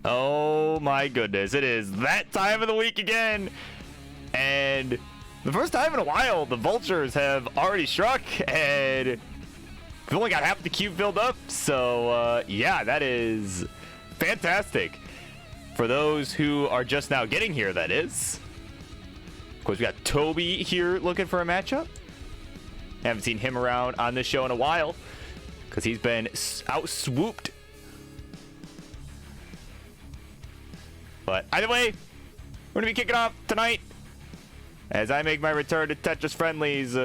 Oh my goodness, it is that time of the week again. And the first time in a while, the Vultures have already struck, and we've only got half the queue filled up. So, yeah, that is fantastic. For those who are just now getting here, that is. Of course, we got Toby here looking for a matchup. Haven't seen him around on this show in a while, because he's been out-swooped. But either way, we're going to be kicking off tonight as I make my return to Tetris Friendlies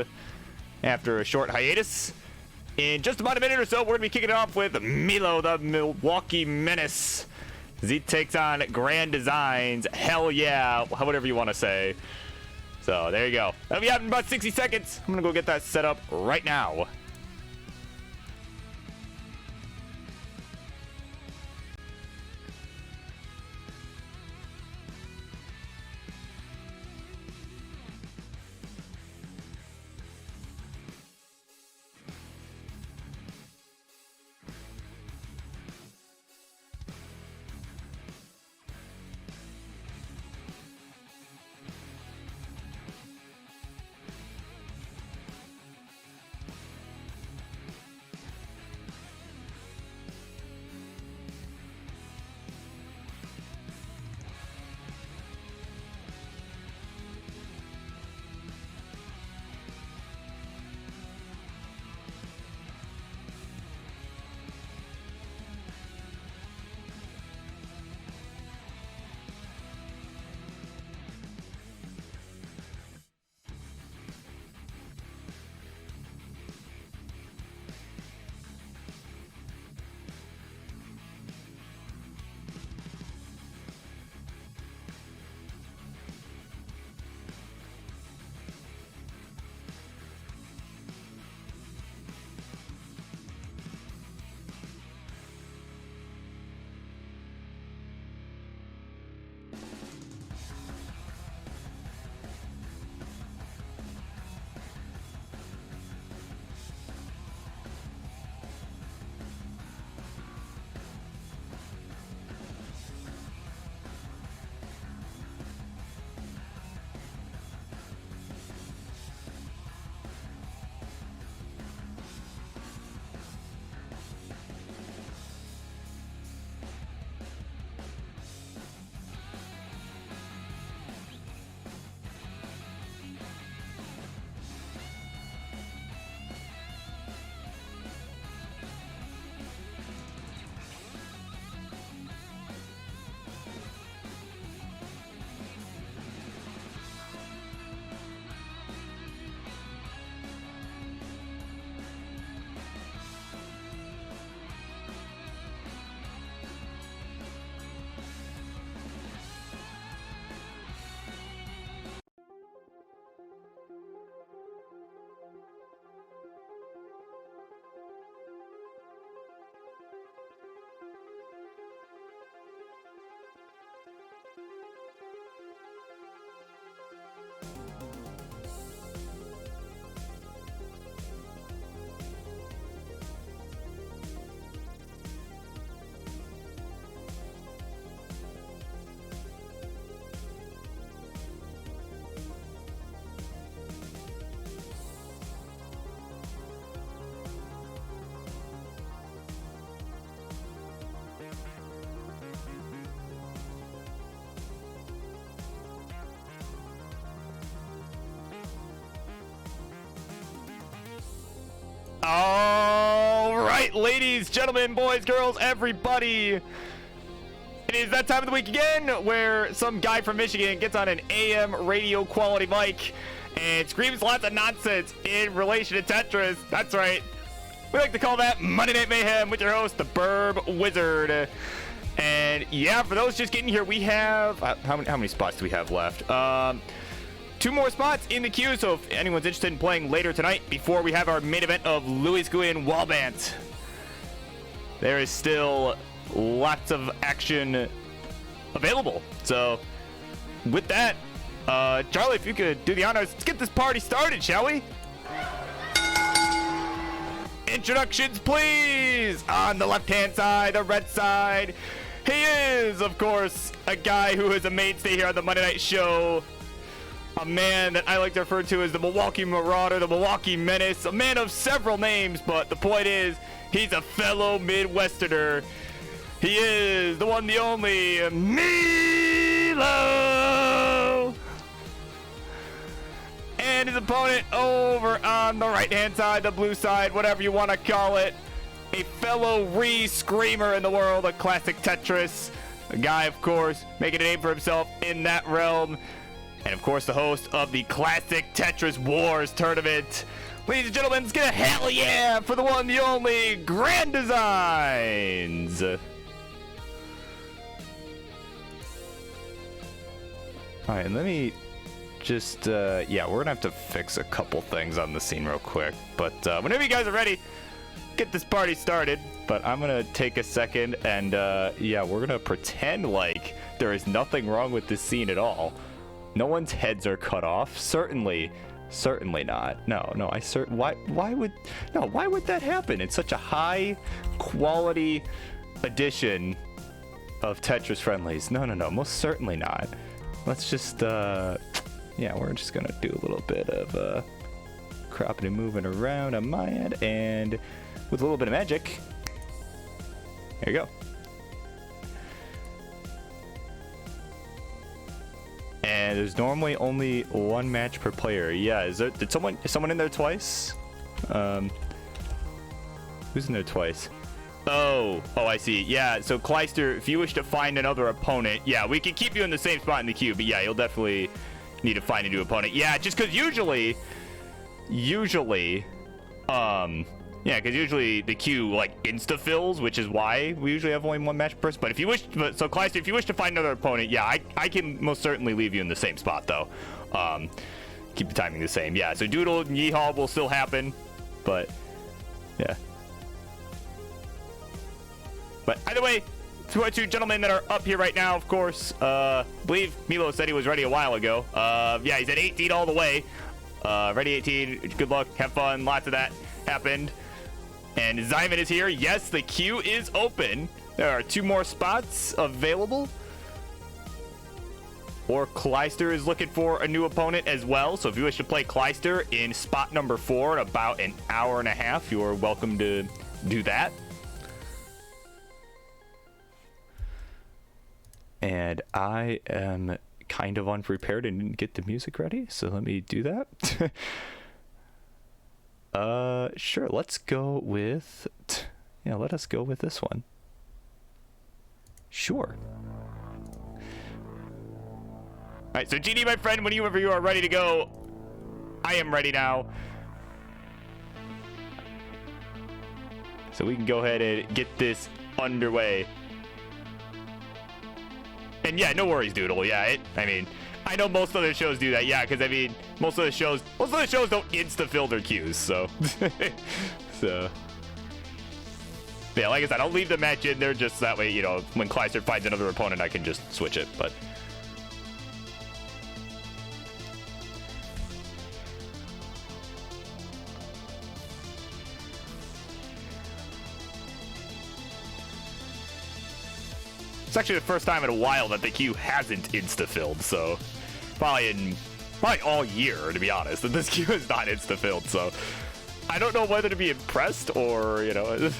after a short hiatus. In just about a minute or so, we're going to be kicking it off with Milo, the Milwaukee Menace, as he takes on Grand Designs. Hell yeah, whatever you want to say. So there you go. That'll be happening in about 60 seconds. I'm going to go get that set up right now. All right, ladies, gentlemen, boys, girls, everybody. It is that time of the week again where some guy from Michigan gets on an AM radio quality mic and screams lots of nonsense in relation to Tetris. That's right. We like to call that Monday Night Mayhem with your host, the Burb Wizard. And yeah, for those just getting here, we have how many spots do we have left? 2 more spots in the queue, so if anyone's interested in playing later tonight, before we have our main event of Louis Guillen Wallbant, there is still lots of action available. So with that, Charlie, if you could do the honors, let's get this party started, shall we? Introductions, please. On the left-hand side, the red side, He is, of course, a guy who is a mainstay here on the Monday Night Show. A man that I like to refer to as the Milwaukee Marauder, the Milwaukee Menace, a man of several names, but the point is, he's a fellow Midwesterner. He is the one, the only, Milo! And his opponent over on the right-hand side, the blue side, whatever you want to call it. A fellow re-screamer in the world of classic Tetris. A guy, of course, making a name for himself in that realm. And, of course, the host of the Classic Tetris Wars tournament. Ladies and gentlemen, let's get a hell yeah for the one, the only, Grand Designs. Alright, and let me just, yeah, we're gonna have to fix a couple things on the scene real quick. But whenever you guys are ready, get this party started. But I'm gonna take a second and, yeah, we're gonna pretend like there is nothing wrong with this scene at all. No one's heads are cut off. Certainly not. No, why would that happen? It's such a high quality edition of Tetris Friendlies. No, most certainly not. Let's just, yeah, we're just gonna do a little bit of cropping and moving around on my end, and with a little bit of magic, there you go. And there's normally only one match per player. Yeah, is someone in there twice? Who's in there twice? Oh, I see. Yeah, so Kleister, if you wish to find another opponent, yeah, we can keep you in the same spot in the queue, but yeah, you'll definitely need to find a new opponent. Yeah, just because usually, yeah, because usually the queue, like, insta-fills, which is why we usually have only one match per person. But if you wish, so Kleister, if you wish to find another opponent, yeah, I can most certainly leave you in the same spot, though. Keep the timing the same. Yeah, so Doodle and Yeehaw will still happen, but, yeah. But either way, to our two gentlemen that are up here right now, of course, believe Milo said he was ready a while ago. Yeah, he's at 18 all the way. Ready 18, good luck, have fun, lots of that happened. And Zyman is here. Yes, the queue is open. There are 2 more spots available. Or Kleister is looking for a new opponent as well. So if you wish to play Kleister in spot number 4 in about an hour and a half, you're welcome to do that. And I am kind of unprepared and didn't get the music ready, so let me do that. Sure, let's go with, yeah, let us go with this one. Sure. Alright, so GD, my friend, whenever you are ready to go, I am ready now. So we can go ahead and get this underway. And yeah, no worries, Doodle. Yeah, I mean, I know most other shows do that. Yeah, because I mean, most of the shows don't insta-fill their queues. So, yeah, like I said, I'll leave the match in there just that way. You know, when Kleister finds another opponent, I can just switch it. But it's actually the first time in a while that the queue hasn't insta-filled, so probably all year, to be honest, that this queue is not insta-filled, so I don't know whether to be impressed or, you know.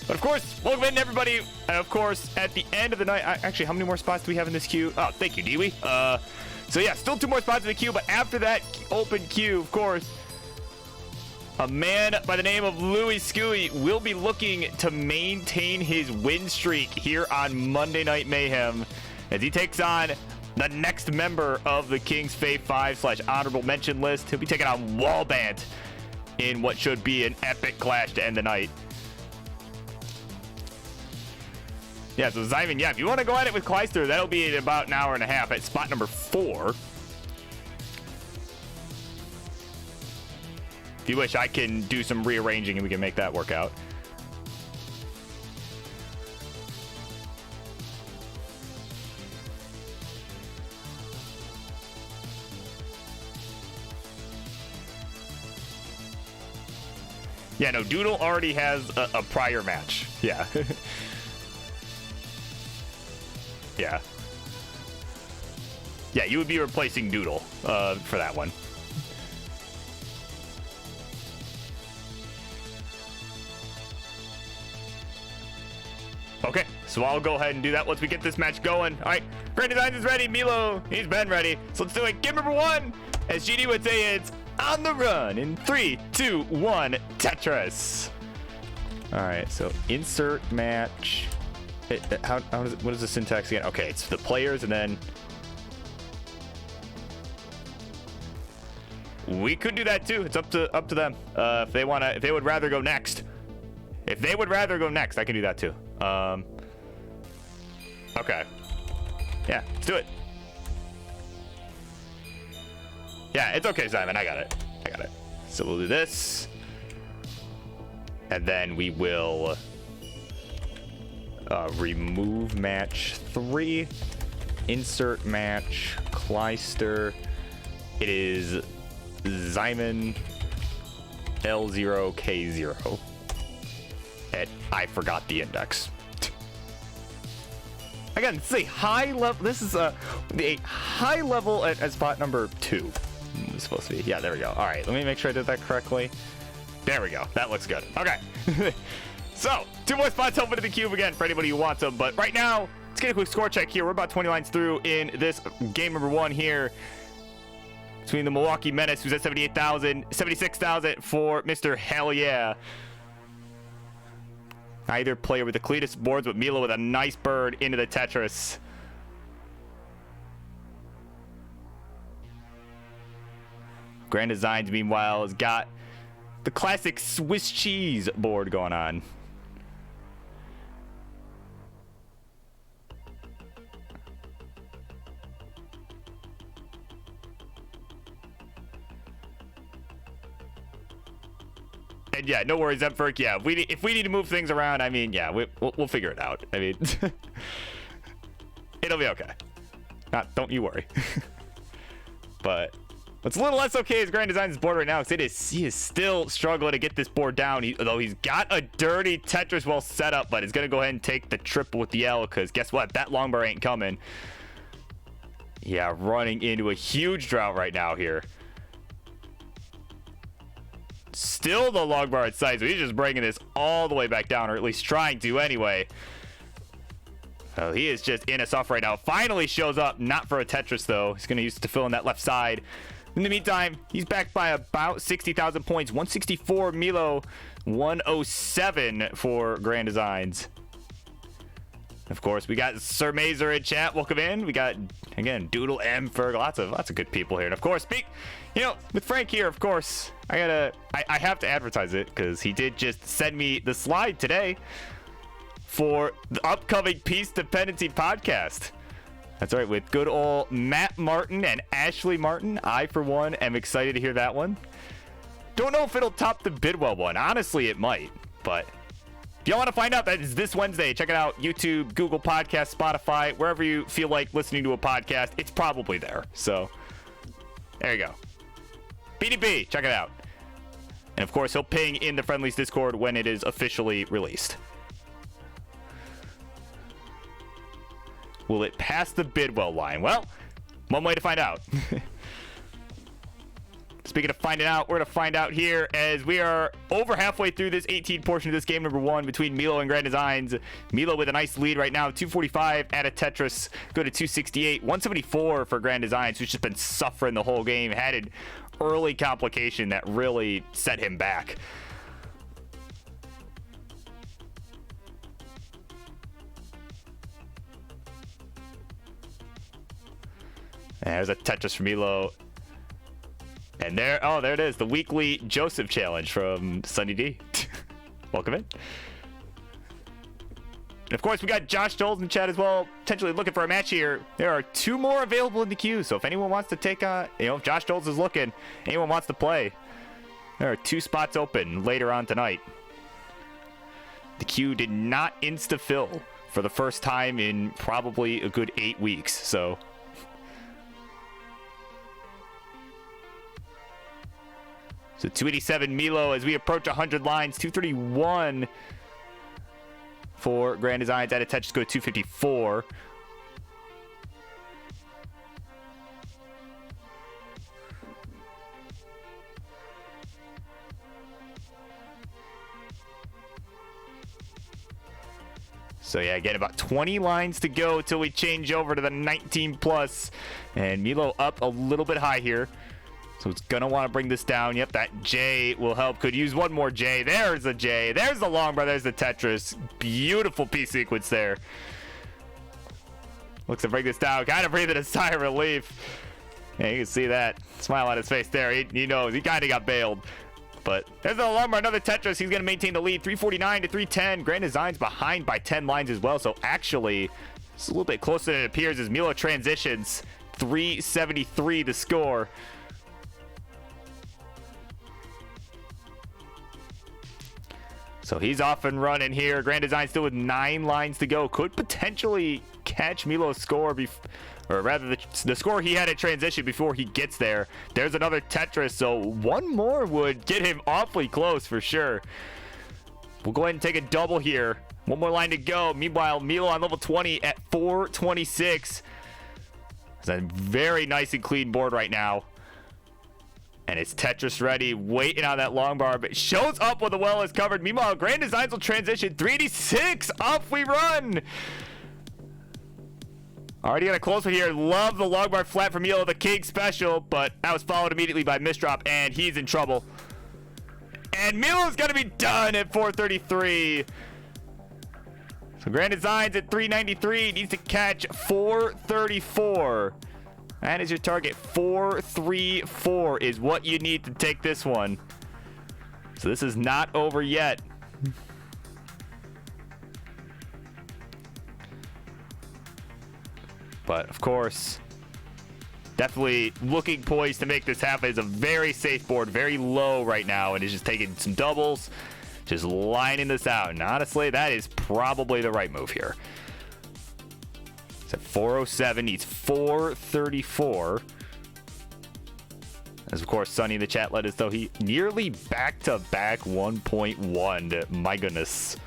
But of course, welcome in everybody, and of course, at the end of the night, actually, how many more spots do we have in this queue? Oh, thank you, Dewey. So yeah, still 2 more spots in the queue, but after that open queue, of course, a man by the name of Louis Scuey will be looking to maintain his win streak here on Monday Night Mayhem as he takes on the next member of the King's Fave 5 / honorable mention list. He'll be taking on Wallbant in what should be an epic clash to end the night. Yeah, so Zyman, yeah, if you want to go at it with Kleister, that'll be in about an hour and a half at spot number 4. If you wish, I can do some rearranging and we can make that work out. Yeah, no, Doodle already has a prior match. Yeah. Yeah. Yeah, you would be replacing Doodle for that one. Okay, so I'll go ahead and do that once we get this match going. All right, Grand Designs is ready. Milo, he's been ready. So let's do it. Game number one. As GD would say, it's on the run in 3, 2, 1, Tetris. All right, so insert match. What is the syntax again? Okay, it's the players and then... We could do that too. It's up to them. If they would rather go next. If they would rather go next, I can do that too. Okay. Yeah, let's do it. Yeah, it's okay, Simon. I got it. So we'll do this. And then we will remove match 3. Insert match. Kleister. It is Simon L0K0. I forgot the index. Again, it's a high level. This is a high level at spot number 2. It's supposed to be. Yeah, there we go. All right, let me make sure I did that correctly. There we go. That looks good. Okay. So, 2 more spots open to the cube again for anybody who wants them. But right now, let's get a quick score check here. We're about 20 lines through in this game number 1 here. Between the Milwaukee Menace, who's at 78,000, 76,000 for Mr. Hell Yeah. Either player with the Cletus boards, but Milo with a nice bird into the Tetris. Grand Designs, meanwhile, has got the classic Swiss cheese board going on. And yeah, no worries, Zephyr. Yeah, if we need to move things around, I mean, yeah, we'll figure it out. I mean, it'll be okay. Don't you worry. But what's a little less okay is Grand Designs' board right now, because he is still struggling to get this board down. Although he's got a dirty Tetris well set up, but he's gonna go ahead and take the triple with the L, because guess what? That long bar ain't coming. Yeah, running into a huge drought right now here. Still the long bar at sight, so he's just bringing this all the way back down, or at least trying to anyway. Oh, he is just in us off right now. Finally shows up, not for a Tetris though. He's going to use it to fill in that left side. In the meantime, he's back by about 60,000 points. 164 Milo, 107 for Grand Designs. Of course, we got Sir Mazer in chat. Welcome in. We got, again, Doodle M Ferg. Lots of good people here. And of course, with Frank here, of course, I have to advertise it because he did just send me the slide today for the upcoming Peace Dependency podcast. That's right, with good old Matt Martin and Ashley Martin. I, for one, am excited to hear that one. Don't know if it'll top the Bidwell one. Honestly, it might, but if y'all want to find out, that is this Wednesday. Check it out. YouTube, Google Podcasts, Spotify, wherever you feel like listening to a podcast. It's probably there. So, there you go. BDB, check it out. And of course, he'll ping in the Friendlies Discord when it is officially released. Will it pass the Bidwell line? Well, one way to find out. Speaking of finding out, we're going to find out here as we are over halfway through this 18 portion of this game number 1 between Milo and Grand Designs. Milo with a nice lead right now, 245 at a Tetris, go to 268, 174 for Grand Designs, who's just been suffering the whole game, had an early complication that really set him back. And there's a Tetris for Milo. And there it is, the weekly Joseph challenge from Sunny D. Welcome in. And of course, we got Josh Doles in chat as well, potentially looking for a match here. There are 2 more available in the queue, so if anyone wants to take if Josh Doles is looking, anyone wants to play, there are 2 spots open later on tonight. The queue did not insta-fill for the first time in probably a good 8 weeks, so So 287 Milo as we approach 100 lines. 231 for Grand Designs. At a touch, go 254. So yeah, again, about 20 lines to go till we change over to the 19 plus. And Milo up a little bit high here. So it's going to want to bring this down. Yep, that J will help. Could use one more J. There's a J. There's the long bar. There's the Tetris. Beautiful P sequence there. Looks to bring this down. Kind of breathing a sigh of relief. Yeah, you can see that smile on his face there. He knows. He kind of got bailed. But there's the long bar. Another Tetris. He's going to maintain the lead. 349 to 310. Grand Designs behind by 10 lines as well. So actually, it's a little bit closer than it appears as Milo transitions. 373 the score. So he's off and running here. Grand Design still with 9 lines to go. Could potentially catch Milo's score, or rather the score he had at transition before he gets there. There's another Tetris, so one more would get him awfully close for sure. We'll go ahead and take a double here. One more line to go. Meanwhile, Milo on level 20 at 426. It's a very nice and clean board right now. And it's Tetris ready, waiting on that long bar, but shows up when the well is covered. Meanwhile, Grand Designs will transition. 386, off we run. Already got a close one here. Love the long bar flat from Milo, the king special, but that was followed immediately by Misdrop, and he's in trouble. And Milo's gonna be done at 433. So Grand Designs at 393 needs to catch 434. That is your target. 434 is what you need to take this one. So this is not over yet. But of course, definitely looking poised to make this happen. It's a very safe board, very low right now, and is just taking some doubles, just lining this out. And honestly, that is probably the right move here. It's at 407, needs 434. As of course, Sunny in the chat let us know he nearly back-to-back 1.1. My goodness.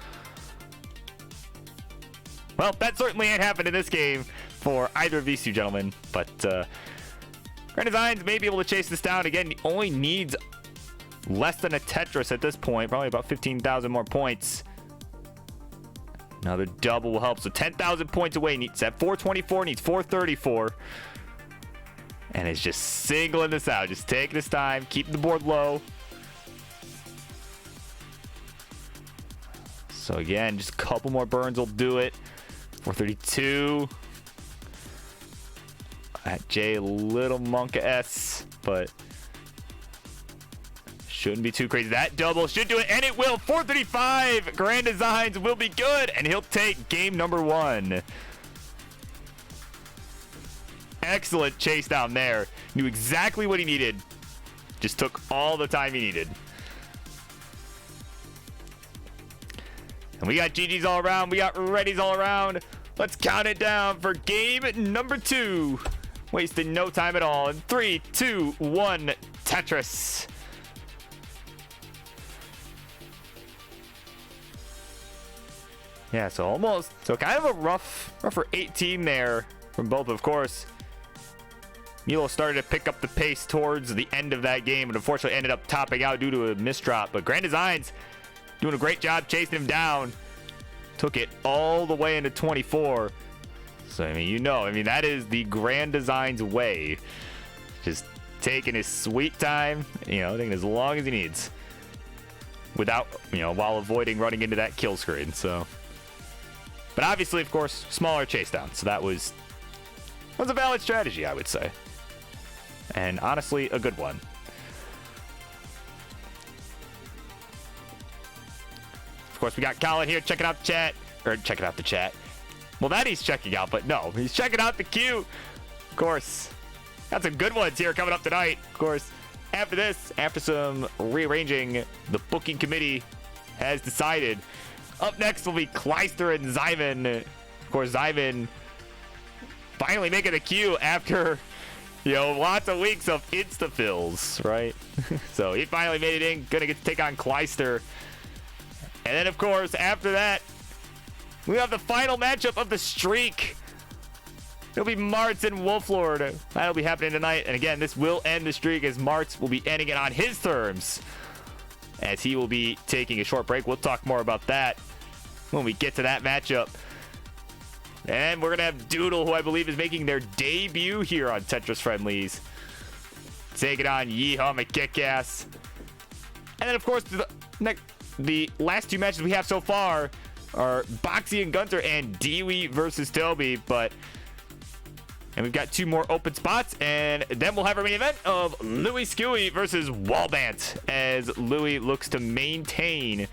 Well, that certainly ain't happened in this game for either of these two gentlemen. But Grand Designs may be able to chase this down. Again, he only needs less than a Tetris at this point. Probably about 15,000 more points. Another double will help. So 10,000 points away. Needs at 424. Needs 434. And it's just singling this out. Just taking his time. Keeping the board low. So again, just a couple more burns will do it. 432. At J, little Monka S. But shouldn't be too crazy. That double should do it, and it will. 435. Grand Designs will be good, and he'll take game number 1. Excellent chase down there. Knew exactly what he needed. Just took all the time he needed. And we got GGs all around. We got readies all around. Let's count it down for game number 2. Wasting no time at all. In 3, 2, 1, Tetris. Yeah, so kind of a rougher 18 there from both, of course. Milo started to pick up the pace towards the end of that game, and unfortunately ended up topping out due to a misdrop. But Grand Designs doing a great job chasing him down. Took it all the way into 24. So, I mean, that is the Grand Designs way. Just taking his sweet time, taking as long as he needs. Without, while avoiding running into that kill screen, so. But obviously, of course, smaller chase down. So that was a valid strategy, I would say. And honestly, a good one. Of course, we got Colin here checking out the chat. Or checking out the chat. Well, that he's checking out, but no. He's checking out the queue. Of course. Got some good ones here coming up tonight. Of course, after this, after some rearranging, the booking committee has decided. Up next will be Kleister and Zyman. Of course, Zyman finally making the queue after, Lots of weeks of insta-fills, right? So he finally made it in. Gonna get to take on Kleister. And then, of course, after that, we have the final matchup of the streak. It'll be Martz and Wolflord. That'll be happening tonight. And again, this will end the streak as Martz will be ending it on his terms, as he will be taking a short break. We'll talk more about that when we get to that matchup. And we're going to have Doodle, who I believe is making their debut here on Tetris Friendlies, taking on Yeehaw McKickass. And then, of course, the last two matches we have so far are Boxy and Gunter and Dewey versus Toby. And we've got two more open spots, and then we'll have our main event of Louis Skewy versus Wallbant, as Louis looks to maintain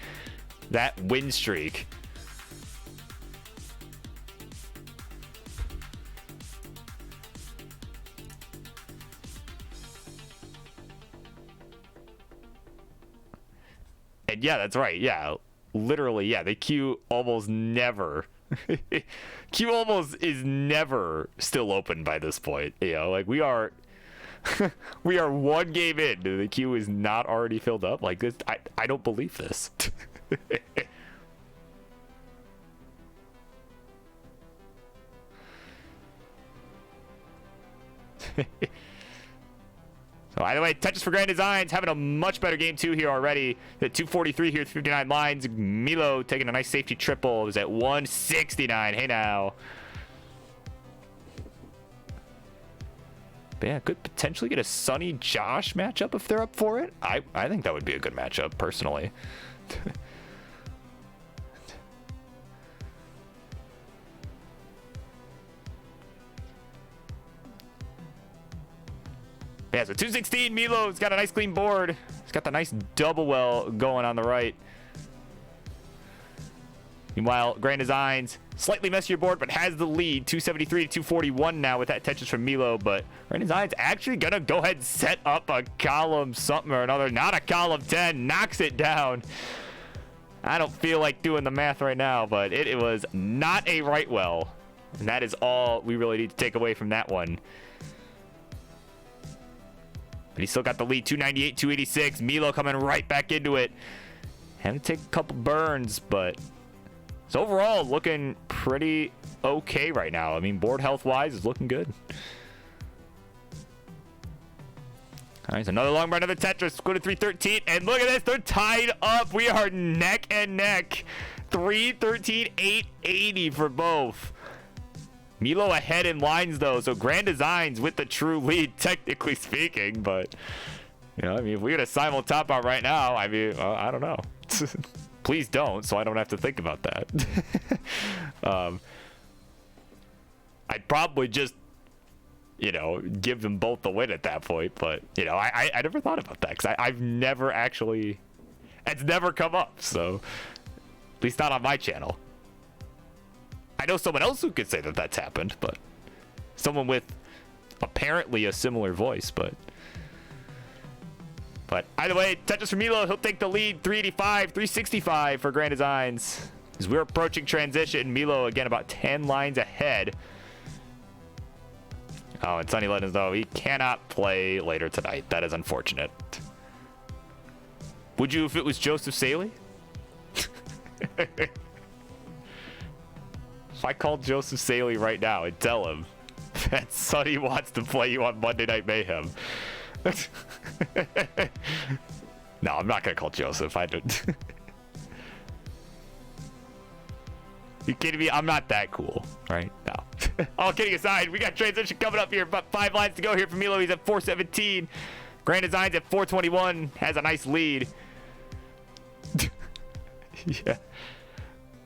that win streak. And yeah, that's right. Yeah, literally, yeah, the queue almost never... Queue almost is never still open by this point. Like we are we are one game in. The queue is not already filled up. Like this, I don't believe this. So either way, Tetris for Grand Designs having a much better game two here already. At 243 here, 59 lines. Milo taking a nice safety triple. Is at 169. Hey now. But yeah, could potentially get a Sunny Josh matchup if they're up for it. I think that would be a good matchup personally. Yeah, so 216, Milo's got a nice clean board. He's got the nice double well going on the right. Meanwhile, Grand Designs, slightly messier board, but has the lead. 273 to 241 now with that Tetris from Milo. But Grand Designs actually going to go ahead and set up a column something or another. Not a column 10. Knocks it down. I don't feel like doing the math right now, but it was not a right well. And that is all we really need to take away from that one. But he still got the lead, 298, 286. Milo coming right back into it. Having to take a couple burns, but it's overall looking pretty okay right now. I mean, board health-wise is looking good. All right, so another long run, another Tetris. Go to 313, and look at this. They're tied up. We are neck and neck. 313, 880 for both. Milo ahead in lines, though, so Grand Designs with the true lead, technically speaking. But, I mean, if we get a simul top out right now, I mean, I don't know. Please don't, so I don't have to think about that. I'd probably just, give them both the win at that point. But, I never thought about that because I've never actually, it's never come up. So, at least not on my channel. I know someone else who could say that that's happened, but someone with apparently a similar voice, but either way, Tetris for Milo, he'll take the lead, 385, 365 for Grand Designs. As we're approaching transition, Milo again about 10 lines ahead. Oh, and Sunny let us know he cannot play later tonight. That is unfortunate. Would you if it was Joseph Saley? If I called Joseph Saley right now and tell him that Sunny wants to play you on Monday Night Mayhem. No, I'm not going to call Joseph. I don't. You kidding me? I'm not that cool, right? No. All kidding aside, we got transition coming up here. About 5 lines to go here for Milo. He's at 417. Grand Designs at 421. Has a nice lead. Yeah.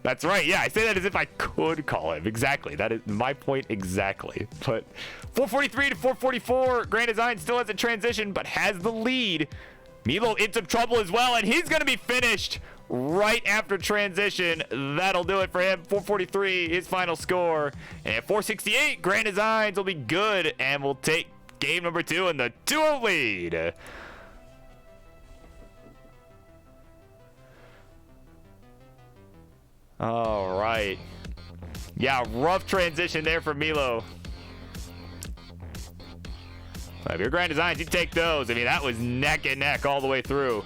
That's right. Yeah, I say that as if I could call him. Exactly. That is my point exactly. But 443 to 444. Grand Design still has a transition, but has the lead. Milo in some trouble as well, and he's going to be finished right after transition. That'll do it for him. 443, his final score. And at 468, Grand Designs will be good, and we'll take game number 2 in the 2-0 lead. All right. Yeah, rough transition there for Milo. If you're Grand Designs, you take those. I mean, that was neck and neck all the way through.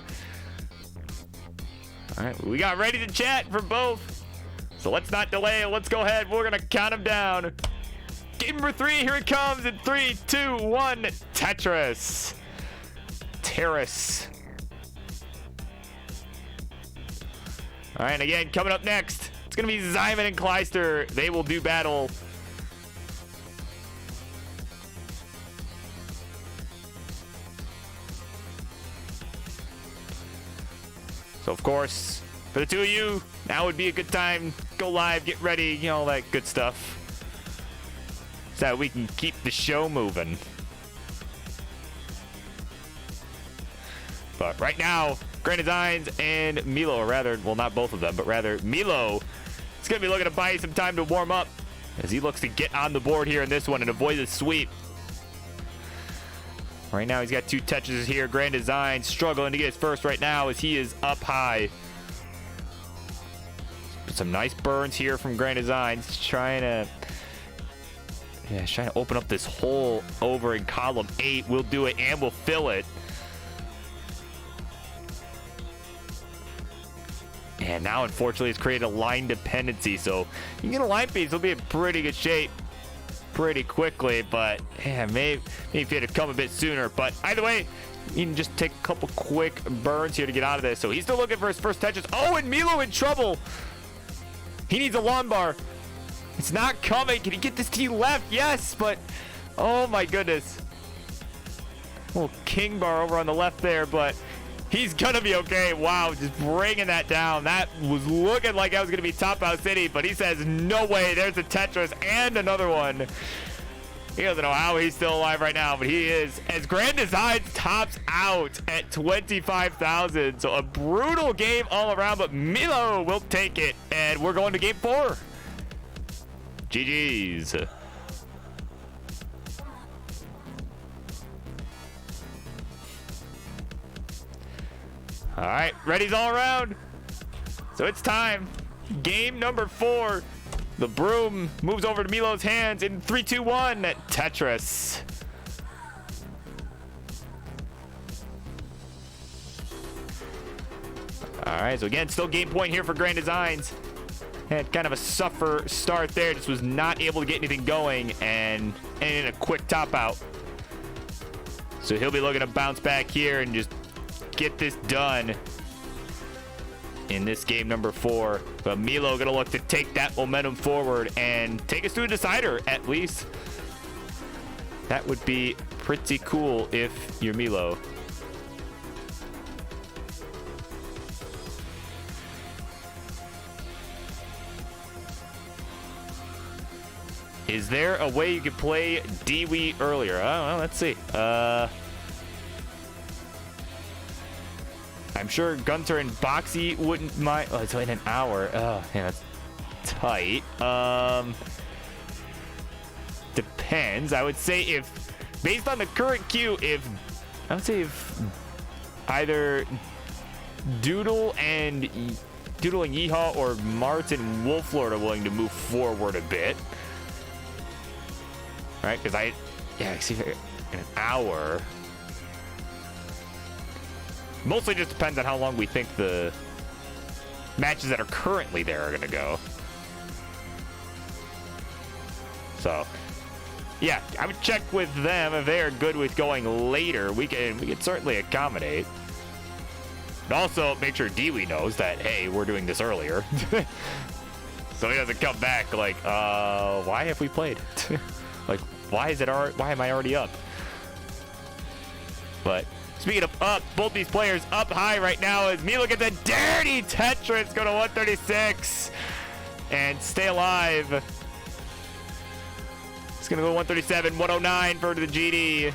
All right, we got ready to chat for both. So let's not delay. Let's go ahead. We're going to count them down. Game number 3, here it comes in 3, 2, 1. Tetris. Terrace. All right, and again, coming up next, it's going to be Zyman and Kleister. They will do battle. So, of course, for the two of you, now would be a good time. Go live, get ready, you know, all that good stuff. So that we can keep the show moving. But right now, Grand Designs and Milo, or rather, well, not both of them, but rather Milo is going to be looking to buy some time to warm up as he looks to get on the board here in this one and avoid the sweep. Right now, he's got 2 touches here. Grand Design struggling to get his first right now as he is up high. Some nice burns here from Grand Design. He's trying to open up this hole over in column 8. We'll do it and we'll fill it. And now, unfortunately, it's created a line dependency. So you can get a line piece. He'll be in pretty good shape pretty quickly, but yeah, maybe if it had come a bit sooner. But either way, you can just take a couple quick burns here to get out of this. So he's still looking for his first touches. Oh, and Milo in trouble. He needs a lawn bar. It's not coming. Can he get this T left? Yes, but oh my goodness. Little king bar over on the left there, but he's gonna be okay. Wow, just bringing that down. That was looking like that was gonna be Top Out City, but he says, no way. There's a Tetris and another one. He doesn't know how he's still alive right now, but he is. As Grand Designs tops out at 25,000. So a brutal game all around, but Milo will take it. And we're going to game 4. GG's. All right, ready's all around. So it's time. Game number 4. The broom moves over to Milo's hands in 3, 2, 1. Tetris. All right, so again, still game point here for Grand Designs. Had kind of a suffer start there. Just was not able to get anything going and in a quick top out. So he'll be looking to bounce back here and just get this done in this game number 4. But Milo gonna look to take that momentum forward and take us to a decider at least. That would be pretty cool if you're Milo. Is there a way you could play Dewey earlier? Oh, well, let's see. I'm sure Gunter and Boxy wouldn't mind. Oh, it's in an hour. Oh, yeah, that's tight. Depends. I would say if, based on the current queue, I would say if either Doodle and Yeehaw or Martin Wolflord are willing to move forward a bit. Right? Because I see in an hour. Mostly just depends on how long we think the matches that are currently there are going to go. So, yeah, I would check with them if they are good with going later. We can certainly accommodate. But also make sure Dewey knows that, hey, we're doing this earlier. So he doesn't come back like, why have we played? Like, why am I already up? But speaking of up, both these players up high right now as Milo gets a dirty Tetris, go to 136 and stay alive. It's gonna go 137, 109 for the GD.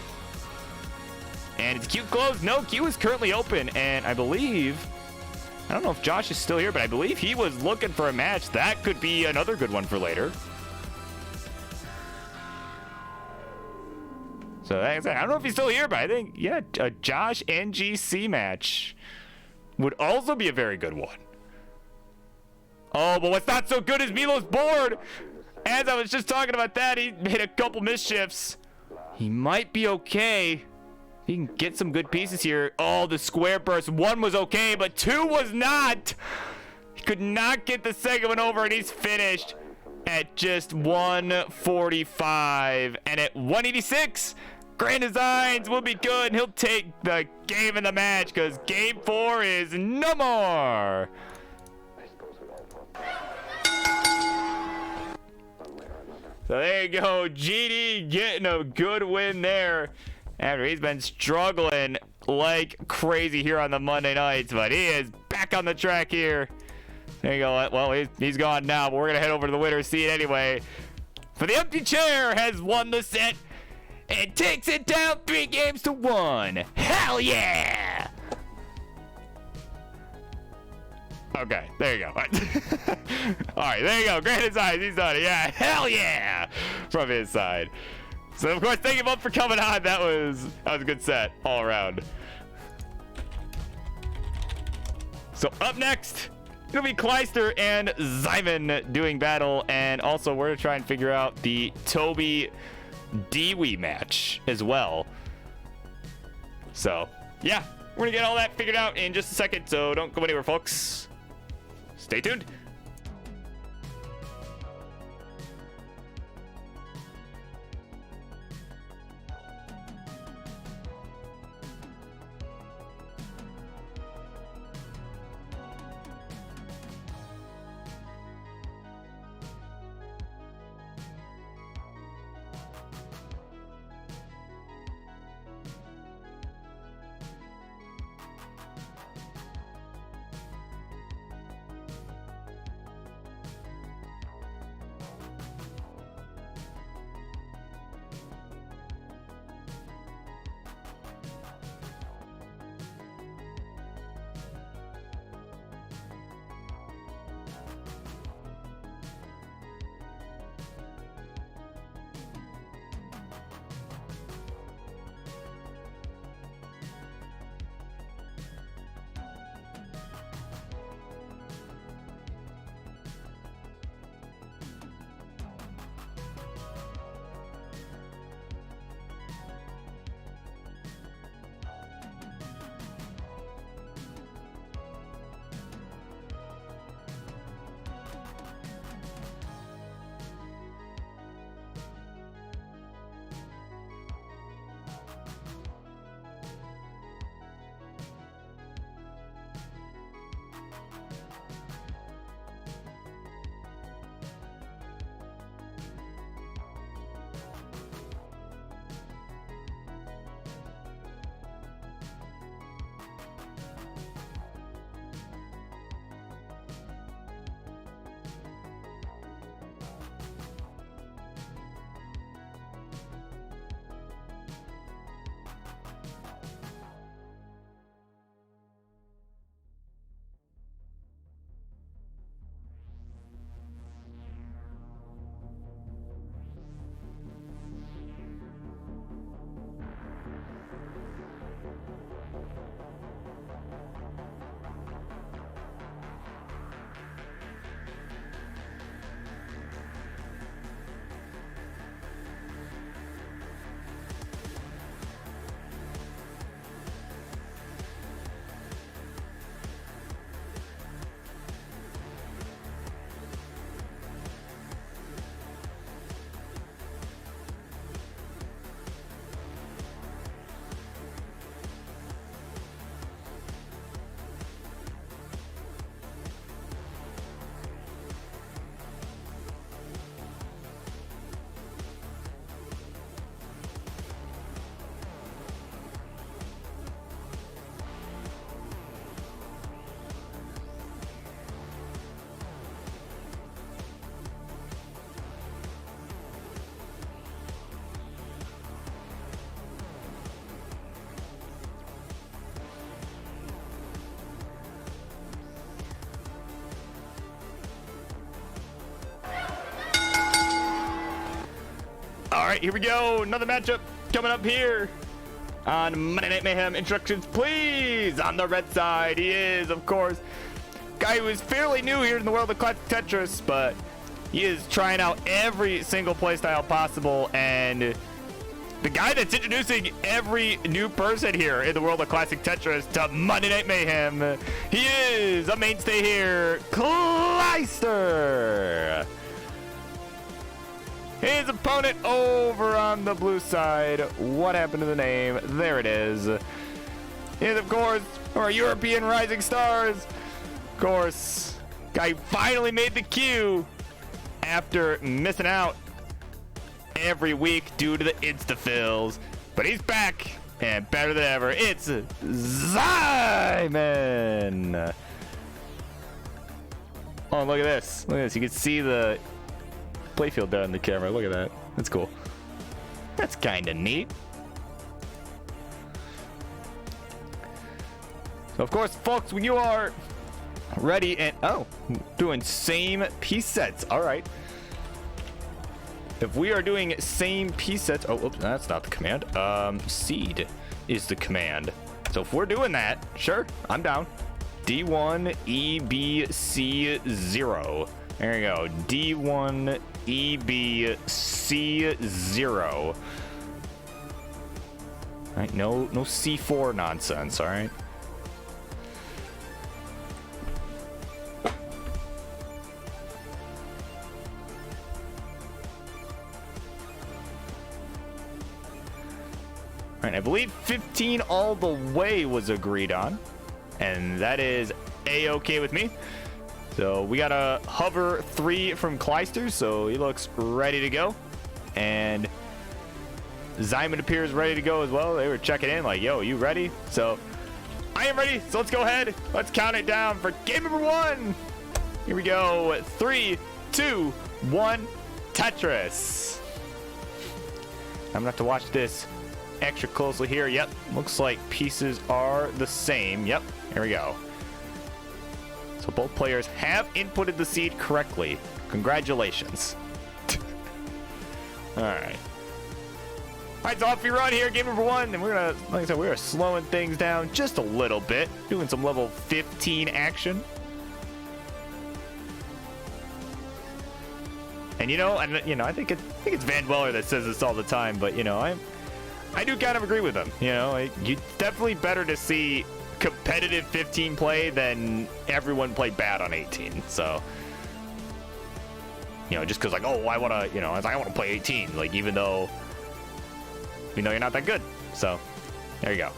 And is Q closed? No, Q is currently open, and I don't know if Josh is still here, but I believe he was looking for a match. That could be another good one for later. So I don't know if he's still here, but I think, yeah, a Josh and GC match would also be a very good one. Oh, but what's not so good is Milo's board. As I was just talking about that, he made a couple misshifts. He might be okay. He can get some good pieces here. Oh, the square burst. 1 was okay, but 2 was not. He could not get the second one over, and he's finished at just 145. And at 186, Grand Designs will be good, and he'll take the game in the match because game 4 is no more. So there you go, GD getting a good win there after he's been struggling like crazy here on the Monday nights, but he is back on the track here. There you go. Well, he's gone now, but we're going to head over to the winner's seat anyway. For the empty chair has won the set and takes it down 3-1. Hell yeah! Okay, there you go. All right, there you go. Grand Designs, he's done it. Yeah, hell yeah! From his side. So, of course, thank you both for coming on. That was a good set all around. So, up next, it'll be Kleister and Zyman doing battle. And also, we're going to try and figure out the Toby Dewey match as well. So, yeah, we're going to get all that figured out in just a second. So, don't go anywhere, folks. Stay tuned. All right, here we go. Another matchup coming up here on Monday Night Mayhem. Instructions, please. On the red side, he is, of course, guy who is fairly new here in the world of Classic Tetris, but he is trying out every single playstyle possible, and the guy that's introducing every new person here in the world of Classic Tetris to Monday Night Mayhem. He is a mainstay here, Kleister. His opponent over on the blue side. What happened to the name? There it is. Is, of course, our European rising stars. Of course, guy finally made the queue after missing out every week due to the insta-fills. But he's back and better than ever. It's Simon. Oh, look at this. Look at this. You can see the playfield down in the camera. Look at that. That's cool. That's kind of neat. So, of course, folks, when you are ready and... Oh, doing same piece sets. All right. If we are doing same piece sets... Oh, oops, that's not the command. Seed is the command. So if we're doing that, sure, I'm down. D1 EBC0. There you go. D1 EBC0. All right, no C4 nonsense, all right? All right, I believe 15 all the way was agreed on, and that is A-okay with me. So we got a hover 3 from Kleister, so he looks ready to go. And Zyman appears ready to go as well. They were checking in like, yo, you ready? So I am ready, so let's go ahead. Let's count it down for game number 1. Here we go. 3, 2, 1, Tetris. I'm gonna have to watch this extra closely here. Yep, looks like pieces are the same. Yep, here we go. So both players have inputted the seed correctly. Congratulations. All right. All right, so off we run here, game number 1, and we're gonna, like I said, we are slowing things down just a little bit, doing some level 15 action. And I think it's Van Weller that says this all the time, but I do kind of agree with him. You definitely better to see competitive 15 play than everyone play bad on 18. So, just because I want to play 18, like even though you're not that good. So, there you go.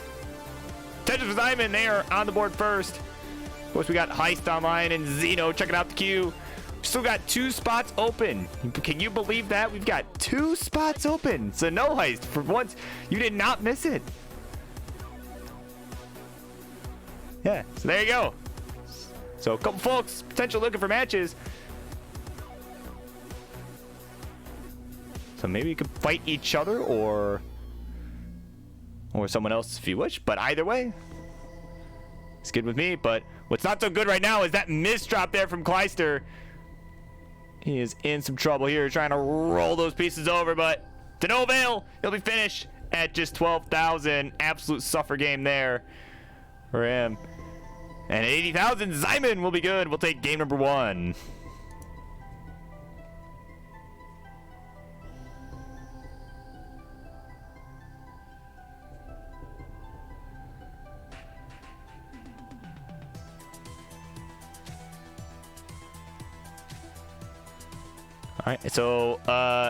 Tetris with Zyman, they are on the board first. Of course, we got Heist online and Xeno checking out the queue. Still got 2 spots open. Can you believe that? We've got 2 spots open. So no Heist. For once, you did not miss it. Yeah, so there you go. So a couple folks potentially looking for matches. So maybe you could fight each other or someone else if you wish. But either way, it's good with me. But what's not so good right now is that misdrop there from Kleister. He is in some trouble here, trying to roll those pieces over, but to no avail. He'll be finished at just 12,000. Absolute suffer game there for him. And at 80,000, Zyman will be good. We'll take game number 1. All right, so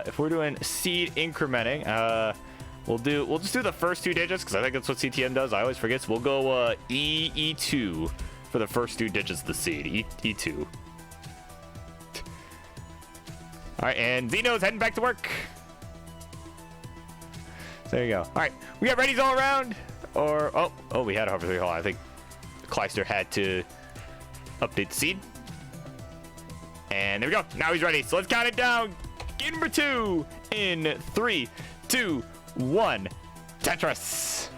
if we're doing seed incrementing, we'll just do the first 2 digits because I think that's what CTM does. I always forget. So we'll go E2 for the first 2 digits of the seed. E2. All right, and Xeno's heading back to work. So there you go. All right, we got readies all around. Or oh, we had a hover 3. Hold on, I think Kleister had to update the seed. And there we go. Now he's ready. So let's count it down. Game number 2 in 3, 2, 1. Tetris.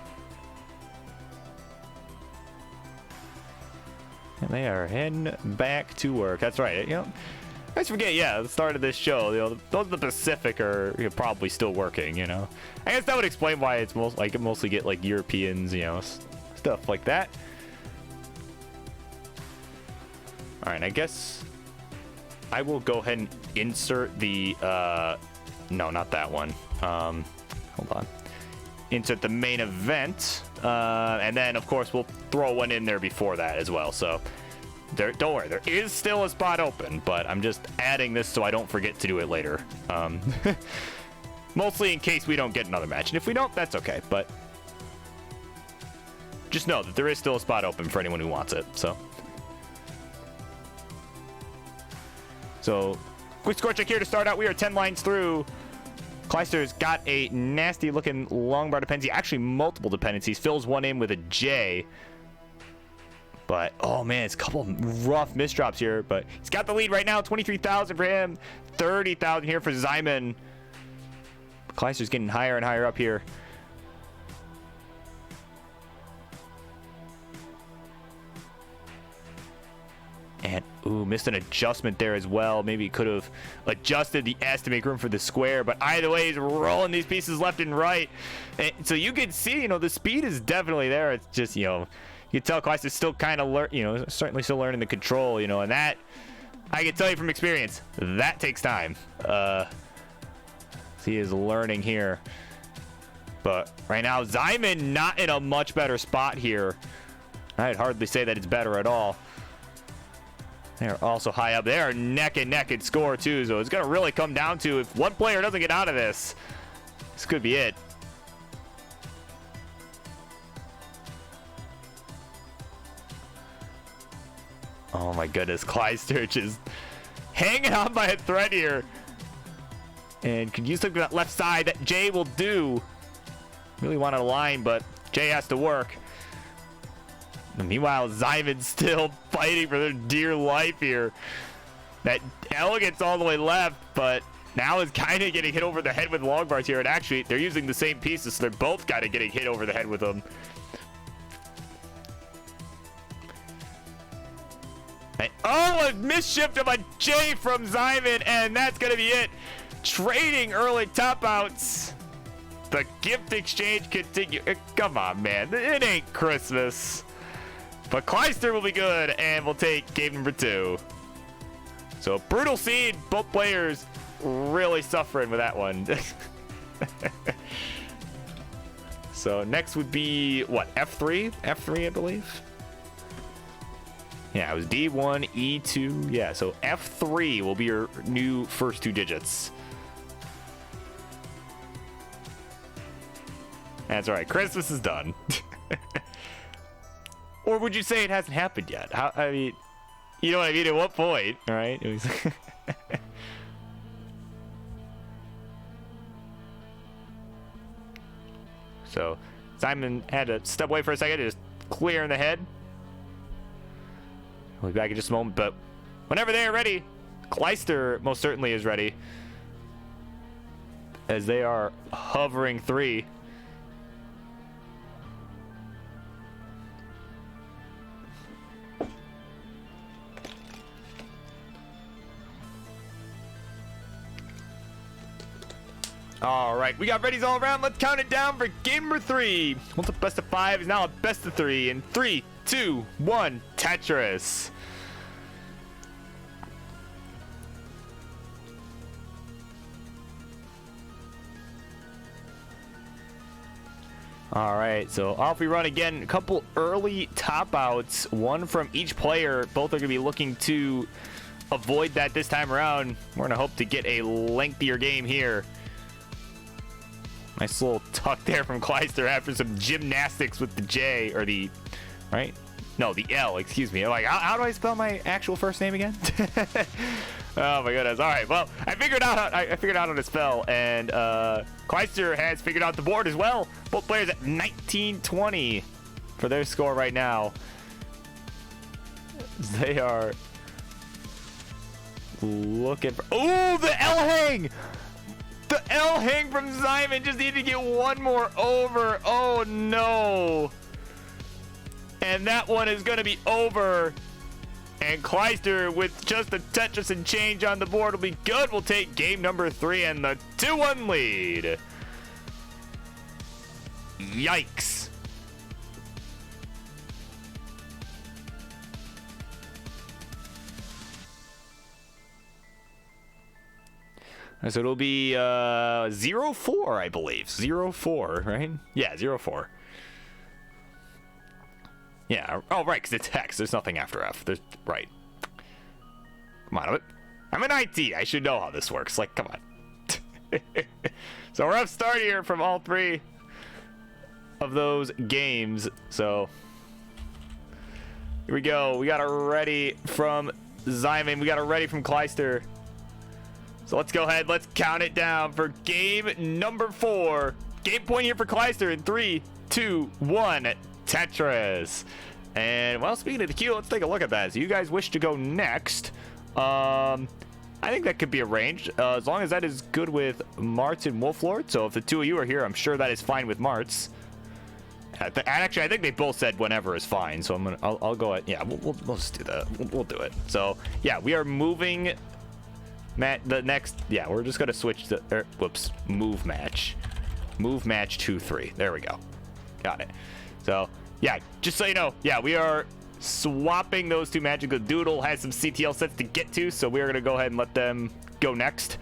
And they are heading back to work. That's right. I always forget. Yeah, the start of this show. Those of the Pacific are probably still working. I guess that would explain why it's mostly get like Europeans. Stuff like that. All right. I guess I will go ahead and insert the, no, not that one. hold on. Insert the main event. And then, of course, we'll throw one in there before that as well. So, don't worry. There is still a spot open, but I'm just adding this so I don't forget to do it later. Mostly in case we don't get another match. And if we don't, that's okay. But just know that there is still a spot open for anyone who wants it. So, quick score check here to start out. We are 10 lines through. Kleister's got a nasty looking long bar dependency. Actually, multiple dependencies. Fills one in with a J. But, oh man, it's a couple rough misdrops here. But he's got the lead right now. 23,000 for him. 30,000 here for Zyman. Kleister's getting higher and higher up here. And, ooh, missed an adjustment there as well. Maybe he could have adjusted the S to make room for the square. But either way, he's rolling these pieces left and right. And so you can see, the speed is definitely there. It's just, you can tell Kleister's still kind of, certainly still learning the control, and that, I can tell you from experience, that takes time. He is learning here. But right now, Zyman not in a much better spot here. I'd hardly say that it's better at all. They're also high up. They are neck and neck in score too, so it's going to really come down to if one player doesn't get out of this. This could be it. Oh my goodness, Kleister just hanging on by a thread here. And could use something that left side that Jay will do. Really wanted a line, but Jay has to work. And meanwhile, Zyman's still fighting for their dear life here. That Elegant's all the way left, but now is kind of getting hit over the head with long bars here. And actually, they're using the same pieces, so they're both kind of getting hit over the head with them. And, oh, a misshift of a J from Zyman, and that's going to be it. Trading early top outs. The gift exchange continue. Come on, man. It ain't Christmas. But Kleister will be good, and we'll take game number 2. So, brutal scene. Both players really suffering with that one. So, next would be, what, F3? F3, I believe? Yeah, it was D1, E2. Yeah, so F3 will be your new first 2 digits. That's all right. Christmas is done. Or would you say it hasn't happened yet? I mean, you know what I mean? At what point, all right? It was So, Zyman had to step away for a second, just clear in the head. We'll be back in just a moment, but whenever they're ready, Kleister most certainly is ready. As they are hovering 3. All right, we got readies all around. Let's count it down for game number 3. Once a best of 5 is now a best of 3. In 3, 2, 1, Tetris. All right, so off we run again. A couple early top outs, one from each player. Both are going to be looking to avoid that this time around. We're going to hope to get a lengthier game here. Nice little tuck there from Kleister after some gymnastics with the J, or the, right? No, the L, excuse me. Like, how do I spell my actual first name again? Oh my goodness. All right, well, I figured out how to spell, and Kleister has figured out the board as well. Both players at 1920 for their score right now. They are looking for, oh, the L hang! The L hang from Zyman just need to get one more over. Oh no. And that one is going to be over. And Kleister with just a Tetris and change on the board will be good. We'll take game number 3 and the 2-1 lead. Yikes. So it'll be 0-4, I believe. 0-4, right? Yeah, 0-4. Yeah. Oh, right, because it's hex. There's nothing after F. Right. Come on. I'm an IT. I should know how this works. Like, come on. So rough start here from all three of those games. So here we go. We got a ready from Zyman. We got a ready from Kleister. So let's go ahead. Let's count it down for game number 4. Game point here for Kleister in 3, 2, 1. Tetris. And well, speaking of the queue, let's take a look at that. So you guys wish to go next. I think that could be arranged as long as that is good with Martz and Wolflord. So if the two of you are here, I'm sure that is fine with Martz. Actually, I think they both said whenever is fine. So I'll go ahead. Yeah, we'll just do that. We'll do it. So yeah, we are moving. The next, yeah, we're just gonna switch to, move match 2-3. There we go, got it. So yeah, just so you know, yeah, we are swapping those two matches. The Doodle has some CTL sets to get to, so we're gonna go ahead and let them go next.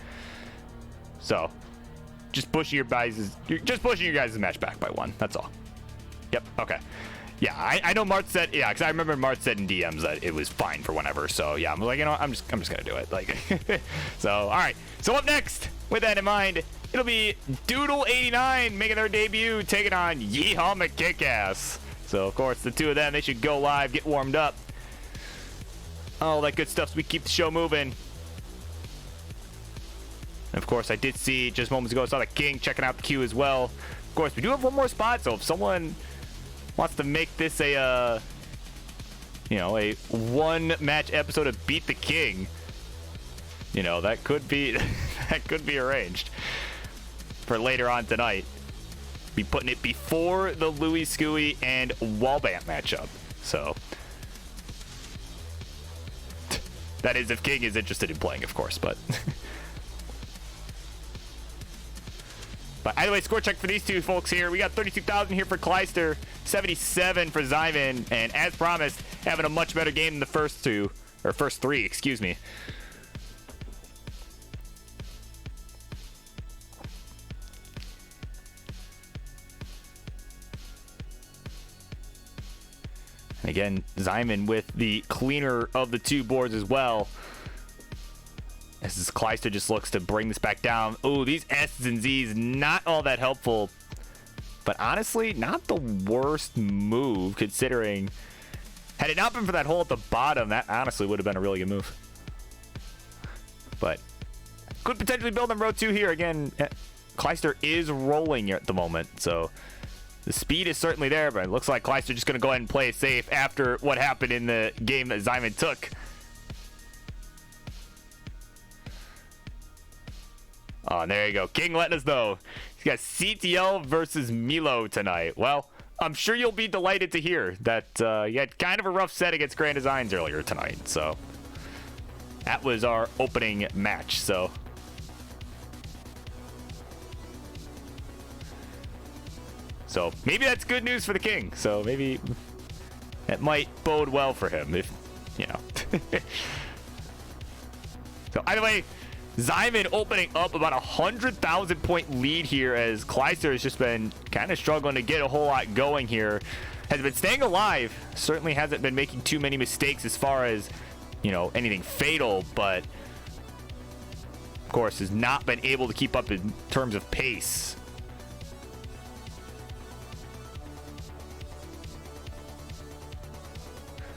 So just pushing your guys' match back by 1. That's all. Yep. Okay. Yeah, I know Mart said, yeah, because I remember Mart said in DMs that it was fine for whenever. So yeah, I'm like, you know, I'm just gonna do it. Like, so all right. So up next, with that in mind, it'll be Doodle89 making their debut, taking on Yeehaw McKickass. So of course, the two of them, they should go live, get warmed up, all that good stuff. So we keep the show moving. And of course, I did see just moments ago, I saw the King checking out the queue as well. Of course, we do have one more spot, so if someone wants to make this a a 1-match episode of Beat the King, you know, that could be that could be arranged for later on tonight. Be putting it before the Louis Scooey and Wallbant matchup. So that is if King is interested in playing, of course, but But either way, score check for these two folks here. We got 32,000 here for Kleister, 77 for Zyman, and as promised, having a much better game than the first three, excuse me. And again, Zyman with the cleaner of the two boards as well. As this Kleister just looks to bring this back down. Oh, these S's and Z's, not all that helpful. But honestly, not the worst move, considering had it not been for that hole at the bottom, that honestly would have been a really good move. But could potentially build on row 2 here. Again, Kleister is rolling here at the moment, so the speed is certainly there, but it looks like Kleister just going to go ahead and play it safe after what happened in the game that Zyman took. Oh, and there you go. King letting us know. He's got CTL versus Milo tonight. Well, I'm sure you'll be delighted to hear that you had kind of a rough set against Grand Designs earlier tonight. So that was our opening match. So maybe that's good news for the King. So maybe that might bode well for him if, you know. So either way, Zyman opening up about 100,000 point lead here as Kleister has just been kind of struggling to get a whole lot going here. Has been staying alive. Certainly hasn't been making too many mistakes as far as, you know, anything fatal, but of course has not been able to keep up in terms of pace.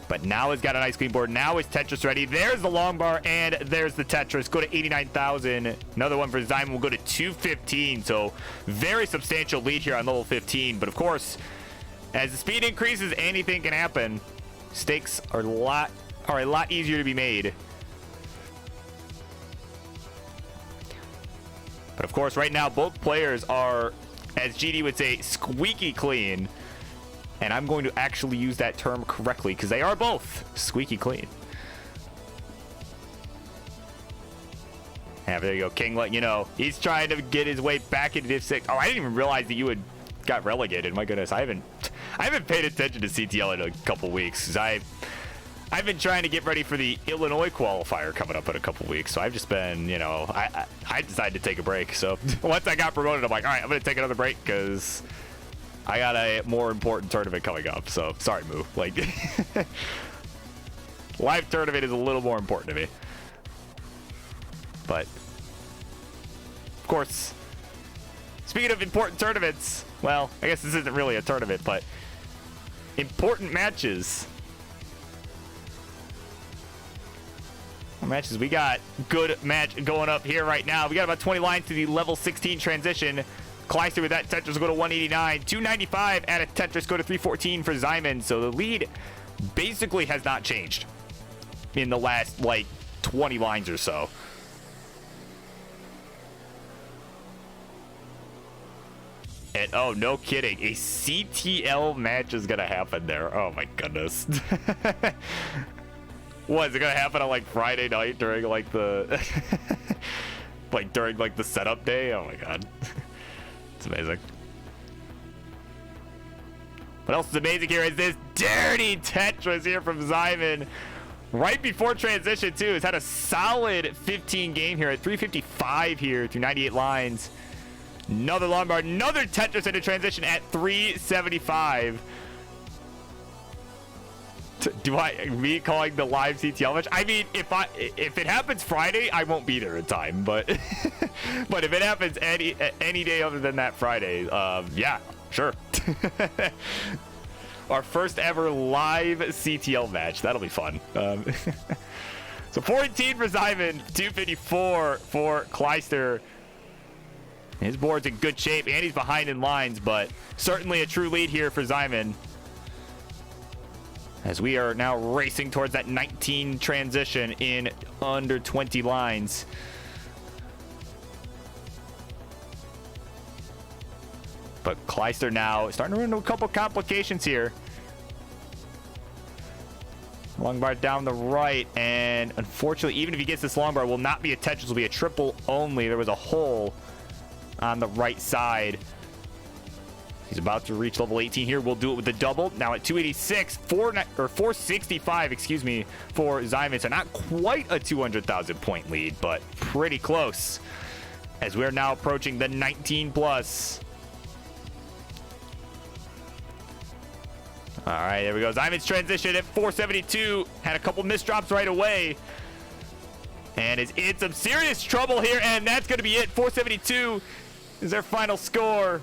But now he's got a nice clean board. Now is Tetris ready. There's the long bar, and there's the Tetris. Go to 89,000. Another one for Zyman will go to 215. So very substantial lead here on level 15. But of course, as the speed increases, anything can happen. Stakes are a lot easier to be made. But of course, right now, both players are, as GD would say, squeaky clean. And I'm going to actually use that term correctly because they are both squeaky clean. Yeah, there you go. King letting you know. He's trying to get his way back into Div 6. Oh, I didn't even realize that you had got relegated. My goodness. I haven't paid attention to CTL in a couple weeks. I I've been trying to get ready for the Illinois qualifier coming up in a couple weeks, so I've just been, you know, I decided to take a break. So once I got promoted, I'm like, all right, I'm going to take another break because I got a more important tournament coming up. So sorry, Moo. Like, live tournament is a little more important to me. But, of course, speaking of important tournaments, well, I guess this isn't really a tournament, but important matches. We got good match going up here right now. We got about 20 lines to the level 16 transition. Kleister with that Tetris go to 189. 295 at a Tetris go to 314 for Zyman. So the lead basically has not changed in the last, like, 20 lines or so. And, oh, no kidding. A CTL match is going to happen there. Oh, my goodness. What, is it going to happen on, like, Friday night during, like, the... like, during, like, the setup day? Oh, my God. It's amazing. What else is amazing here is this dirty Tetris here from Zyman. Right before transition, too. Has had a solid 15 game here at 355 here through 98 lines. Another Lombard, another Tetris into transition at 375. Me calling the live CTL match? I mean, if it happens Friday, I won't be there in time. But but if it happens any day other than that Friday, yeah, sure. Our first ever live CTL match. That'll be fun. So 14 for Zyman, 254 for Kleister. His board's in good shape, and he's behind in lines, but certainly a true lead here for Zyman. As we are now racing towards that 19 transition in under 20 lines. But Kleister now starting to run into a couple complications here. Long bar down the right, and unfortunately, even if he gets this long bar, will not be a Tetris, will be a triple only. There was a hole on the right side. He's about to reach level 18 here. We'll do it with the double. Now at 286, 465, excuse me, for Zyman. So not quite a 200,000 point lead, but pretty close. As we're now approaching the 19 plus. All right, there we go. Zyman's transition at 472. Had a couple misdrops right away. And is in some serious trouble here. And that's going to be it. 472 is their final score.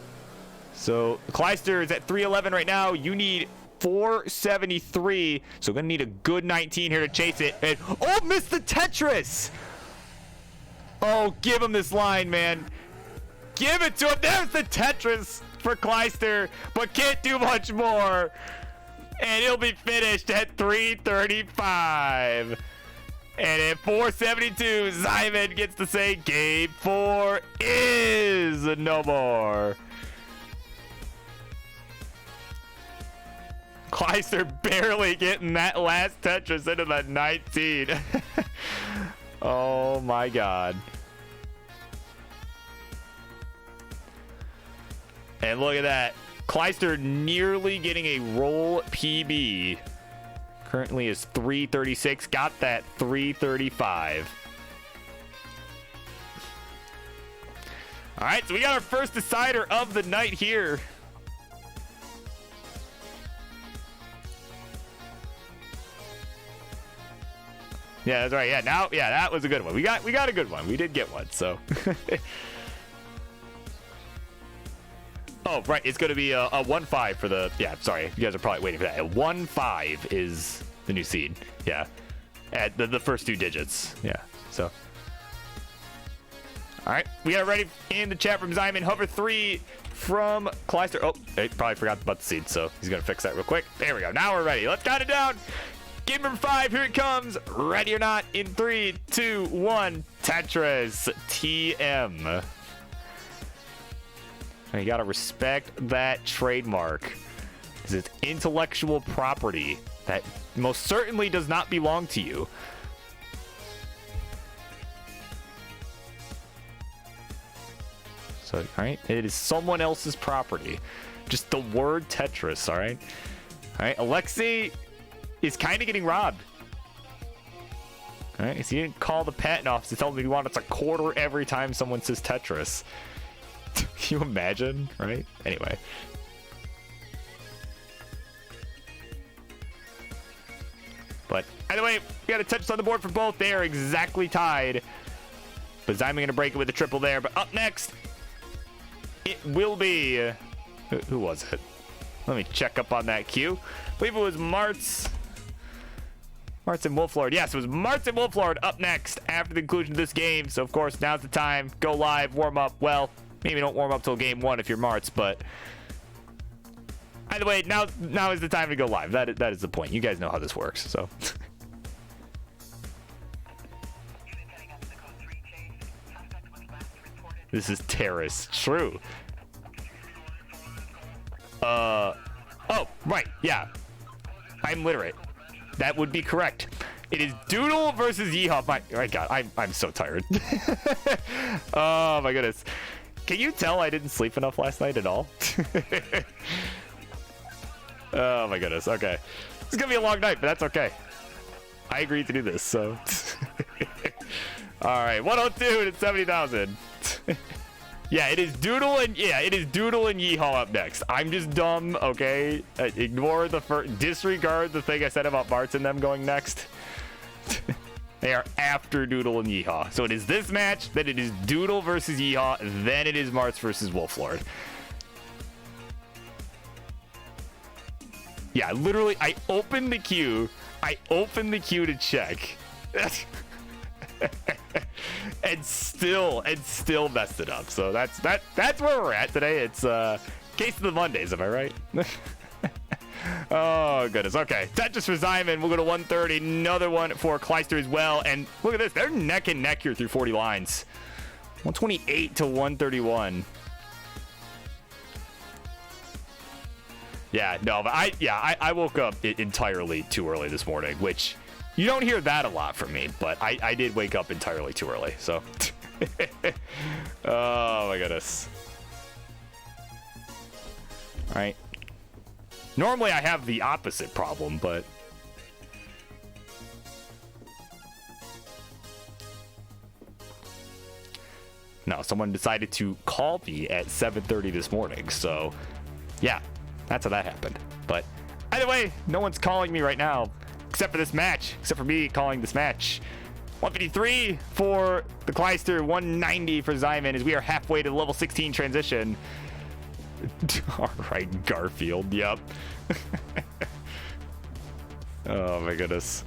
So Kleister is at 311 right now. You need 473. So going to need a good 19 here to chase it. And, oh, missed the Tetris. Oh, give him this line, man. Give it to him. There's the Tetris for Kleister, but can't do much more. And he'll be finished at 335. And at 472, Zyman gets to say game 4 is no more. Kleister barely getting that last Tetris into the 19. Oh my God. And look at that. Kleister nearly getting a roll PB. Currently is 336. Got that 335. All right, so we got our first decider of the night here. Yeah, that's right. Yeah, now, yeah, that was a good one. We got a good one. We did get one, so. Oh, right. It's going to be a 1-5 for the... Yeah, sorry. You guys are probably waiting for that. A 1-5 is the new seed. Yeah. At the first two digits. Yeah. So. All right. We got it ready in the chat from Zyman. Hover 3 from Kleister. Oh, I probably forgot about the seed, so he's going to fix that real quick. There we go. Now we're ready. Let's count it down. Game number 5. Here it comes. Ready or not in 3, 2, 1. Tetris TM. You gotta respect that trademark. It's intellectual property that most certainly does not belong to you. So, all right, it is someone else's property. Just the word Tetris, all right? All right, Alexei is kind of getting robbed All right, so he didn't call the patent office to tell them he wanted a quarter every time someone says Tetris. Can you imagine, right? Anyway. But either way, we got a touch on the board for both. They are exactly tied. But Zyman going to break it with a triple there. But up next, it will be... who was it? Let me check up on that queue. I believe it was Martz and Wolflord. Yes, it was Martz and Wolflord up next after the conclusion of this game. So, of course, now's the time. Go live, warm up. Well, maybe don't warm up till game 1 if you're Martz, but... Either way, now is the time to go live. That is the point. You guys know how this works, so... This is Terrace. True. Oh, right. Yeah. I'm literate. That would be correct. It is Doodle versus Yeehaw. My God, I'm so tired. Oh, my goodness. Can you tell I didn't sleep enough last night at all? Oh, my goodness. Okay. It's going to be a long night, but that's okay. I agreed to do this, so... All right, 102 to 70,000. Yeah, it is Doodle and Yeehaw up next. I'm just dumb, okay? Ignore disregard the thing I said about Martz and them going next. They are after Doodle and Yeehaw. So it is this match, then it is Doodle versus Yeehaw, then it is Martz versus Wolflord. Yeah, literally, I opened the queue to check. and still messed it up. So that's where we're at today. It's case of the Mondays, am I right? Oh goodness. Okay, Tetris for Zyman. We'll go to 130. Another one for Kleister as well. And look at this, they're neck and neck here through 40 lines. 128 to 131. Yeah, no, but I woke up entirely too early this morning, which you don't hear that a lot from me, but I did wake up entirely too early, so. Oh my goodness. All right. Normally I have the opposite problem, but. No, someone decided to call me at 7:30 this morning, so yeah. That's how that happened. But either way, no one's calling me right now, except for this match, except for me calling this match. 153 for the Kleister, 190 for Zyman, as we are halfway to the level 16 transition. All right, Garfield, yep. Oh my goodness.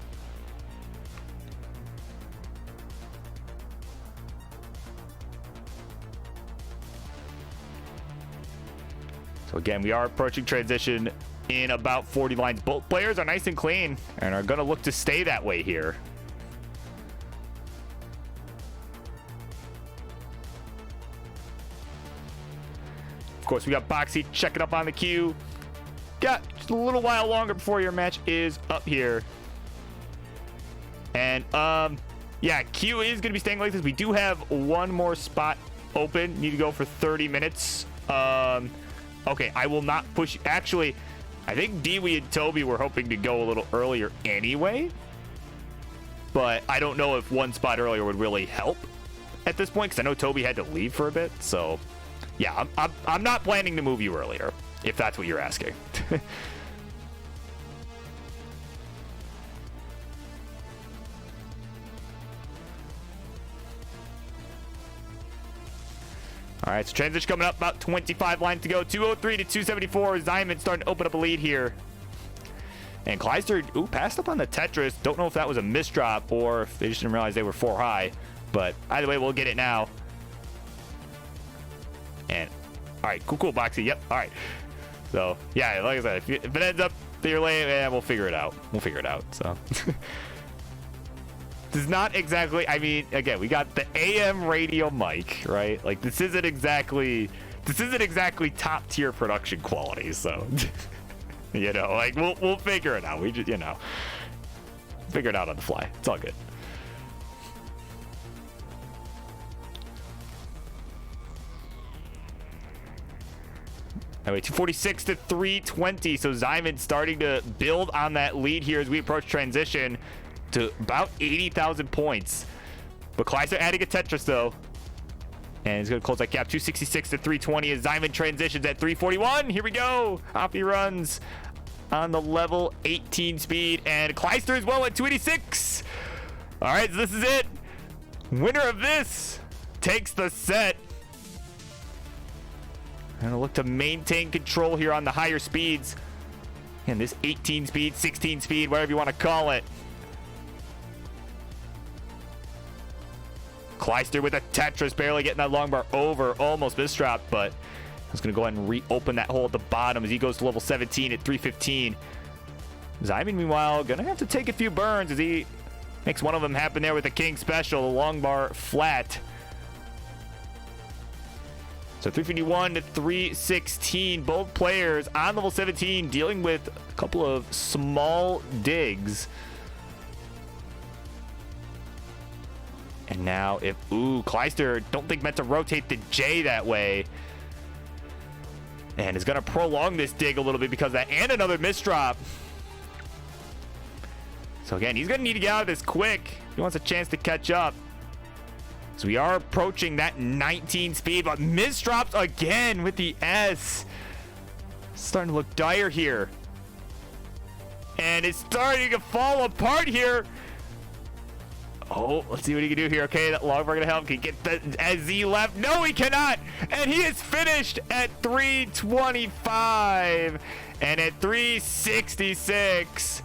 So again, we are approaching transition in about 40 lines. Both players are nice and clean and are going to look to stay that way here. Of course, we got Boxy checking up on the queue. Got just a little while longer before your match is up here. And, yeah, queue is going to be staying like this. We do have one more spot open. Need to go for 30 minutes. Okay, I will not push. Actually, I think Dewey and Toby were hoping to go a little earlier anyway. But I don't know if one spot earlier would really help at this point, because I know Toby had to leave for a bit. So, yeah, I'm not planning to move you earlier, if that's what you're asking. All right, so transition coming up, about 25 lines to go. 203 to 274. Zyman starting to open up a lead here. And Kleister, passed up on the Tetris. Don't know if that was a misdrop or if they just didn't realize they were 4 high. But either way, we'll get it now. And, all right, cool, Boxy. Yep, all right. So, yeah, like I said, if it ends up that you're late, we'll figure it out. We'll figure it out, so. This is not exactly, I mean, again, we got the AM radio mic, right? Like, this isn't exactly top tier production quality, so. You know, like, we'll figure it out. We just, you know, figure it out on the fly. It's all good. Anyway, 246 to 320. So Zyman starting to build on that lead here as we approach transition. to about 80,000 points. But Kleister adding a Tetris, though. And he's going to close that gap. 266 to 320 as Zyman transitions at 341. Here we go. Off he runs on the level 18 speed. And Kleister as well at 286. All right, so this is it. Winner of this takes the set. And look to maintain control here on the higher speeds. And this 18 speed, 16 speed, whatever you want to call it. Kleister with a Tetris, barely getting that long bar over. Almost misdropped, but I was going to go ahead and reopen that hole at the bottom as he goes to level 17 at 315. Zyman, meanwhile, going to have to take a few burns as he makes one of them happen there with the King Special, the long bar flat. So 351 to 316, both players on level 17 dealing with a couple of small digs. And now if, Kleister, don't think meant to rotate the J that way. And is going to prolong this dig a little bit because of that, and another misdrop. So again, he's going to need to get out of this quick. He wants a chance to catch up. So we are approaching that 19 speed, but misdrops again with the S. Starting to look dire here. And it's starting to fall apart here. Oh, let's see what he can do here. Okay, that long bar gonna help. Can he get the SZ left? No, he cannot. And he is finished at 325. And at 366.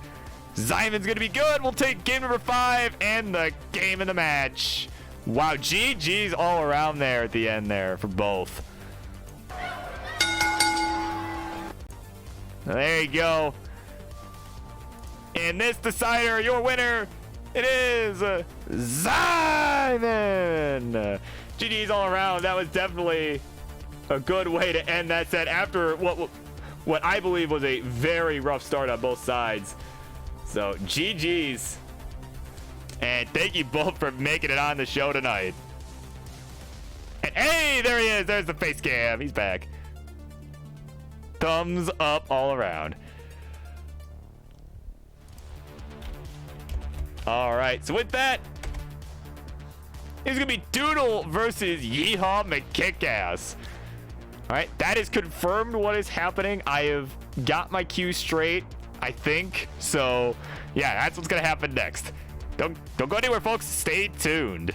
Zyman's gonna be good. We'll take game number 5 and the game of the match. Wow, GG's all around there at the end there for both. There you go. And this decider, your winner, it is Zyman. GG's all around. That was definitely a good way to end that set after what I believe was a very rough start on both sides. So GG's. And thank you both for making it on the show tonight. And hey, there he is. There's the face cam. He's back. Thumbs up all around. All right, so with that, it's gonna be Doodle versus Yeehaw McKickass. All right, that is confirmed what is happening. I have got my cue straight, I think. So yeah, that's what's gonna happen next. Don't go anywhere, folks. Stay tuned.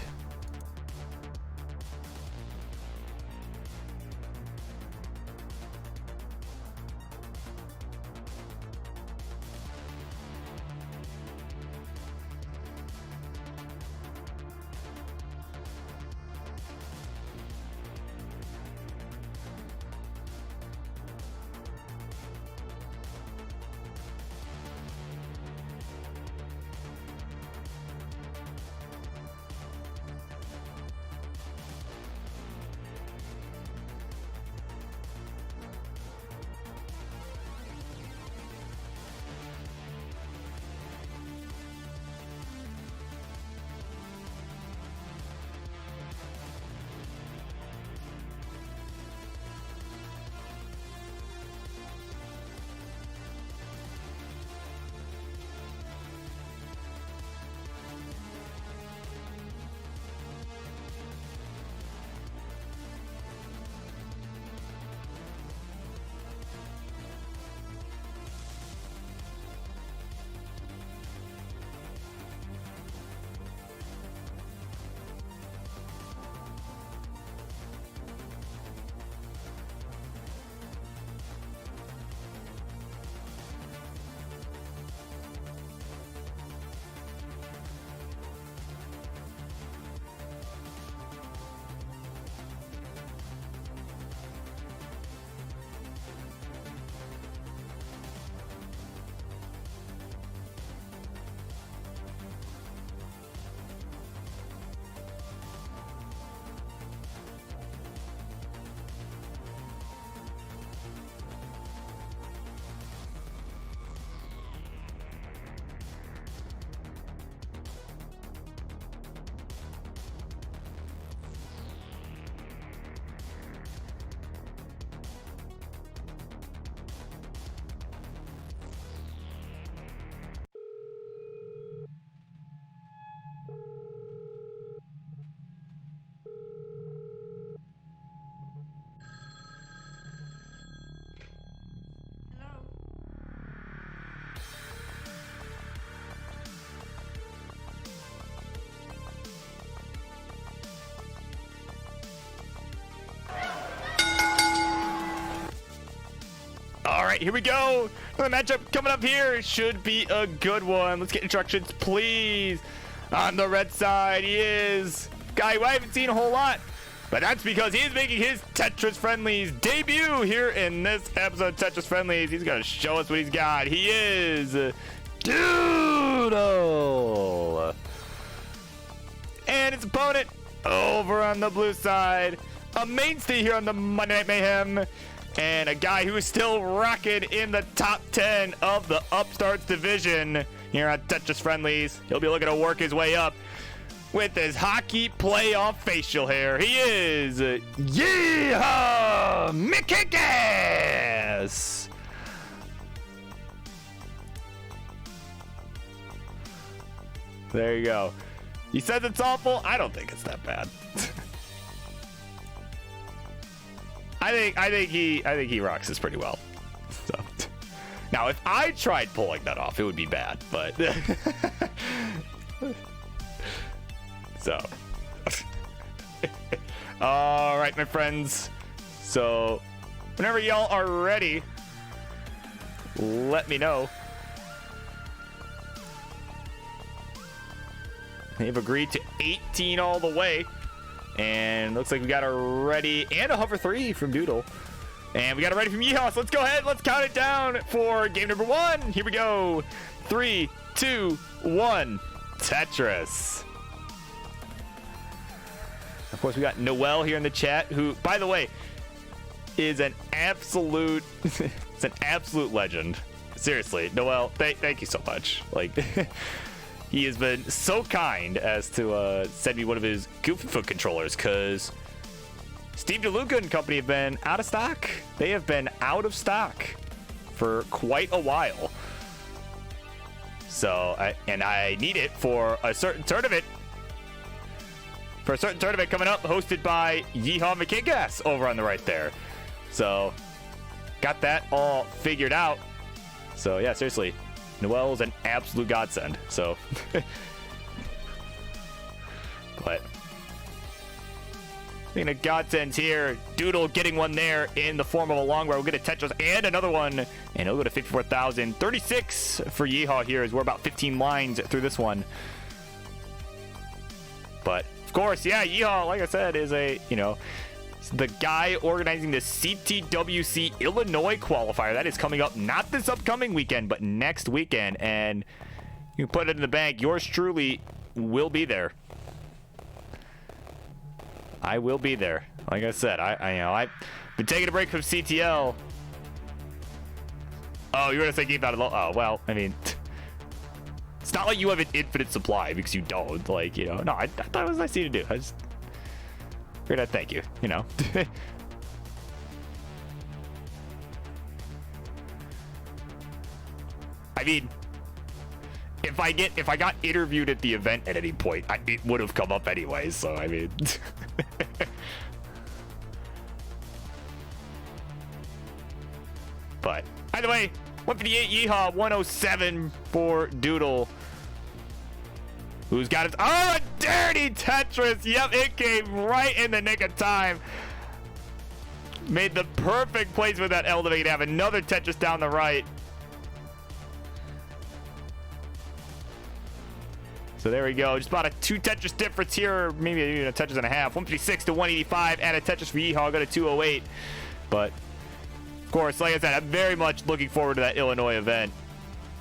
right, here we go. The matchup coming up here should be a good one. Let's get instructions, please. On the red side, he is guy who I haven't seen a whole lot, but that's because he's making his Tetris Friendlies debut here in this episode of Tetris Friendlies. He's gonna show us what he's got. He is Doodle, and his opponent over on the blue side, a mainstay here on the Monday Night Mayhem, and a guy who is still rocking in the top 10 of the Upstarts division here on Tetris Friendlies. He'll be looking to work his way up with his hockey playoff facial hair. He is Yeehaw Mikikas! There you go. He says it's awful. I don't think it's that bad. I think he rocks this pretty well. So now, if I tried pulling that off, it would be bad. But so, all right, my friends. So, whenever y'all are ready, let me know. They've agreed to 18 all the way. And looks like we got a ready and a hover 3 from Doodle. And we got a ready from Yeehaw. So let's go ahead. Let's count it down for game number 1. Here we go. 3, 2, 1. Tetris. Of course, we got Noel here in the chat, who, by the way, is an absolute, it's an absolute legend. Seriously, Noel, thank you so much. Like, he has been so kind as to send me one of his Goofy Foot controllers, because Steve DeLuca and company have been out of stock. They have been out of stock for quite a while. So, I need it for a certain tournament. For a certain tournament coming up, hosted by Yeehaw Mikikas over on the right there. So, got that all figured out. So, yeah, seriously. Noel's an absolute godsend, so. But speaking of godsends here, Doodle getting one there in the form of a long where we'll get a Tetris and another one, and he'll go to 54,000. 36 for Yeehaw here, as we're about 15 lines through this one. But of course, yeah, Yeehaw, like I said, is a, you know, the guy organizing the CTWC Illinois qualifier. That is coming up not this upcoming weekend, but next weekend. And you can put it in the bank. Yours truly will be there. I will be there. Like I said, I've been taking a break from CTL. Oh, you're gonna say keep out of oh, well, I mean, it's not like you have an infinite supply, because you don't. Like, you know, no, I thought it was nice of you to do. I just figured I'd thank you, you know. I mean, if I got interviewed at the event at any point, it would have come up anyway. So I mean, but either way, 158 Yeehaw, 107 for Doodle, who's got his a dirty Tetris. Yep, it came right in the nick of time. Made the perfect place with that L to make it have another Tetris down the right. So there we go. Just about a 2 Tetris difference here, maybe even a Tetris and a half. 156 to 185, and a Tetris for Yeehaw, go to 208. But of course, like I said, I'm very much looking forward to that Illinois event.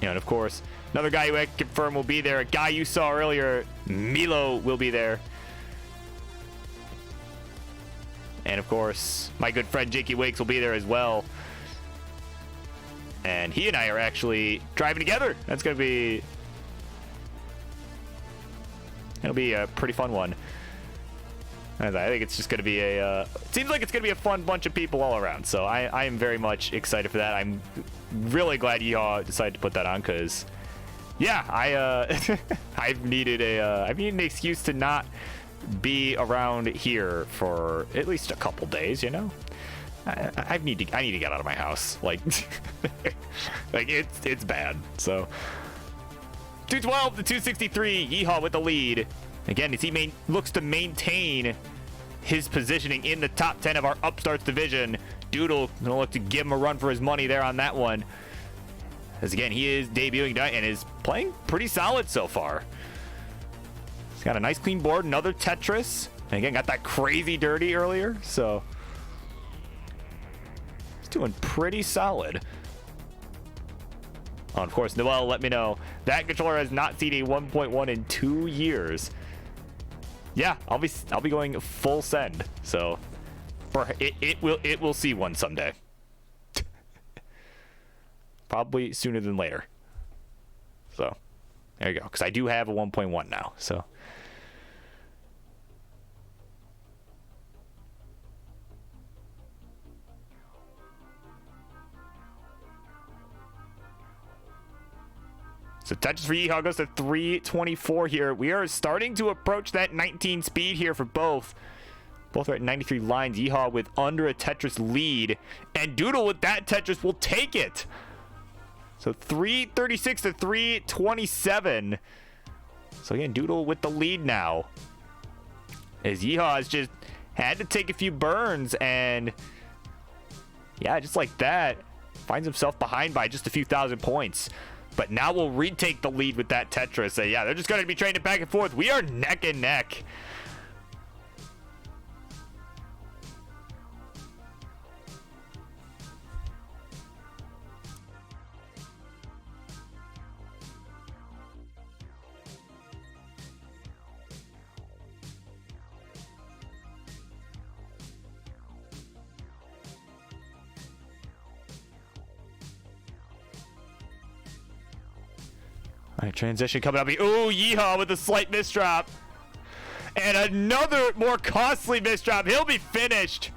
You know, and of course, another guy who I can confirm will be there. A guy you saw earlier, Milo, will be there. And of course, my good friend Jakey Wakes will be there as well. And he and I are actually driving together. That's going to be... It'll be a pretty fun one. I think it's just going to be a... seems like it's going to be a fun bunch of people all around. So I am very much excited for that. I'm really glad Yeehaw decided to put that on, because... Yeah, I've needed an excuse to not be around here for at least a couple days, you know? I need to get out of my house. Like, like it's bad. So 212 to 263, Yeehaw with the lead. Again, as he looks to maintain his positioning in the top 10 of our Upstarts division. Doodle gonna look to give him a run for his money there on that one. As again, he is debuting tonight and is playing pretty solid so far. He's got a nice clean board, another Tetris. And again, got that crazy dirty earlier, so he's doing pretty solid. Oh, of course, Noel let me know that controller has not seen a 1.1 in 2 years. Yeah, I'll be going full send. So it will see one someday. Probably sooner than later. So there you go. Because I do have a 1.1 now. So touches for Yeehaw goes to 324 here. We are starting to approach that 19 speed here for both. Both are at 93 lines. Yeehaw with under a Tetris lead. And Doodle with that Tetris will take it. So 336 to 327. So again, Doodle with the lead now. As Yeehaw has just had to take a few burns. And yeah, just like that, finds himself behind by just a few thousand points. But now we'll retake the lead with that Tetris. So yeah, they're just going to be trading back and forth. We are neck and neck. All right, transition coming up. Ooh, Yeehaw with a slight misdrop. And another more costly misdrop. He'll be finished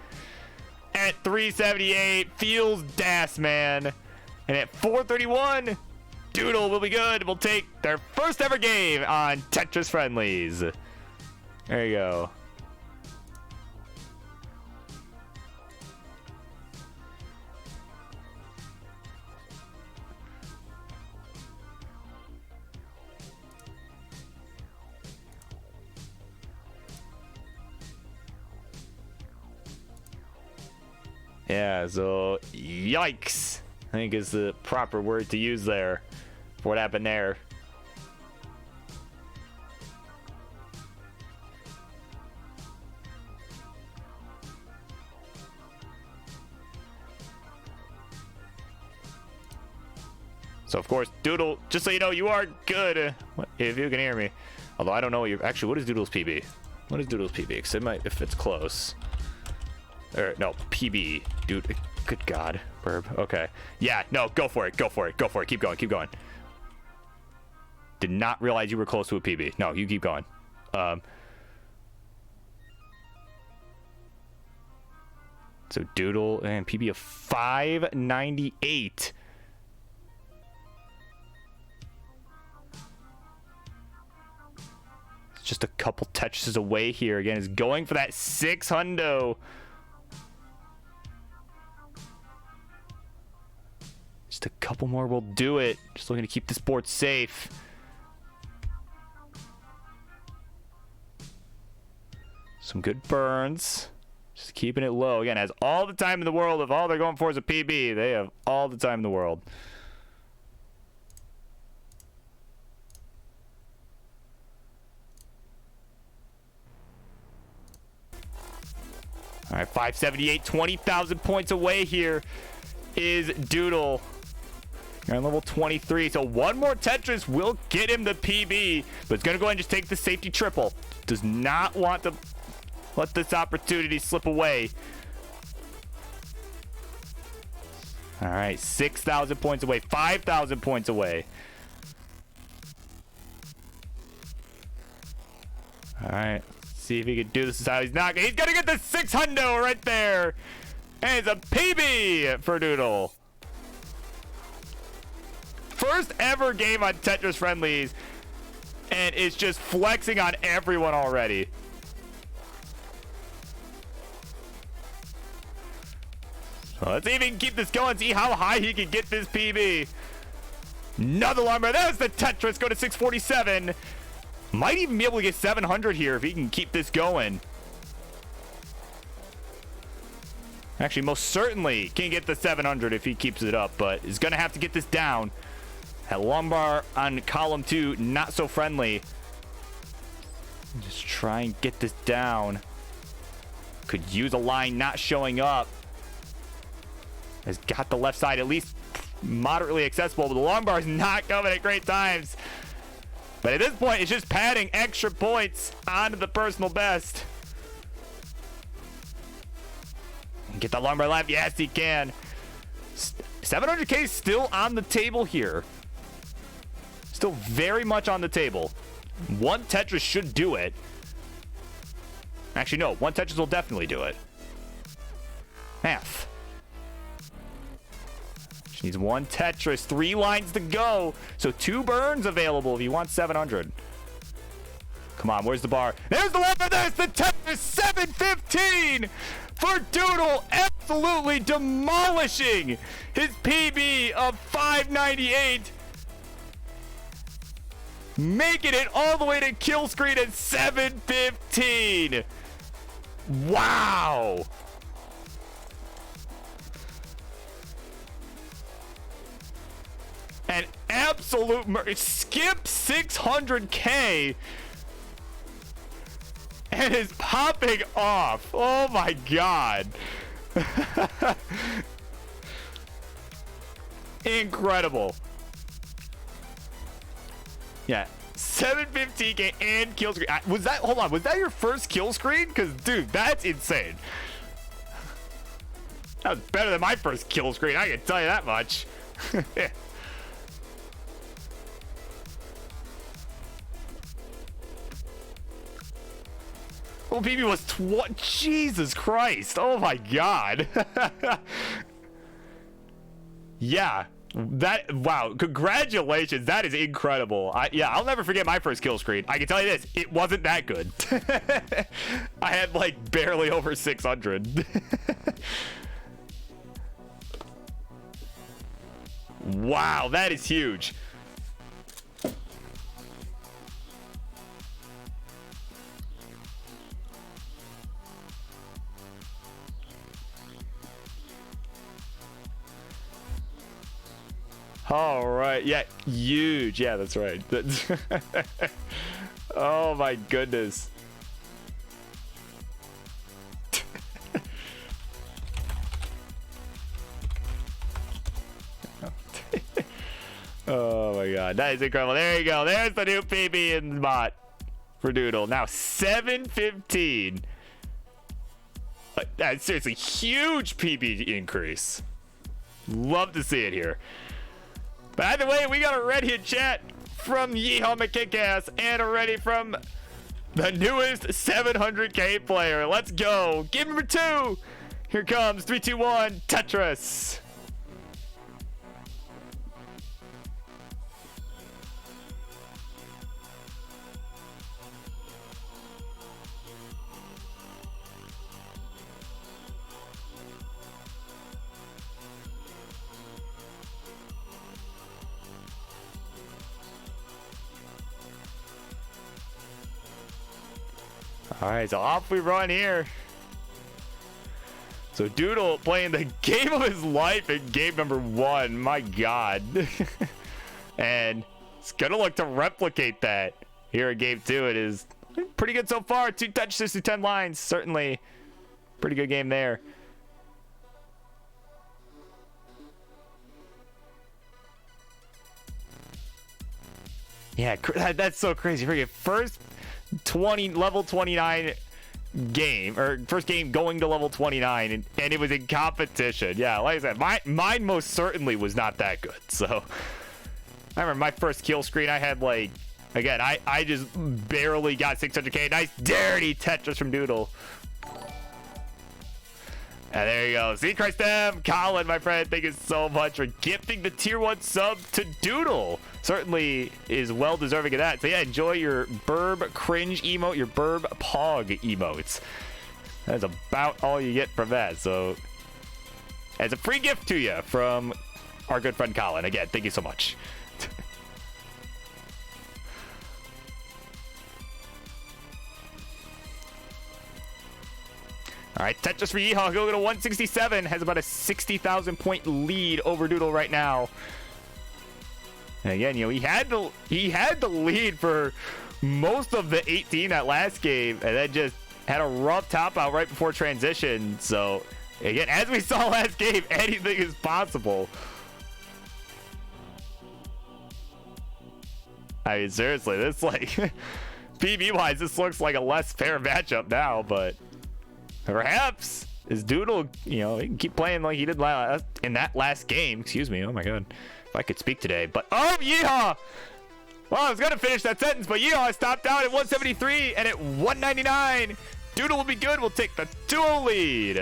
at 378. Feels Das, man. And at 431, Doodle will be good. We'll take their first ever game on Tetris Friendlies. There you go. Yeah, so yikes, I think is the proper word to use there for what happened there. So of course, Doodle, just so you know, you are good if you can hear me. Although I don't know what you're actually. What is Doodle's PB? What is Doodle's PB? Because it might, if it's close. Or no, PB, dude. Good God, Burb. Okay, yeah, no, go for it, go for it, go for it. Keep going, keep going. Did not realize you were close to a PB. No, you keep going. So Doodle and PB of 598. It's just a couple touches away here. Again, is going for that 600. Just a couple more will do it. Just looking to keep this board safe. Some good burns. Just keeping it low. Again, has all the time in the world. If all they're going for is a PB, they have all the time in the world. All right, 578, 20,000 points away here is Doodle. You're on level 23, so one more Tetris will get him the PB, but it's going to go ahead and just take the safety triple. Does not want to let this opportunity slip away. All right, 6,000 points away, 5,000 points away. All right, let's see if he can do this. Is how he's not. He's going to get the 600 right there. And it's a PB for Doodle. First ever game on Tetris Friendlies, and it's just flexing on everyone already. So let's see if he can keep this going, see how high he can get this PB. Another lumber. There's the Tetris. Go to 647. Might even be able to get 700 here if he can keep this going. Actually, most certainly can get the 700 if he keeps it up, but is going to have to get this down. That lumbar on column 2, not so friendly. Just try and get this down. Could use a line not showing up. Has got the left side at least moderately accessible, but the lumbar is not coming at great times. But at this point, it's just padding extra points onto the personal best. Get the lumbar left. Yes, he can. 700K is still on the table here. Still very much on the table. One Tetris should do it. Actually, no. One Tetris will definitely do it. Math. She needs one Tetris. 3 lines to go. So 2 burns available if you want 700. Come on, where's the bar? There's the one. There's the Tetris. 715 for Doodle. Absolutely demolishing his PB of 598. Making it all the way to kill screen at 715. Wow. An absolute skip 600K and is popping off. Oh my god. Incredible. Yeah, 715K and kill screen. Was that, hold on, was that your first kill screen? Because, dude, that's insane. That was better than my first kill screen, I can tell you that much. Well, PB was Jesus Christ. Oh my god. Yeah. That, wow, congratulations. That is incredible. Yeah, I'll never forget my first kill screen. I can tell you this, it wasn't that good. I had like barely over 600. Wow, that is huge. All right. Yeah, huge. Yeah, that's right. Oh my goodness. Oh my god, that is incredible. There you go. There's the new PB in the bot for Doodle. Now 715. That's seriously huge PB increase. Love to see it here. But either way, we got a ready in chat from Yeehaw McKickass and a ready from the newest 700K player. Let's go. Game number 2. Here comes 3, 2, 1, Tetris. All right, so off we run here. So Doodle playing the game of his life in game number 1. My god. And it's gonna look to replicate that here in game 2. It is pretty good so far. 2 touches to 10 lines. Certainly pretty good game there. Yeah, that's so crazy. Forget first level 29 game, or first game going to level 29, and it was in competition. Yeah, like I said, mine most certainly was not that good. So I remember my first kill screen, I had like, again, I just barely got 600K. Nice dirty Tetris from Doodle. And there you go. See, Christ M. Colin, my friend, thank you so much for gifting the tier 1 sub to Doodle. Certainly is well deserving of that. So yeah, enjoy your Burb cringe emote, your Burb Pog emotes. That's about all you get from that. So as a free gift to you from our good friend Colin. Again, thank you so much. All right, Tetris for Yeehaw going to 167. Has about a 60,000 point lead over Doodle right now. And again, you know, he had the lead for most of the 18 that last game, and then just had a rough top out right before transition. So again, as we saw last game, anything is possible. I mean, seriously, this like PB wise, this looks like a less fair matchup now, but perhaps is Doodle, you know, he can keep playing like he did in that last game. Excuse me. Oh my god, if I could speak today. But oh, Yeehaw! Well, I was gonna finish that sentence, but Yeehaw stopped out at 173 and at 199. Doodle will be good. We'll take the 2-0 lead.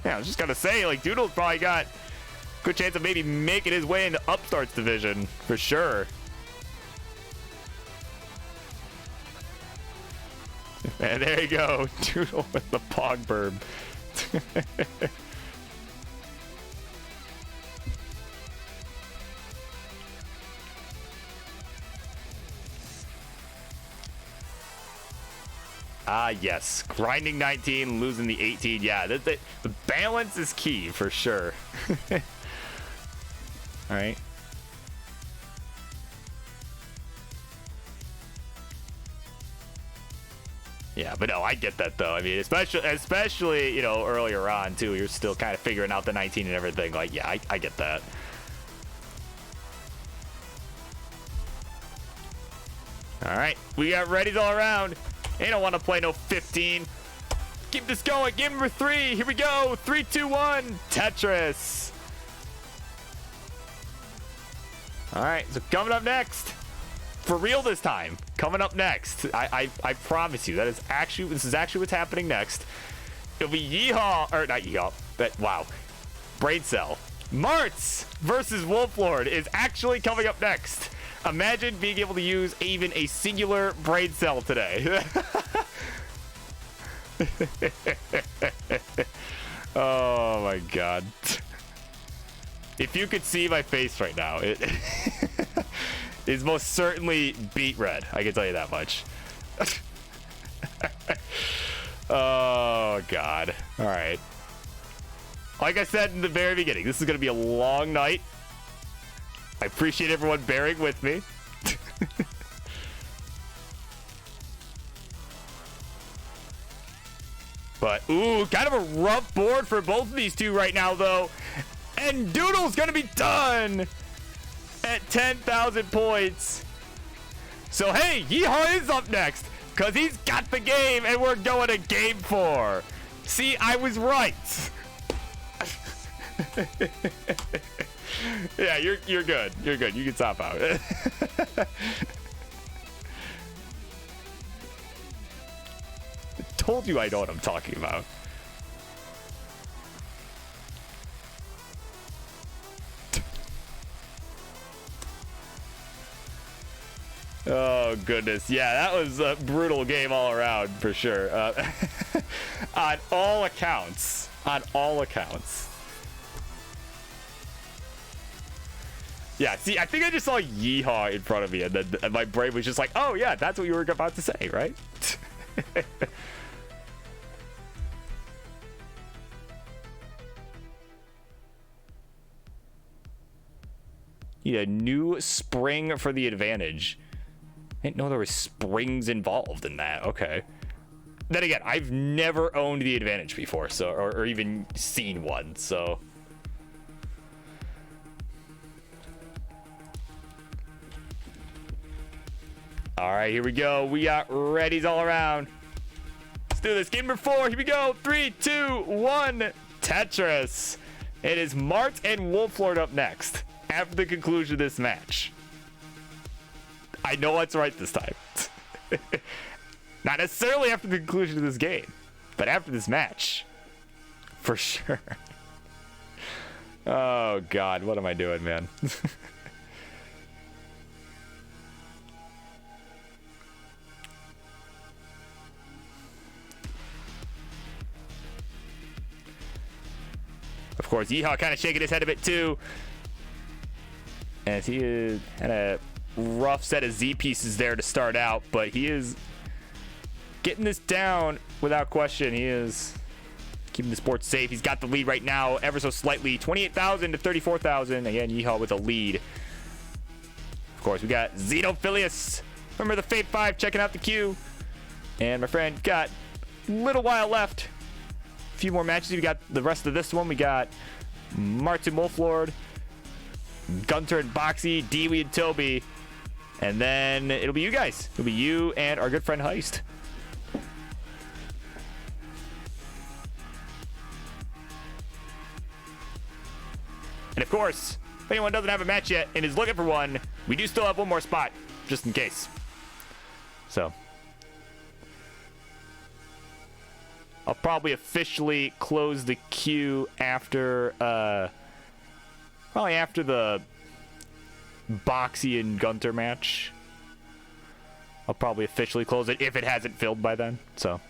Yeah, I was just gonna say, like, Doodle's probably got good chance of maybe making his way into Upstart's division for sure. And there you go, Doodle with the Pog Burb. Ah, yes. Grinding 19, losing the 18. Yeah, the balance is key for sure. All right. Yeah, but no, I get that though. I mean, especially you know, earlier on too, you're still kind of figuring out the 19 and everything. Like, yeah, I get that. All right, we got readies all around. They don't want to play no 15. Keep this going. Game number 3. Here we go. 3, 2, 1. Tetris. All right. So coming up next, for real this time. Coming up next, I promise you this is actually what's happening next. It'll be Yeehaw, or not Yeehaw, but wow, Brain Cell. Martz versus Wolflord is actually coming up next. Imagine being able to use even a singular brain cell today. Oh my god. If you could see my face right now, it is most certainly beet red. I can tell you that much. Oh god. All right. Like I said in the very beginning, this is going to be a long night. I appreciate everyone bearing with me. But, ooh, kind of a rough board for both of these two right now, though. And Doodle's going to be done at 10,000 points. So, hey, Yeehaw is up next because he's got the game, and we're going to game 4. See, I was right. Yeah, you're good. You're good. You can stop out. Told you I know what I'm talking about. Oh goodness, yeah, that was a brutal game all around for sure. On all accounts. On all accounts. Yeah, see, I think I just saw Yeehaw in front of me, and then my brain was just like, oh yeah, that's what you were about to say, right? Yeah, new spring for the advantage. I didn't know there were springs involved in that. Okay. Then again, I've never owned the advantage before, so or even seen one, so. All right, here we go. We got readies all around. Let's do this. Game number 4. Here we go. 3, 2, 1. Tetris. It is Mart and Wolflord up next after the conclusion of this match. I know what's right this time. Not necessarily after the conclusion of this game, but after this match. For sure. Oh, God. What am I doing, man? Of course, Yeehaw kind of shaking his head a bit too, as he is kind of rough set of Z pieces there to start out, but he is getting this down without question. He is keeping the sport safe. He's got the lead right now ever so slightly, 28,000 to 34,000. Again, Yeehaw with a lead. Of course, we got Xenophilius. Remember the Fate 5 checking out the queue. And my friend, got a little while left. A few more matches. We got the rest of this one. We got Martin Wolflord, Gunter and Boxy, Dewey and Toby. And then it'll be you guys. It'll be you and our good friend Heist. And of course, if anyone doesn't have a match yet and is looking for one, we do still have one more spot, just in case. So I'll probably officially close the queue after, probably after the Boxy and Gunter match. I'll probably officially close it if it hasn't filled by then, so.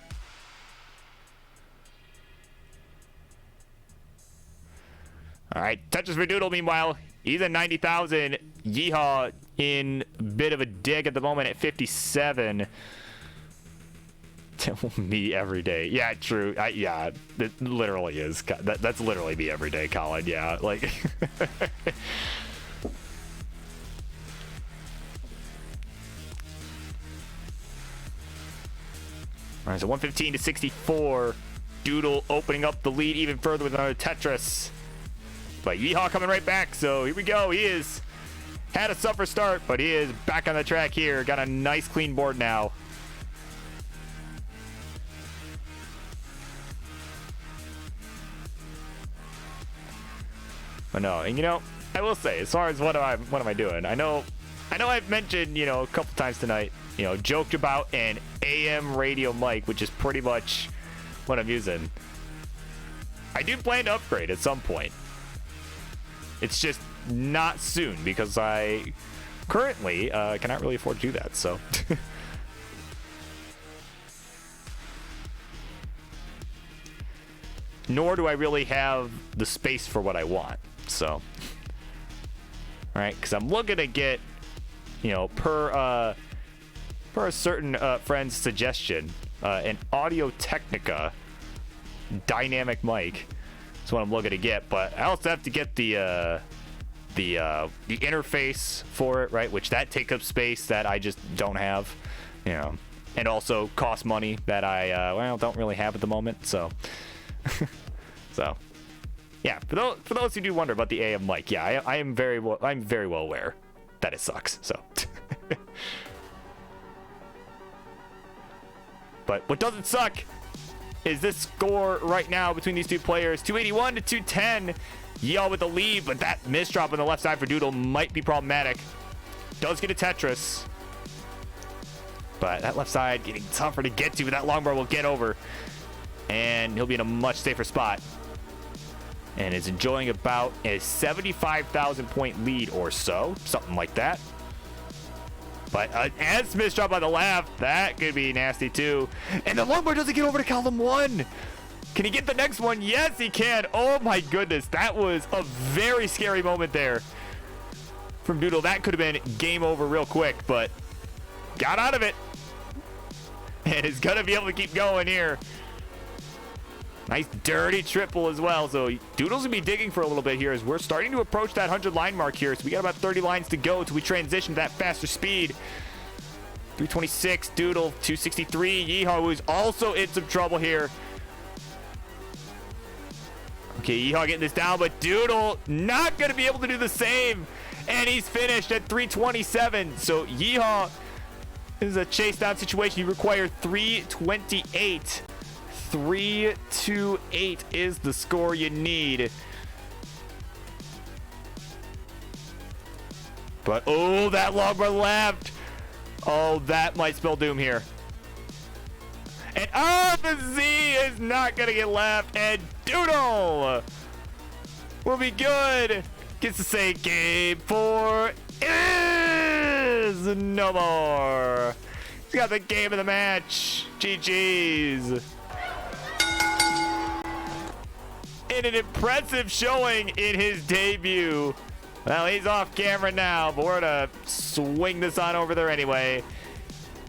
All right, Tetris for Doodle, meanwhile, he's at 90,000. Yeehaw in a bit of a dig at the moment at 57. Me every day. Yeah, true. Yeah, it literally is. That's literally me every day, Colin. Yeah, like. All right, so 115 to 64. Doodle opening up the lead even further with another Tetris. But Yeehaw coming right back, so here we go. He is had a suffer start, but he is back on the track here. Got a nice clean board now. But no, and you know, I will say, as far as what am I doing? I know I've mentioned, you know, a couple times tonight, you know, joked about an AM radio mic, which is pretty much what I'm using. I do plan to upgrade at some point. It's just not soon because I currently cannot really afford to do that, so. Nor do I really have the space for what I want, so. All right, because I'm looking to get, you know, per a certain friend's suggestion, an Audio-Technica dynamic mic. That's what I'm looking to get, but I also have to get the interface for it, right? Which that takes up space that I just don't have, you know, and also costs money that I well, don't really have at the moment. So, so yeah. For those who do wonder about the AM mic, yeah, I'm very well aware that it sucks. So, but what doesn't suck is this score right now between these two players, 281 to 210. Yeehaw with the lead, but that miss drop on the left side for Doodle might be problematic. Does get a Tetris, but that left side getting tougher to get to, but that long bar will get over, and he'll be in a much safer spot, and is enjoying about a 75,000 point lead or so, something like that. But as miss drop on the left, that could be nasty too. And the long bar doesn't get over to column one. Can he get the next one? Yes, he can. Oh my goodness. That was a very scary moment there from Doodle. That could have been game over real quick, but got out of it. And is going to be able to keep going here. Nice dirty triple as well. So Doodle's going to be digging for a little bit here as we're starting to approach that 100 line mark here. So we got about 30 lines to go till we transition to that faster speed. 326, Doodle, 263. Yeehaw, who's also in some trouble here. Okay, Yeehaw getting this down, but Doodle not going to be able to do the same. And he's finished at 327. So Yeehaw, this is a chase down situation. You require 328. 328 is the score you need. But oh, that long bar left. Oh, that might spell doom here. And oh, the Z is not gonna get left. And Doodle will be good. Gets to say game 4 is no more. He's got the game of the match. GG's. In an impressive showing in his debut, Well, he's off camera now, but we're gonna swing this on over there anyway.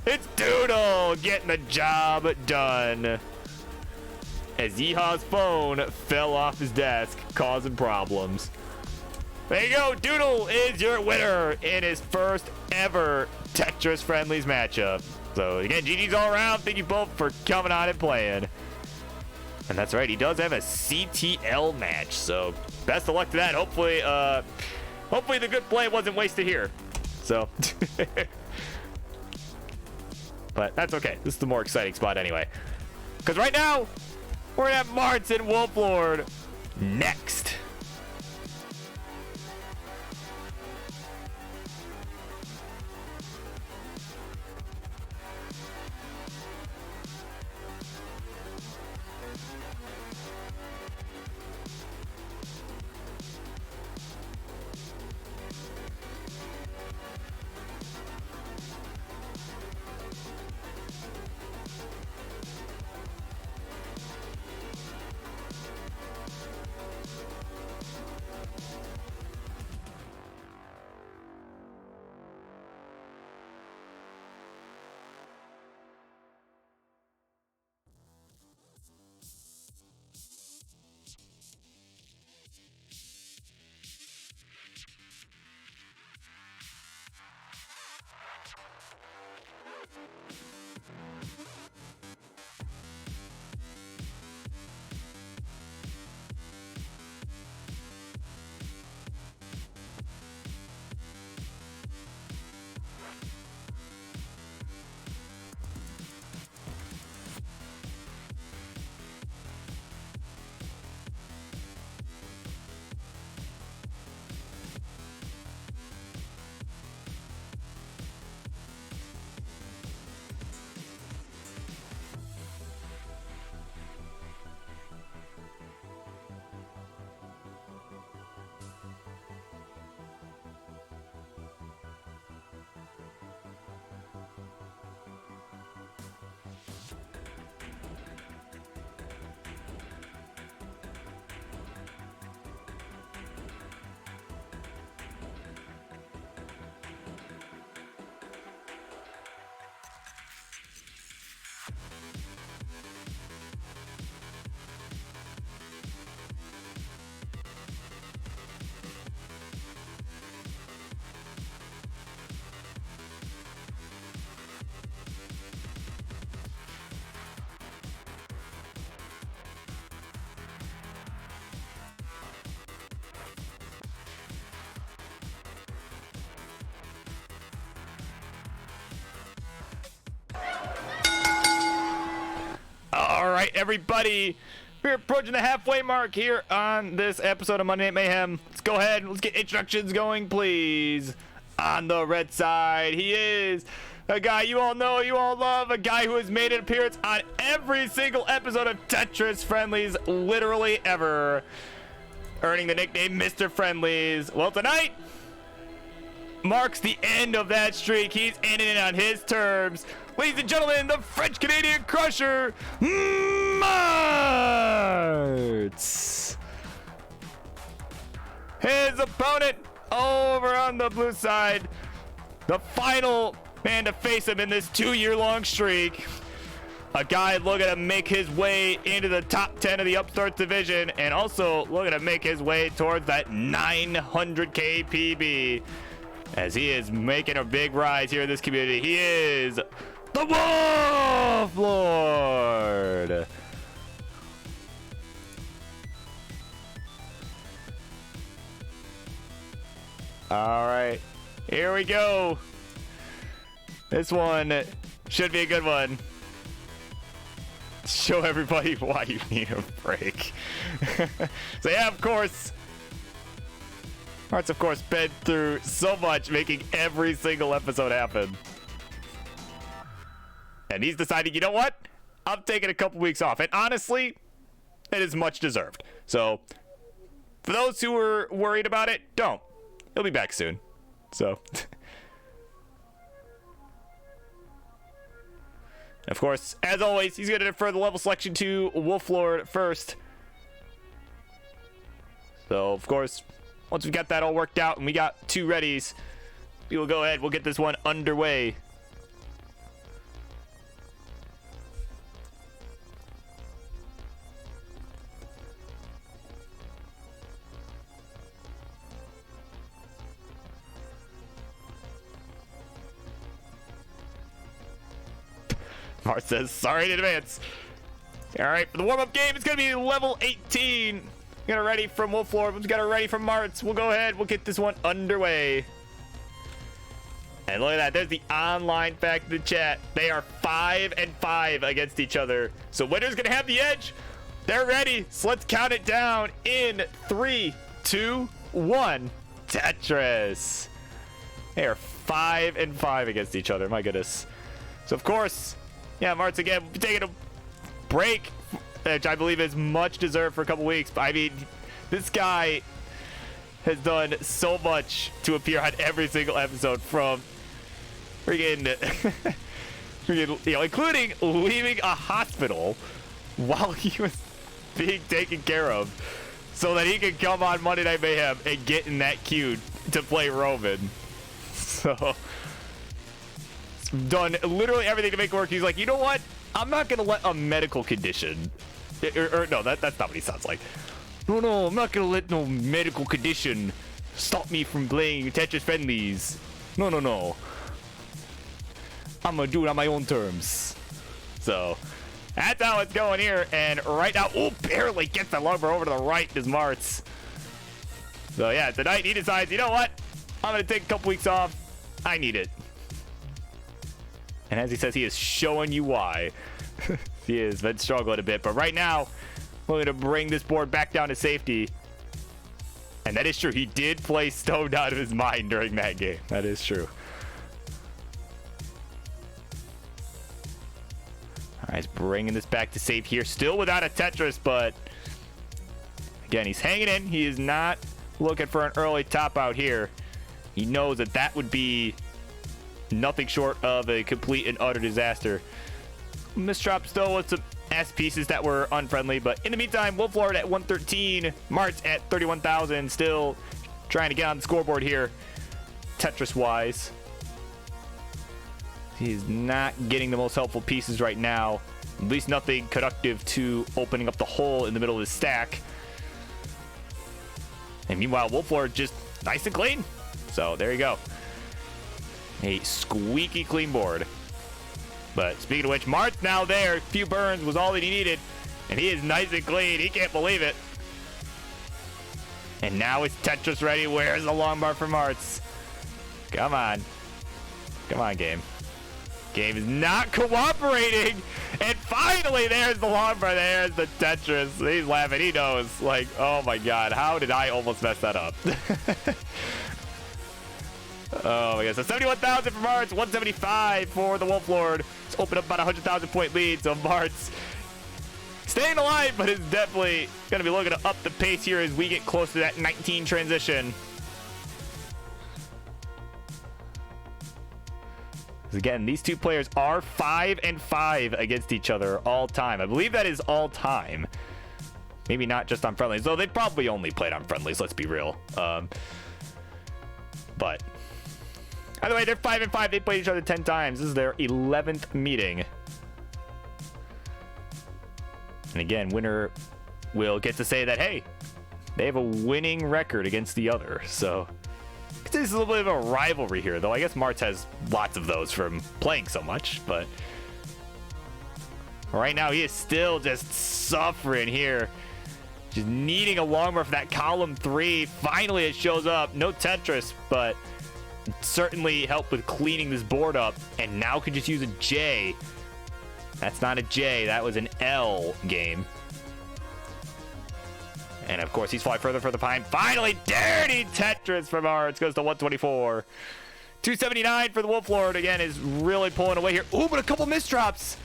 It's Doodle getting the job done. As Yeehaw's phone fell off his desk, causing problems. There you go. Doodle is your winner in his first ever Tetris Friendlies matchup. So again, GG's all around. Thank you both for coming on and playing. And that's right, he does have a CTL match. So best of luck to that. Hopefully, hopefully the good play wasn't wasted here. So, but that's okay. This is the more exciting spot anyway. Because right now, we're gonna have Martin Wolflord next. All right, everybody, we're approaching the halfway mark here on this episode of Monday Night Mayhem. Let's go ahead and let's get introductions going, please. On the red side, he is a guy you all know, you all love, a guy who has made an appearance on every single episode of Tetris Friendlies, literally ever, earning the nickname Mr. Friendlies. Well, tonight marks the end of that streak. He's ending it on his terms. Ladies and gentlemen, the French-Canadian Crusher, Martz. His opponent over on the blue side, the final man to face him in this 2-year-long streak. A guy looking to make his way into the top 10 of the Upstarts division and also looking to make his way towards that 900K PB. As he is making a big rise here in this community, he is the Wolf Lord. All right, here we go. This one should be a good one. Show everybody why you need a break. So yeah, of course, Martz, of course, been through so much, making every single episode happen. And he's decided, you know what? I'm taking a couple weeks off. And honestly, it is much deserved. So, for those who were worried about it, don't. He'll be back soon. So, of course, as always, he's going to defer the level selection to Wolflord first. So, of course, once we got that all worked out and we got 2 readies, we will go ahead. We'll get this one underway. Mart says, sorry in advance. All right, for the warm-up game, it's going to be level 18. We got a ready from Wolflord. We got a ready from Martz. We'll go ahead. We'll get this one underway. And look at that. There's the online fact in the chat. They are 5-5 against each other. So winner's going to have the edge. They're ready. So let's count it down in 3, 2, 1. Tetris. They are 5-5 against each other. My goodness. So, of course, yeah, Martz again will be taking a break, which I believe is much deserved for a couple weeks. But I mean, this guy has done so much to appear on every single episode, from freaking, including leaving a hospital while he was being taken care of, so that he could come on Monday Night Mayhem and get in that queue to play Roman. So, done literally everything to make it work. He's like, you know what? I'm not gonna let a medical condition, no, that's not what he sounds like. No, I'm not gonna let no medical condition stop me from playing Tetris friendlies. No. I'm gonna do it on my own terms. So that's how it's going here. And right now, barely gets the lumber over to the right is Martz. So yeah, tonight he decides, you know what? I'm gonna take a couple weeks off. I need it. And as he says, he is showing you why. He has been struggling a bit. But right now, we're going to bring this board back down to safety. And that is true. He did play stoned out of his mind during that game. That is true. All right, he's bringing this back to safe here. Still without a Tetris, but again, he's hanging in. He is not looking for an early top out here. He knows that that would be nothing short of a complete and utter disaster. Misdrop still with some S pieces that were unfriendly, but in the meantime, Wolflord at 113, Martz at 31,000, still trying to get on the scoreboard here, Tetris-wise. He's not getting the most helpful pieces right now, at least nothing conductive to opening up the hole in the middle of his stack. And meanwhile, Wolflord just nice and clean. So there you go. A squeaky clean board. But speaking of which, Martz now there. A few burns was all that he needed. And he is nice and clean. He can't believe it. And now it's Tetris ready. Where's the long bar for Martz? Come on. Come on, game. Game is not cooperating. And finally, there's the long bar. There's the Tetris. He's laughing. He knows. Like, oh my God. How did I almost mess that up? Oh my God. So 71,000 for Martz, 175 for the Wolflord. It's opened up about a 100,000 point lead. So Martz staying alive, but is definitely going to be looking to up the pace here as we get close to that 19 transition. Again, these two players are 5-5 against each other all time. I believe that is all time. Maybe not just on friendlies, though they probably only played on friendlies, let's be real. But either way, they're 5-5. They played each other 10 times. This is their 11th meeting. And again, winner will get to say that, hey, they have a winning record against the other. So this is a little bit of a rivalry here, though. I guess Martz has lots of those from playing so much, but right now he is still just suffering here. Just needing a long bar for that column 3. Finally, it shows up. No Tetris, but certainly helped with cleaning this board up. And now could just use a J. That's not a J. That was an L game. And of course, he's flying further behind. Finally, dirty Tetris from Martz. Goes to 124. 279 for the Wolflord. Again, is really pulling away here. Ooh, but a couple misdrops.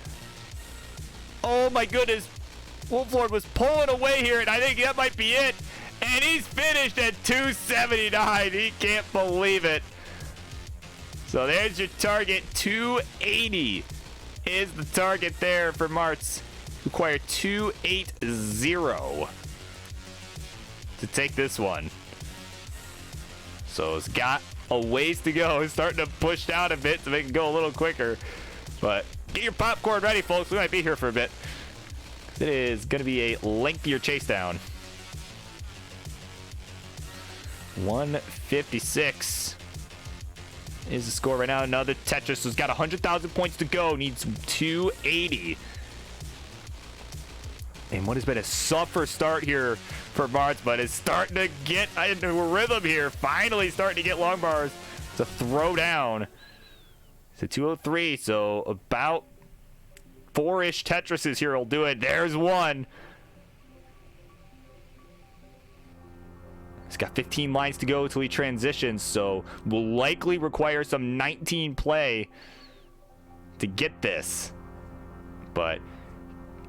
Oh my goodness. Wolflord was pulling away here, and I think that might be it. And he's finished at 279. He can't believe it. So there's your target. 280 is the target there for Martz. Require 280 to take this one. So it's got a ways to go. It's starting to push down a bit to make it go a little quicker. But get your popcorn ready, folks. We might be here for a bit. It is going to be a lengthier chase down. 156 is the score right now. Another Tetris has got 100,000 points to go. Needs 280. And what has been a suffer start here for Martz, but it's starting to get into a rhythm here. Finally starting to get long bars to throw down. It's a 203, so about 4-ish Tetrises here will do it. There's one. He's got 15 lines to go until he transitions, so will likely require some 19 play to get this. But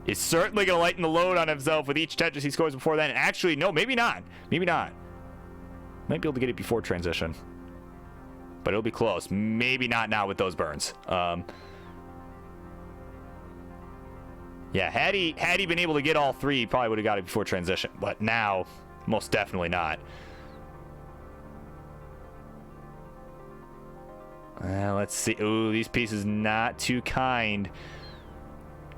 is certainly going to lighten the load on himself with each Tetris he scores before then. Actually, no, maybe not. Maybe not. Might be able to get it before transition. But it'll be close. Maybe not now with those burns. Yeah, had he been able to get all three, he probably would have got it before transition. But now, most definitely not. Let's see. Ooh, these pieces not too kind.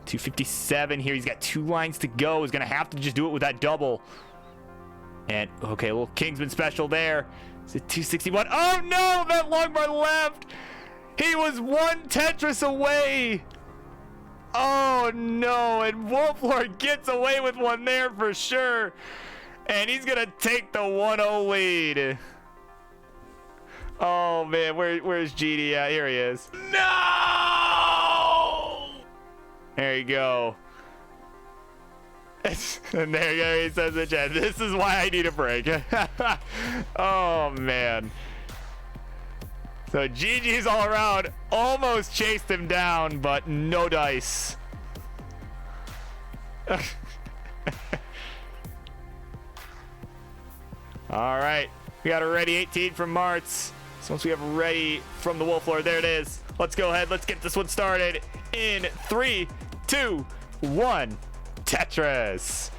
257 here. He's got 2 lines to go. He's going to have to just do it with that double. And, okay, a little Kingsman special there. It's a 261. Oh, no! That long bar left! He was 1 Tetris away! Oh, no! And Wolflord gets away with one there for sure. And he's going to take the 1-0 lead. Oh, man. Where's GD at? Here he is. No! There you go. And there you go. He says in chat, this is why I need a break. Oh, man. So GG's all around. Almost chased him down, but no dice. All right. We got a ready 18 from Martz. So once we have a ready from the Wolflord, there it is. Let's go ahead. Let's get this one started in 3, 2, 1. Tetris.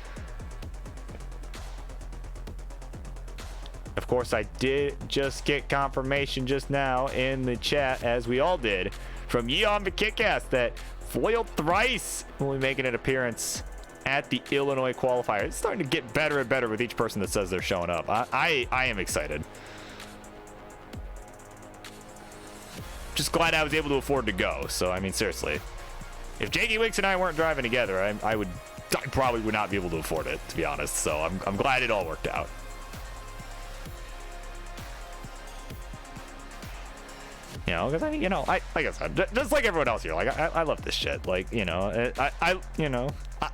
Of course, I did just get confirmation just now in the chat, as we all did, from Yeon McKitcast that Foiled Thrice will be making an appearance at the Illinois qualifier. It's starting to get better and better with each person that says they're showing up. I am excited. Just glad I was able to afford to go. So, I mean, seriously. If Jakey Wicks and I weren't driving together, I probably would not be able to afford it, to be honest. So I'm glad it all worked out. You know, because like I said, just like everyone else here, like I love this shit. Like, you know,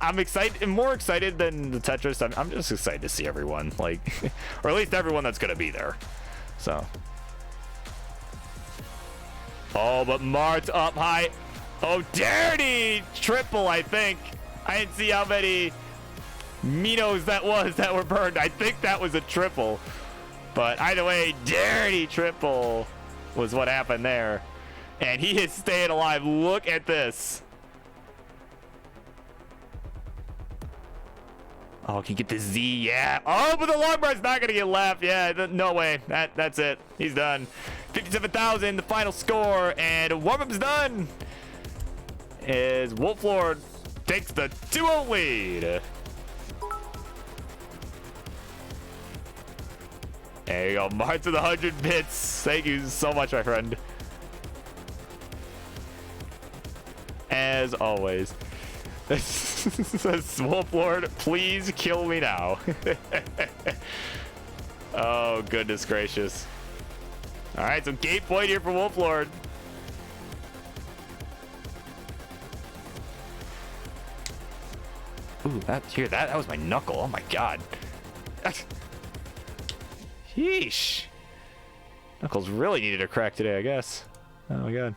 I'm excited, more excited than the Tetris. I'm just excited to see everyone, like, or at least everyone that's gonna be there. So, oh, but Martz up high. Oh, dirty triple, I think. I didn't see how many Minos that were burned. I think that was a triple. But either way, dirty triple was what happened there. And he is staying alive. Look at this. Oh, can you get the Z? Yeah. Oh, but the long bar's not going to get left. Yeah, no way. That's it. He's done. 57,000, the final score. And warm-up's done. As Wolflord takes the 2-0 lead. There you go, Martz with 100 bits. Thank you so much, my friend. As always. Says Wolflord, please kill me now. Oh, goodness gracious. All right, so gate point here for Wolflord. Ooh, that was my knuckle. Oh my god. Yeesh. Knuckles really needed a crack today, I guess. Oh my god.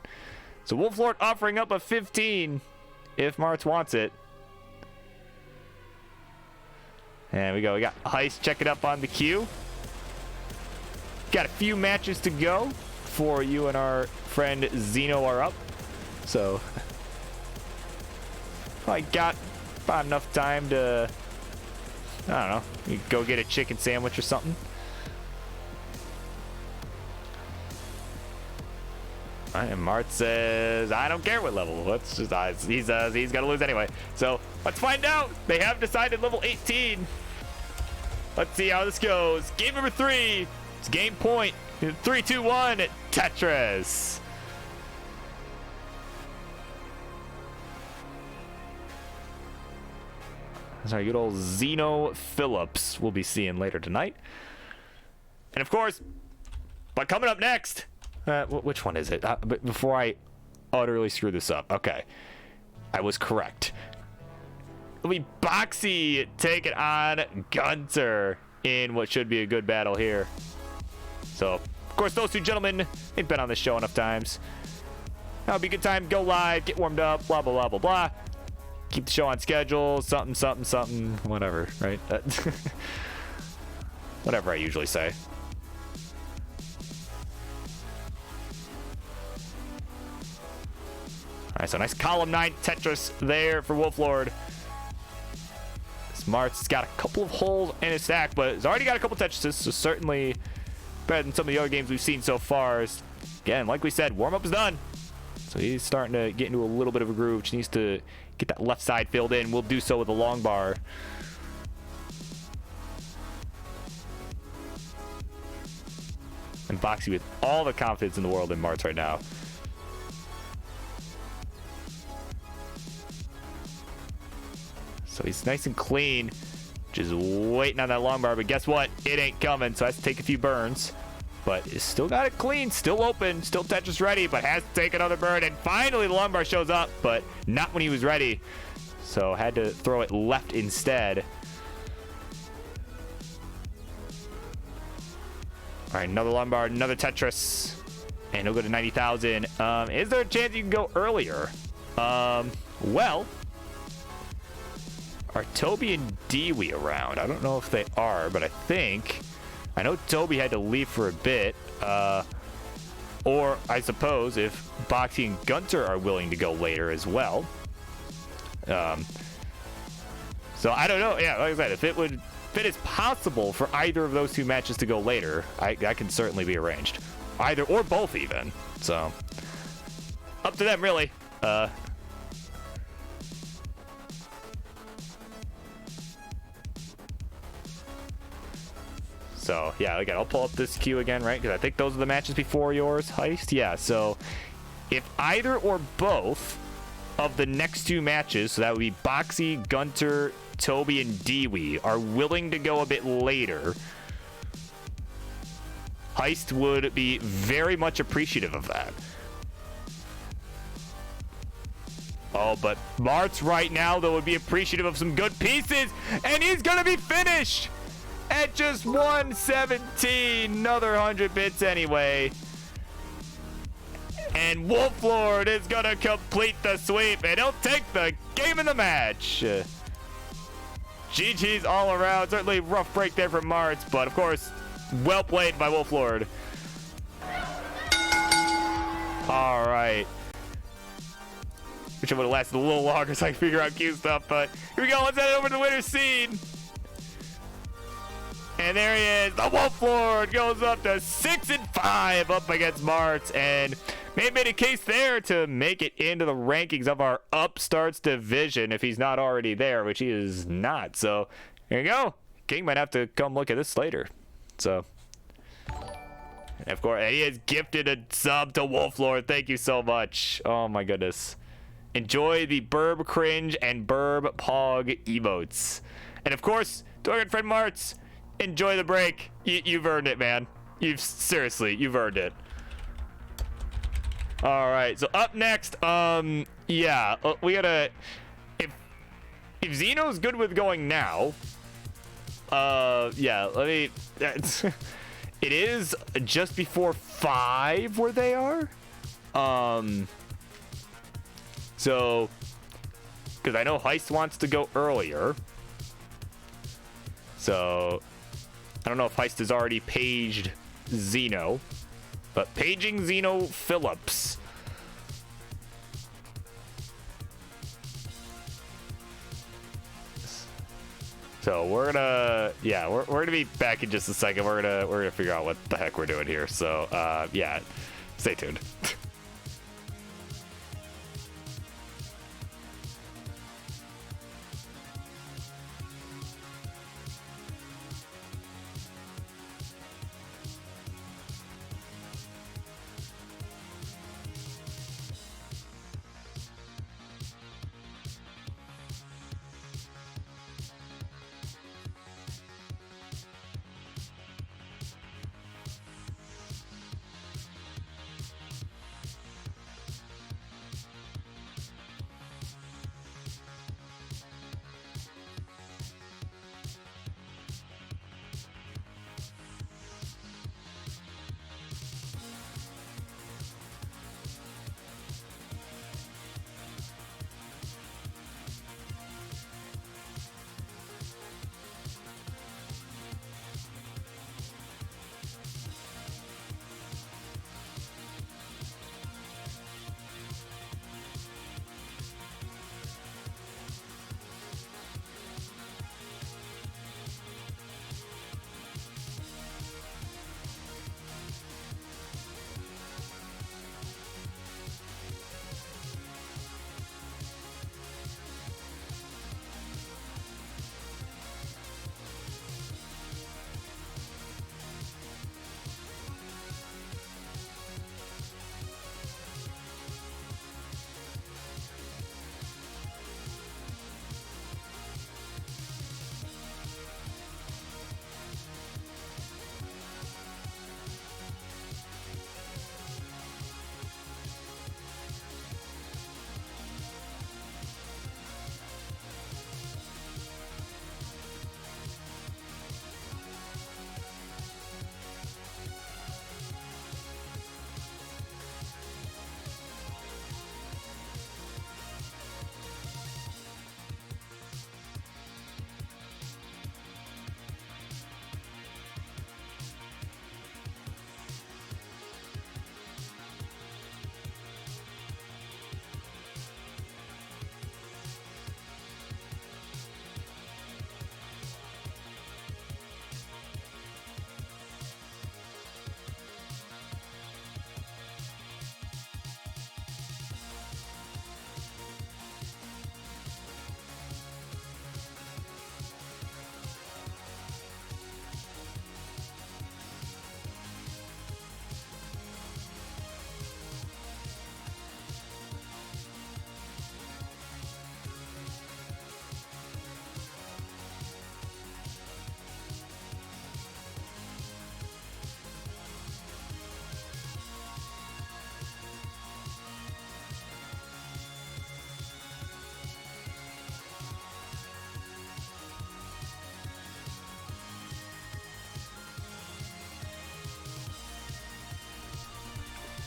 So Wolflord offering up a 15 if Martz wants it. There we go. We got Heist checking up on the queue. Got a few matches to go before you and our friend Zeno are up. So I got about enough time to, I don't know, you go get a chicken sandwich or something. And Mart says, I don't care what level. Let's just, he's gonna lose anyway. So let's find out. They have decided level 18. Let's see how this goes. Game number 3. It's game point. 3, 2, 1. Tetris. Sorry, good old Zeno Phillips we'll be seeing later tonight. And of course, but coming up next, which one is it? But before I utterly screw this up, okay, I was correct. It'll be Boxy taking on Gunter in what should be a good battle here. So, of course, those two gentlemen, they've been on this show enough times. Now it'll be a good time, go live, get warmed up, blah, blah, blah, blah, blah. Keep the show on schedule, something, something, something, whatever, right? Whatever I usually say. All right, so nice column 9 Tetris there for Wolflord. Smart's got a couple of holes in his stack, but he's already got a couple Tetrises, so certainly better than some of the other games we've seen so far. Again, like we said, warm-up is done. So he's starting to get into a little bit of a groove, which needs to get that left side filled in. We'll do so with a long bar. And Boxy with all the confidence in the world in Martz right now. So he's nice and clean, just waiting on that long bar, but guess what? It ain't coming, so has to take a few burns. But he's still got it clean, still open, still Tetris ready, but has to take another burn. And finally the long bar shows up, but not when he was ready. So had to throw it left instead. All right, another long bar, another Tetris. And he'll go to 90,000. Is there a chance you can go earlier? Well, are Toby and Dewey around? I don't know if they are, but I know Toby had to leave for a bit. Or I suppose if Boxy and Gunter are willing to go later as well. So I don't know. Yeah, like I said, if it is possible for either of those two matches to go later, I can certainly be arranged. Either or both even. So up to them really. So, yeah, again, I'll pull up this queue again, right? Because I think those are the matches before yours, Heist. Yeah, so if either or both of the next two matches, so that would be Boxy, Gunter, Toby, and Dewey, are willing to go a bit later, Heist would be very much appreciative of that. Oh, but Martz right now, though, would be appreciative of some good pieces, and he's going to be finished! At just 117, another 100 bits anyway. And Wolflord is going to complete the sweep, and he'll take the game in the match. GG's all around. Certainly rough break there from Martz, but of course, well played by Wolflord. All right. Wish it would have lasted a little longer so I can figure out Q stuff, but here we go. Let's head over to the winner's scene. And there he is. The Wolflord goes up to 6-5 up against Martz. And may have made a case there to make it into the rankings of our Upstarts division if he's not already there, which he is not. So here you go. King might have to come look at this later. So, and of course, he has gifted a sub to Wolflord. Thank you so much. Oh my goodness. Enjoy the Burb Cringe and Burb Pog emotes. And of course, to our good friend Martz, enjoy the break. You've earned it, man. Seriously, you've earned it. All right, so up next, yeah, we gotta, if Zeno's good with going now, yeah, let me, it is just before 5 where they are, so, because I know Heist wants to go earlier, so I don't know if Heist has already paged Zeno, but paging Zeno Phillips. So we're gonna, yeah, we're gonna be back in just a second. We're gonna figure out what the heck we're doing here. So yeah, stay tuned.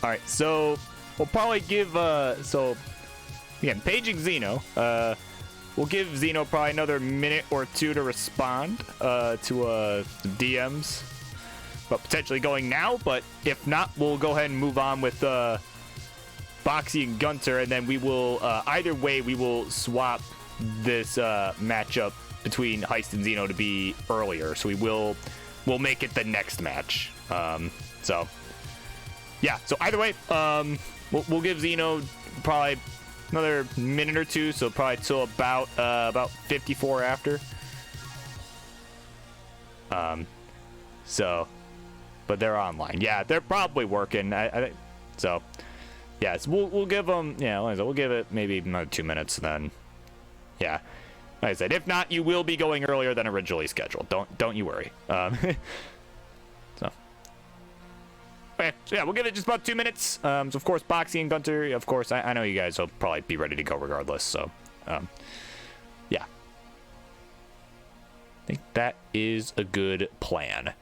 All right, so we'll probably give so again, paging Xeno. We'll give Xeno probably another minute or two to respond to the DMs, but potentially going now. But if not, we'll go ahead and move on with Boxy and Gunter, and then we will either way we will swap this matchup between Heist and Xeno to be earlier. So we'll make it the next match. So yeah, so either way, we'll give Xeno probably another minute or two, so probably till about 54 after. So, but they're online. Yeah, they're probably working. I think so. Yeah, so we'll give them. Yeah, like I said, we'll give it maybe another 2 minutes. Then, yeah, like I said, if not, you will be going earlier than originally scheduled. Don't you worry. So. Okay, so yeah, we'll give it just about 2 minutes. So of course, Boxy and Gunter, of course, I know you guys will probably be ready to go regardless. So, yeah, I think that is a good plan.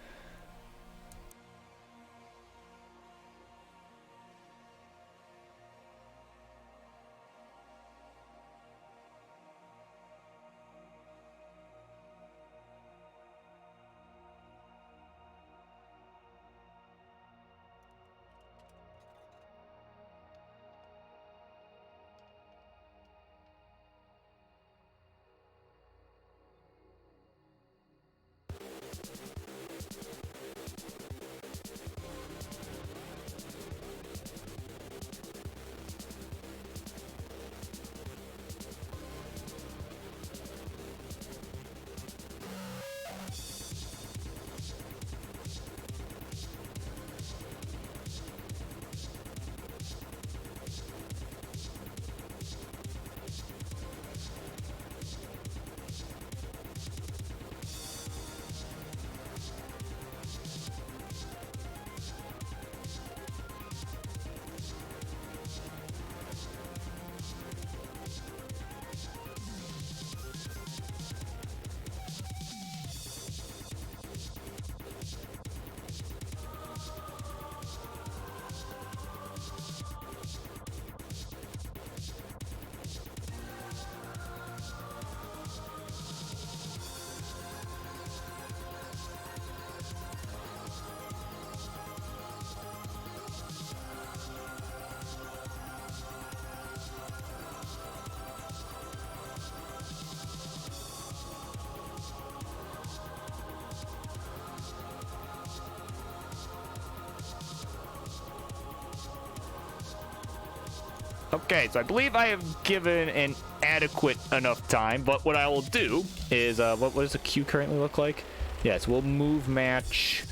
Okay, so I believe I have given an adequate enough time, but what I will do is, what does the queue currently look like? Yes, we'll move match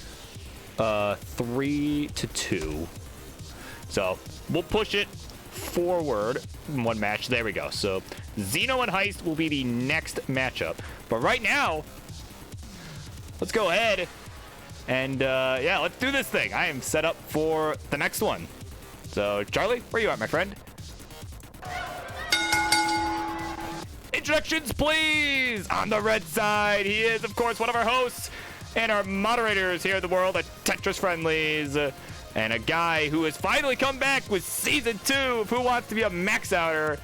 3 to 2. So we'll push it forward one match. There we go. So Xeno and Heist will be the next matchup. But right now, let's go ahead and, yeah, let's do this thing. I am set up for the next one. So, Charlie, where you at, my friend? Introductions, please! On the red side, he is, of course, one of our hosts and our moderators here in the world at Tetris Friendlies. And a guy who has finally come back with Season 2 of Who Wants to Be a Max Outer.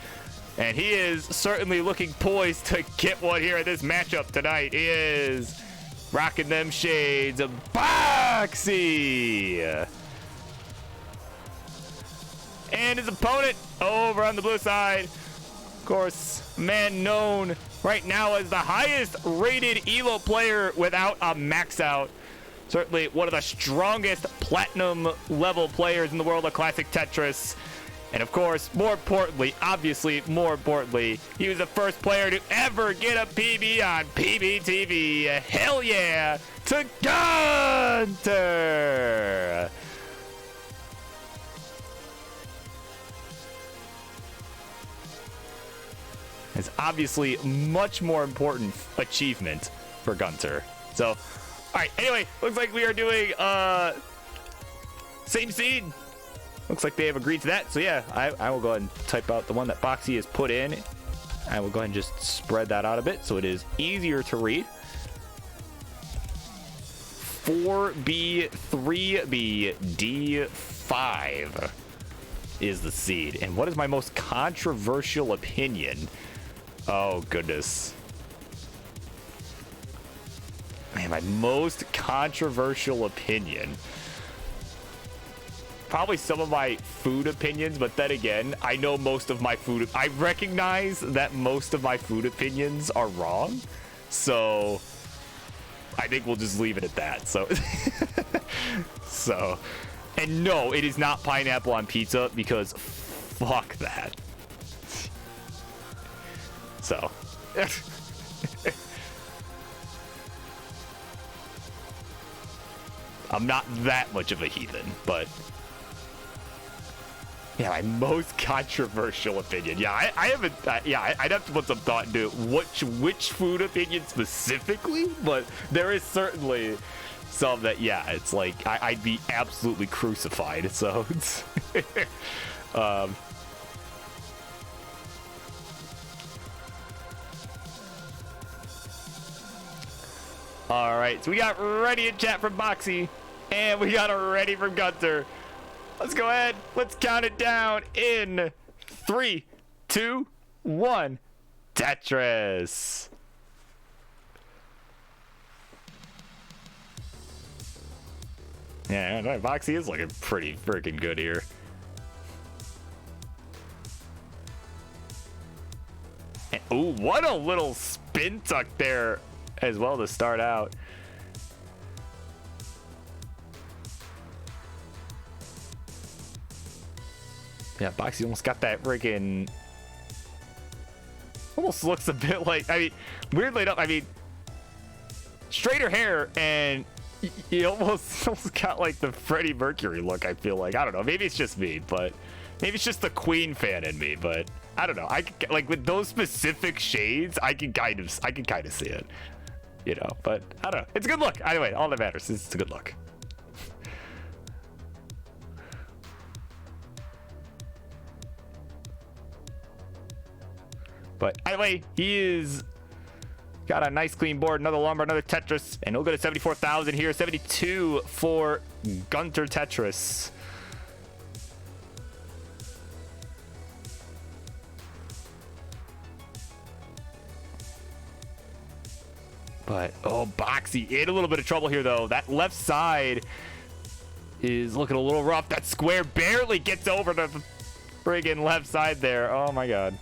And he is certainly looking poised to get one here in this matchup tonight. He is rocking them shades of Boxy. And his opponent over on the blue side, of course, man known right now as the highest rated ELO player without a max out. Certainly one of the strongest platinum level players in the world of classic Tetris. And of course, more importantly, obviously more importantly, he was the first player to ever get a PB on PBTV. Hell yeah to Gunter! It's obviously much more important achievement for Gunter. So, all right, anyway, looks like we are doing same seed. Looks like they have agreed to that. So yeah, I will go ahead and type out the one that Boxy has put in. I will go ahead and just spread that out a bit so it is easier to read. 4B, 3B, D, 5 is the seed. And what is my most controversial opinion? Oh, goodness. Man, my most controversial opinion. Probably some of my food opinions, but then again, I know most of my food. I recognize that most of my food opinions are wrong. So I think we'll just leave it at that. So, and no, it is not pineapple on pizza because fuck that. So. I'm not that much of a heathen, but yeah, my most controversial opinion. Yeah, I haven't. Yeah, I'd have to put some thought into which food opinion specifically, but there is certainly some that, yeah, it's like I'd be absolutely crucified. So it's all right, so we got ready in chat from Boxy, and we got a ready from Gunter. Let's go ahead. Let's count it down in 3, 2, 1. Tetris. Yeah, Boxy is looking pretty freaking good here. And, ooh, what a little spin tuck there as well to start out. Yeah, Boxy almost got that freaking. Almost looks a bit like. I mean, weirdly enough, I mean, straighter hair, and he almost got like the Freddie Mercury look. I feel like, I don't know. Maybe it's just me, but maybe it's just the Queen fan in me. But I don't know. I like with those specific shades, I can kind of see it. You know, but I don't know. It's a good look. Anyway, all that matters is it's a good look. But anyway, he is got a nice clean board, another lumber, another Tetris, and he'll go to 74,000 here. 72 for Gunter Tetris. But, oh, Boxy in a little bit of trouble here, though. That left side is looking a little rough. That square barely gets over the friggin' left side there. Oh, my God.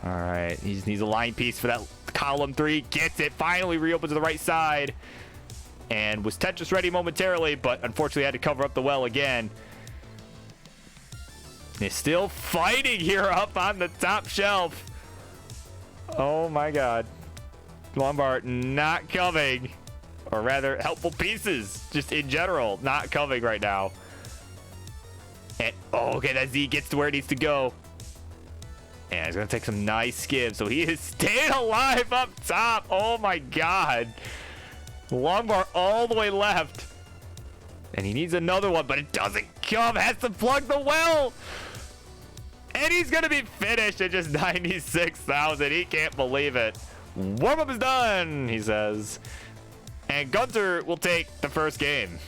All right, he just needs a line piece for that column 3. Gets it. Finally reopens to the right side. And was Tetris ready momentarily, but unfortunately had to cover up the well again. He's still fighting here up on the top shelf. Oh my God. Lombard not coming. Or rather, helpful pieces, just in general, not coming right now. And, oh, okay, that Z gets to where it needs to go. And he's going to take some nice skips. So he is staying alive up top. Oh, my God. Long bar all the way left. And he needs another one, but it doesn't come. Has to plug the well. And he's going to be finished at just 96,000. He can't believe it. Warm-up is done, he says. And Gunter will take the first game.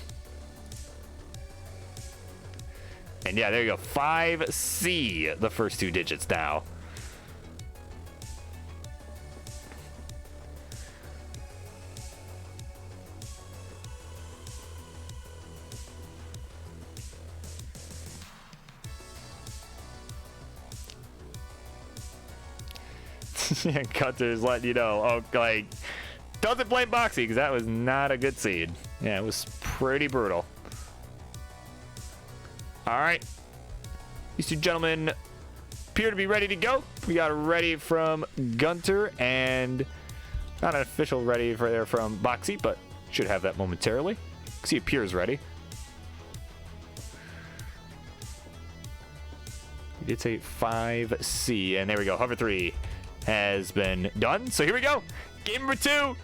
And yeah, there you go. 5C, the first 2 digits now. Yeah, Gunter's letting you know. Oh, like, doesn't blame Boxy because that was not a good seed. Yeah, it was pretty brutal. All right. These 2 gentlemen appear to be ready to go. We got a ready from Gunter and not an official ready for there from Boxy, but should have that momentarily. He appears ready. He did say 5C, and there we go. Hover 3 has been done. So here we go. Game number 2. Here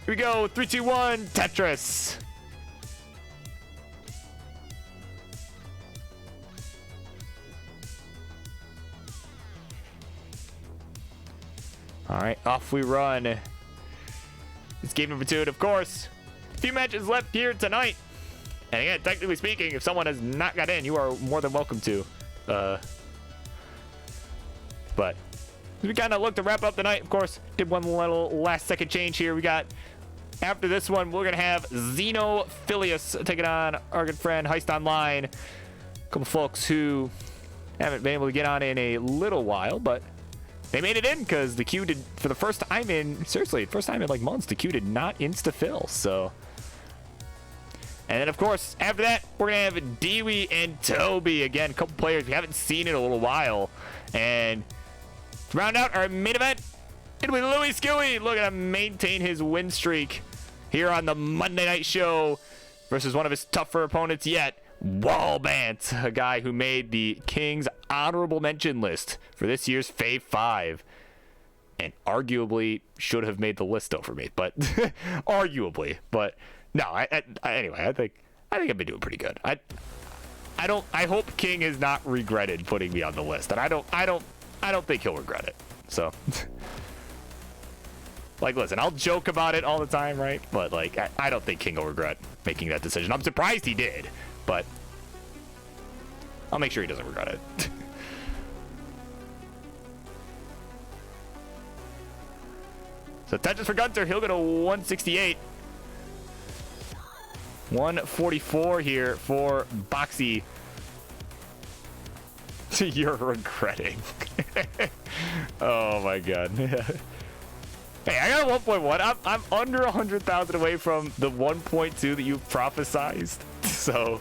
we go. 3, 2, 1. Tetris. All right, off we run. It's It's game number 2, and of course, a few matches left here tonight. And again, technically speaking, if someone has not got in, you are more than welcome to. But we kind of look to wrap up the night. Of course, did one little last second change here. We got, after this one, we're going to have Xenophilius taking on our good friend Heist Online. A couple folks who haven't been able to get on in a little while, but they made it in because the queue did, for the first time in, seriously, first time in like months, the queue did not insta-fill, so. And then, of course, after that, we're going to have Dewey and Toby. Again, a couple players we haven't seen in a little while. And to round out our main event, it'll be Louis Skewy looking to maintain his win streak here on the Monday Night Show versus one of his tougher opponents yet, Wallbant, a guy who made the King's honorable mention list for this year's Fave 5. And arguably should have made the list over me, but arguably. But no, anyway, I think I've been doing pretty good. I hope King has not regretted putting me on the list, and I don't think he'll regret it. So, like, listen, I'll joke about it all the time, right? But like, I don't think King will regret making that decision. I'm surprised he did, but I'll make sure he doesn't regret it. So touches for Gunter, he'll go to 168. 144 here for Boxy. You're regretting. Oh my god. Hey, I got a 1.1. I'm under 100,000 away from the 1.2 that you prophesized. So.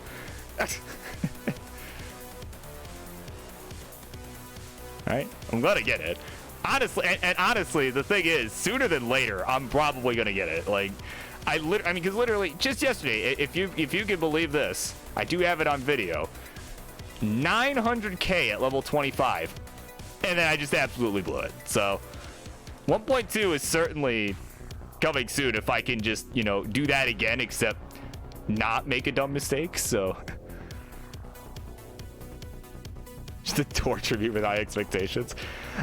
Alright, I'm gonna get it. Honestly, and honestly, the thing is, sooner than later, I'm probably gonna get it. Like, I mean, because literally, just yesterday, if you can believe this, I do have it on video. 900K at level 25, and then I just absolutely blew it. So, 1.2 is certainly coming soon if I can just, you know, do that again, except not make a dumb mistake. So, just to torture me with high expectations.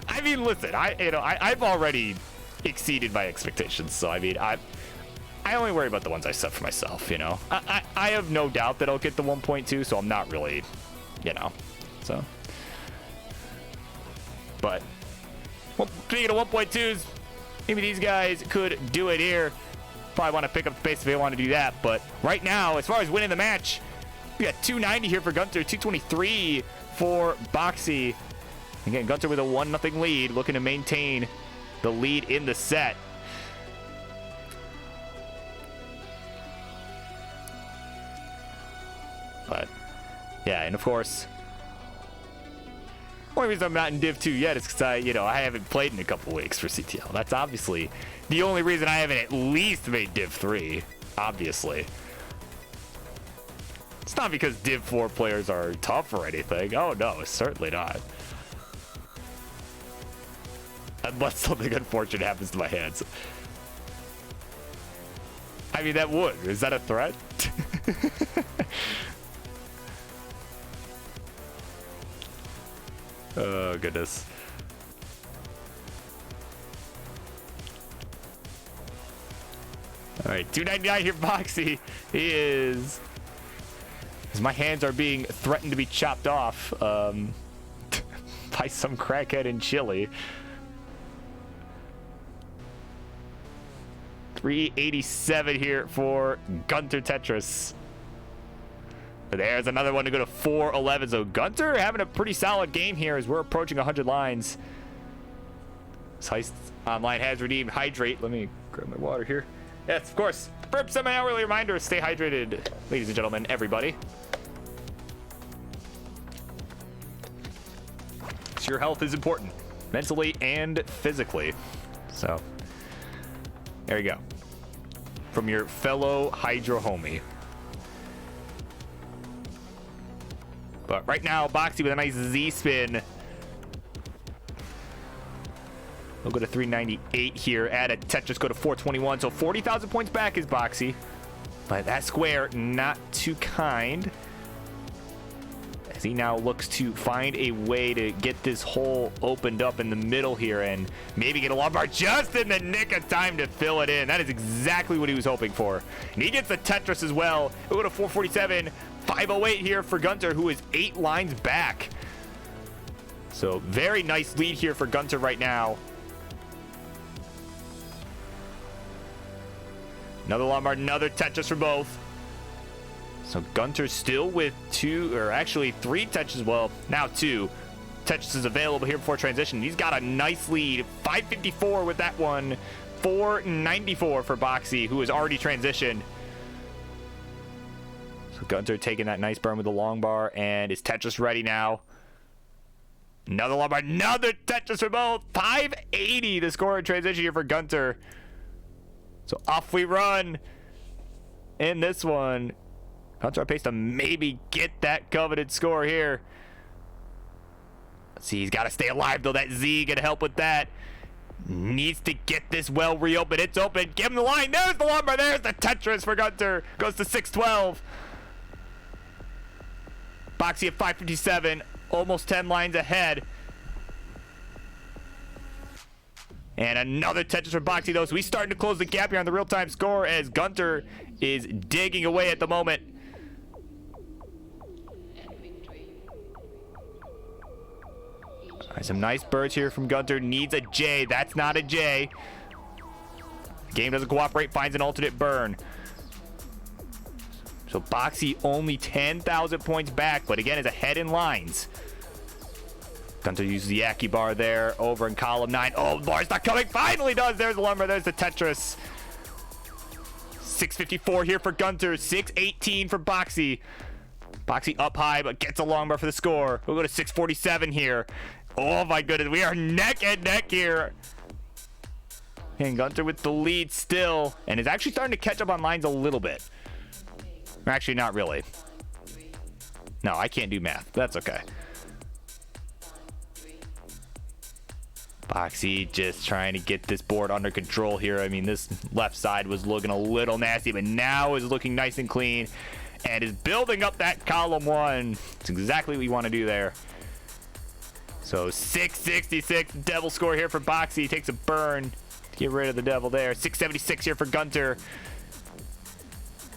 I mean, listen, I've already exceeded my expectations. So, I mean, I only worry about the ones I set for myself, you know. I have no doubt that I'll get the 1.2, so I'm not really, you know, so. But, well, speaking of 1.2s, maybe these guys could do it here. Probably want to pick up space if they want to do that. But right now, as far as winning the match, we got 290 here for Gunter, 223 for Boxy. Again, Gunter with a 1-0 lead, looking to maintain the lead in the set. But, yeah, and of course, the only reason I'm not in Div 2 yet is because I haven't played in a couple weeks for CTL. That's obviously the only reason I haven't at least made Div 3, obviously. It's not because Div 4 players are tough or anything. Oh, no, certainly not. Unless something unfortunate happens to my hands. I mean, that would. Is that a threat? Oh, goodness. All right, 299 here, Boxy. He is... As my hands are being threatened to be chopped off by some crackhead in Chile. 387 here for Gunter Tetris. There's another one to go to 411. So Gunter having a pretty solid game here as we're approaching 100 lines. This Heist Online has redeemed Hydrate. Let me grab my water here. Yes, of course. For a semi-hourly reminder, stay hydrated, ladies and gentlemen, everybody. So your health is important, mentally and physically. So, there you go. From your fellow Hydra homie. But right now, Boxy with a nice Z-spin. We'll go to 398 here. Add a Tetris, go to 421. So 40,000 points back is Boxy. But that square, not too kind. as he now looks to find a way to get this hole opened up in the middle here and maybe get a long bar just in the nick of time to fill it in. That is exactly what he was hoping for. And he gets the Tetris as well. We'll go to 447, 508 here for Gunter, who is 8 lines back. So very nice lead here for Gunter right now. Another Lombard, another Tetris for both. So Gunter still with 2, or actually 3 Tetris, well, now 2 Tetris available here before transition. He's got a nice lead, 554 with that one, 494 for Boxy, who has already transitioned. So Gunter taking that nice burn with the long bar, and is Tetris ready now. Another long bar, another Tetris for both, 580 the score in transition here for Gunter. So off we run in this one. Gunter on pace to maybe get that coveted score here. Let's see, he's got to stay alive, though. That Z going to help with that. Needs to get this well reopened. It's open. Give him the line. There's the Lombard. There's the Tetris for Gunter. Goes to 612. Boxy at 557. Almost 10 lines ahead. And another Tetris for Boxy, though. So he's starting to close the gap here on the real-time score as Gunter is digging away at the moment. All right, some nice birds here from Gunter. Needs a J. That's not a J. Game doesn't cooperate. Finds an alternate burn. So Boxy only 10,000 points back, but again is ahead in lines. Gunter uses the Aki bar there over in column 9. Oh, the bar's not coming. Finally does. There's the Lumber. There's the Tetris. 654 here for Gunter. 618 for Boxy. Boxy up high, but gets a long bar for the score. We'll go to 647 here. Oh my goodness. We are neck and neck here. And Gunter with the lead still. And is actually starting to catch up on lines a little bit. Actually, not really. No, I can't do math. That's okay. Boxy just trying to get this board under control here. I mean, this left side was looking a little nasty, but now is looking nice and clean and is building up that column 1. It's exactly what you want to do there. So 666 devil score here for Boxy. Takes a burn to get rid of the devil there. 676 here for Gunter.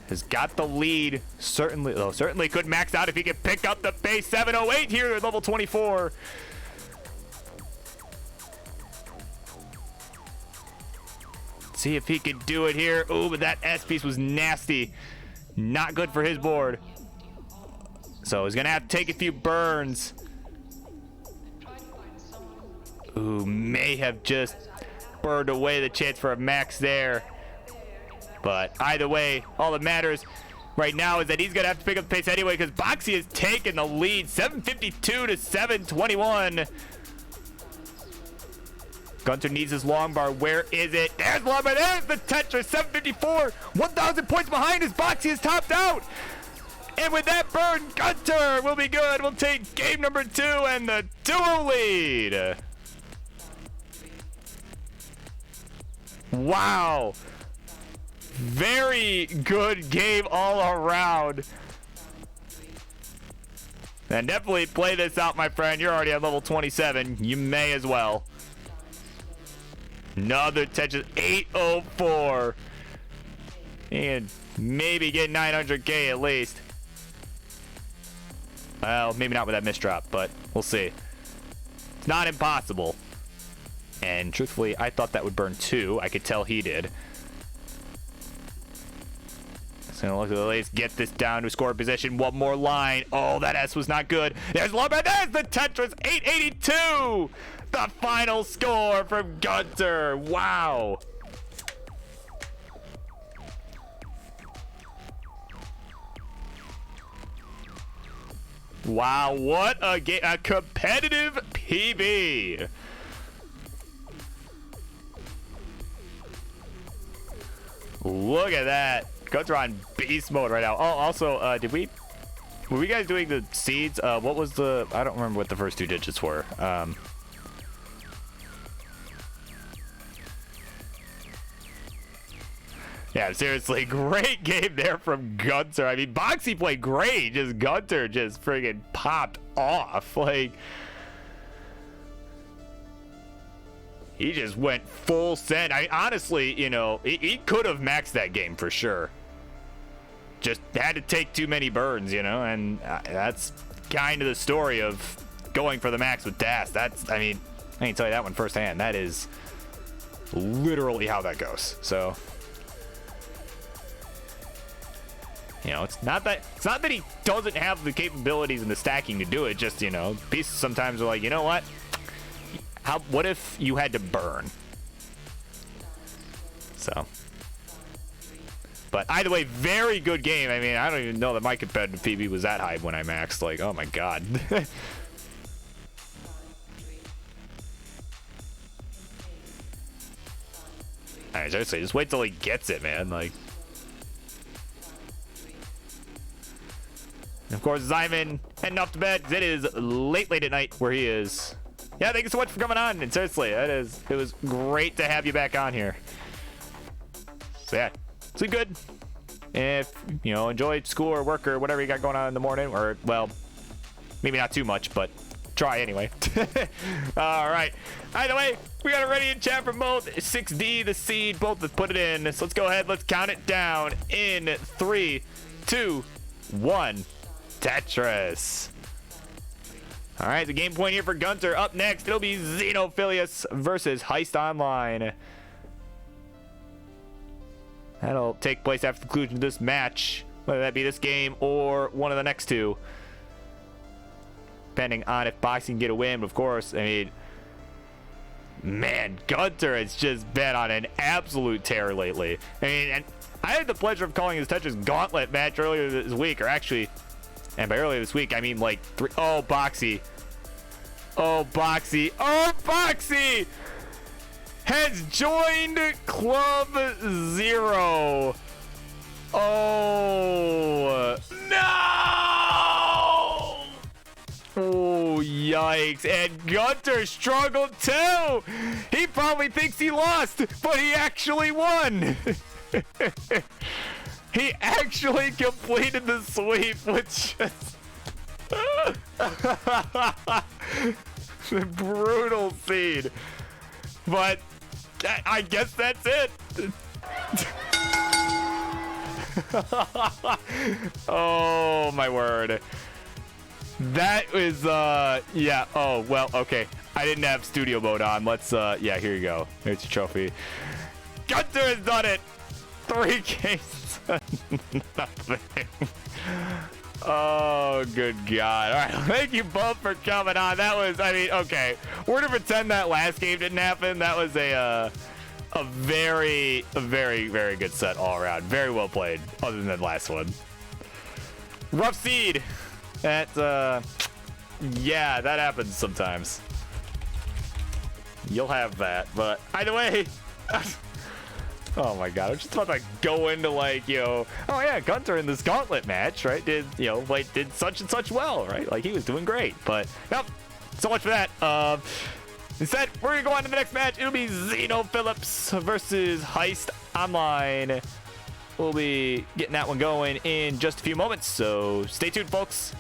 Has got the lead. Certainly could max out if he could pick up the pace. 708 here at level 24. See if he could do it here. Oh, but that S piece was nasty. Not good for his board. So he's going to have to take a few burns. Ooh, may have just burned away the chance for a max there. But either way, all that matters right now is that he's going to have to pick up the pace anyway because Boxy has taken the lead. 752 to 721. Gunter needs his long bar. Where is it? There's the long bar. There's the Tetris. 754. 1,000 points behind as Boxy is topped out. And with that burn, Gunter will be good. We'll take game number 2 and the 2-0 lead. Wow. Very good game all around. And definitely play this out, my friend. You're already at level 27. You may as well. Another Tetris, 804. And maybe get 900K at least. Well, maybe not with that misdrop, but we'll see. It's not impossible. And truthfully, I thought that would burn 2. I could tell he did. So gonna look at the lace, get this down to score position. One more line. Oh, that S was not good. There's Lombard. There's the Tetris. 882. The final score from Gunter. Wow. Wow, what a game. A competitive PB. Look at that. Gunter on beast mode right now. Oh, also, were we guys doing the seeds? What was the, I don't remember what the first 2 digits were. Yeah, seriously, great game there from Gunter. I mean, Boxy played great. Just Gunter just friggin' popped off. Like, he just went full send. I honestly, you know, he could have maxed that game for sure. Just had to take too many burns, you know, and that's kind of the story of going for the max with Das. That's, I mean, I can tell you that one firsthand. That is literally how that goes. So, you know, it's not that he doesn't have the capabilities and the stacking to do it. Just, you know, pieces sometimes are like, you know what? What if you had to burn? So, but either way, very good game. I mean, I don't even know that my competitive PB was that high when I maxed. Like, oh my god. Alright, seriously, just wait till he gets it, man. Like, and of course, Zyman heading off to bed. It is late at night where he is. Yeah, thank you so much for coming on. And seriously, it was great to have you back on here. So yeah, sleep good. If, you know, enjoy school or work or whatever you got going on in the morning, or, well, maybe not too much, but try anyway. All right. Either way, we got it ready in chat from both 6D, the Seed, both have put it in. So let's go ahead. Let's count it down in 3, 2, 1. Tetris. All right, the game point here for Gunter. Up next, it'll be Xenophilius versus Heist Online. That'll take place after the conclusion of this match, whether that be this game or one of the next two, depending on if Boxy can get a win. But of course, I mean, man, Gunter has just been on an absolute tear lately. I mean, and I had the pleasure of calling his Tetris Gauntlet match earlier this week, or actually, and by earlier this week, I mean like oh, Boxy. Oh, Boxy. Oh, Boxy has joined Club Zero. Oh, no! Oh, yikes. And Gunter struggled too. He probably thinks he lost, but he actually won. He actually completed the sweep, which just brutal scene. But I guess that's it. Oh my word. That was yeah. Oh well, okay. I didn't have studio mode on. Let's yeah, here you go. Here's your trophy. Gunter has done it. 3 games. Nothing. Oh, good God. All right. Thank you both for coming on. That was, I mean, okay. We're going to pretend that last game didn't happen. That was a very, very good set all around. Very well played, other than the last one. Rough seed. That, yeah, that happens sometimes. You'll have that, but either way. Oh my God, I'm just about to go into like, you know, oh yeah, Gunter in this gauntlet match, right? Did, you know, like did such and such well, right? Like he was doing great, but nope, so much for that. Instead, we're gonna go on to the next match. It'll be Xenophilius versus Heist Online. We'll be getting that one going in just a few moments, so stay tuned, folks.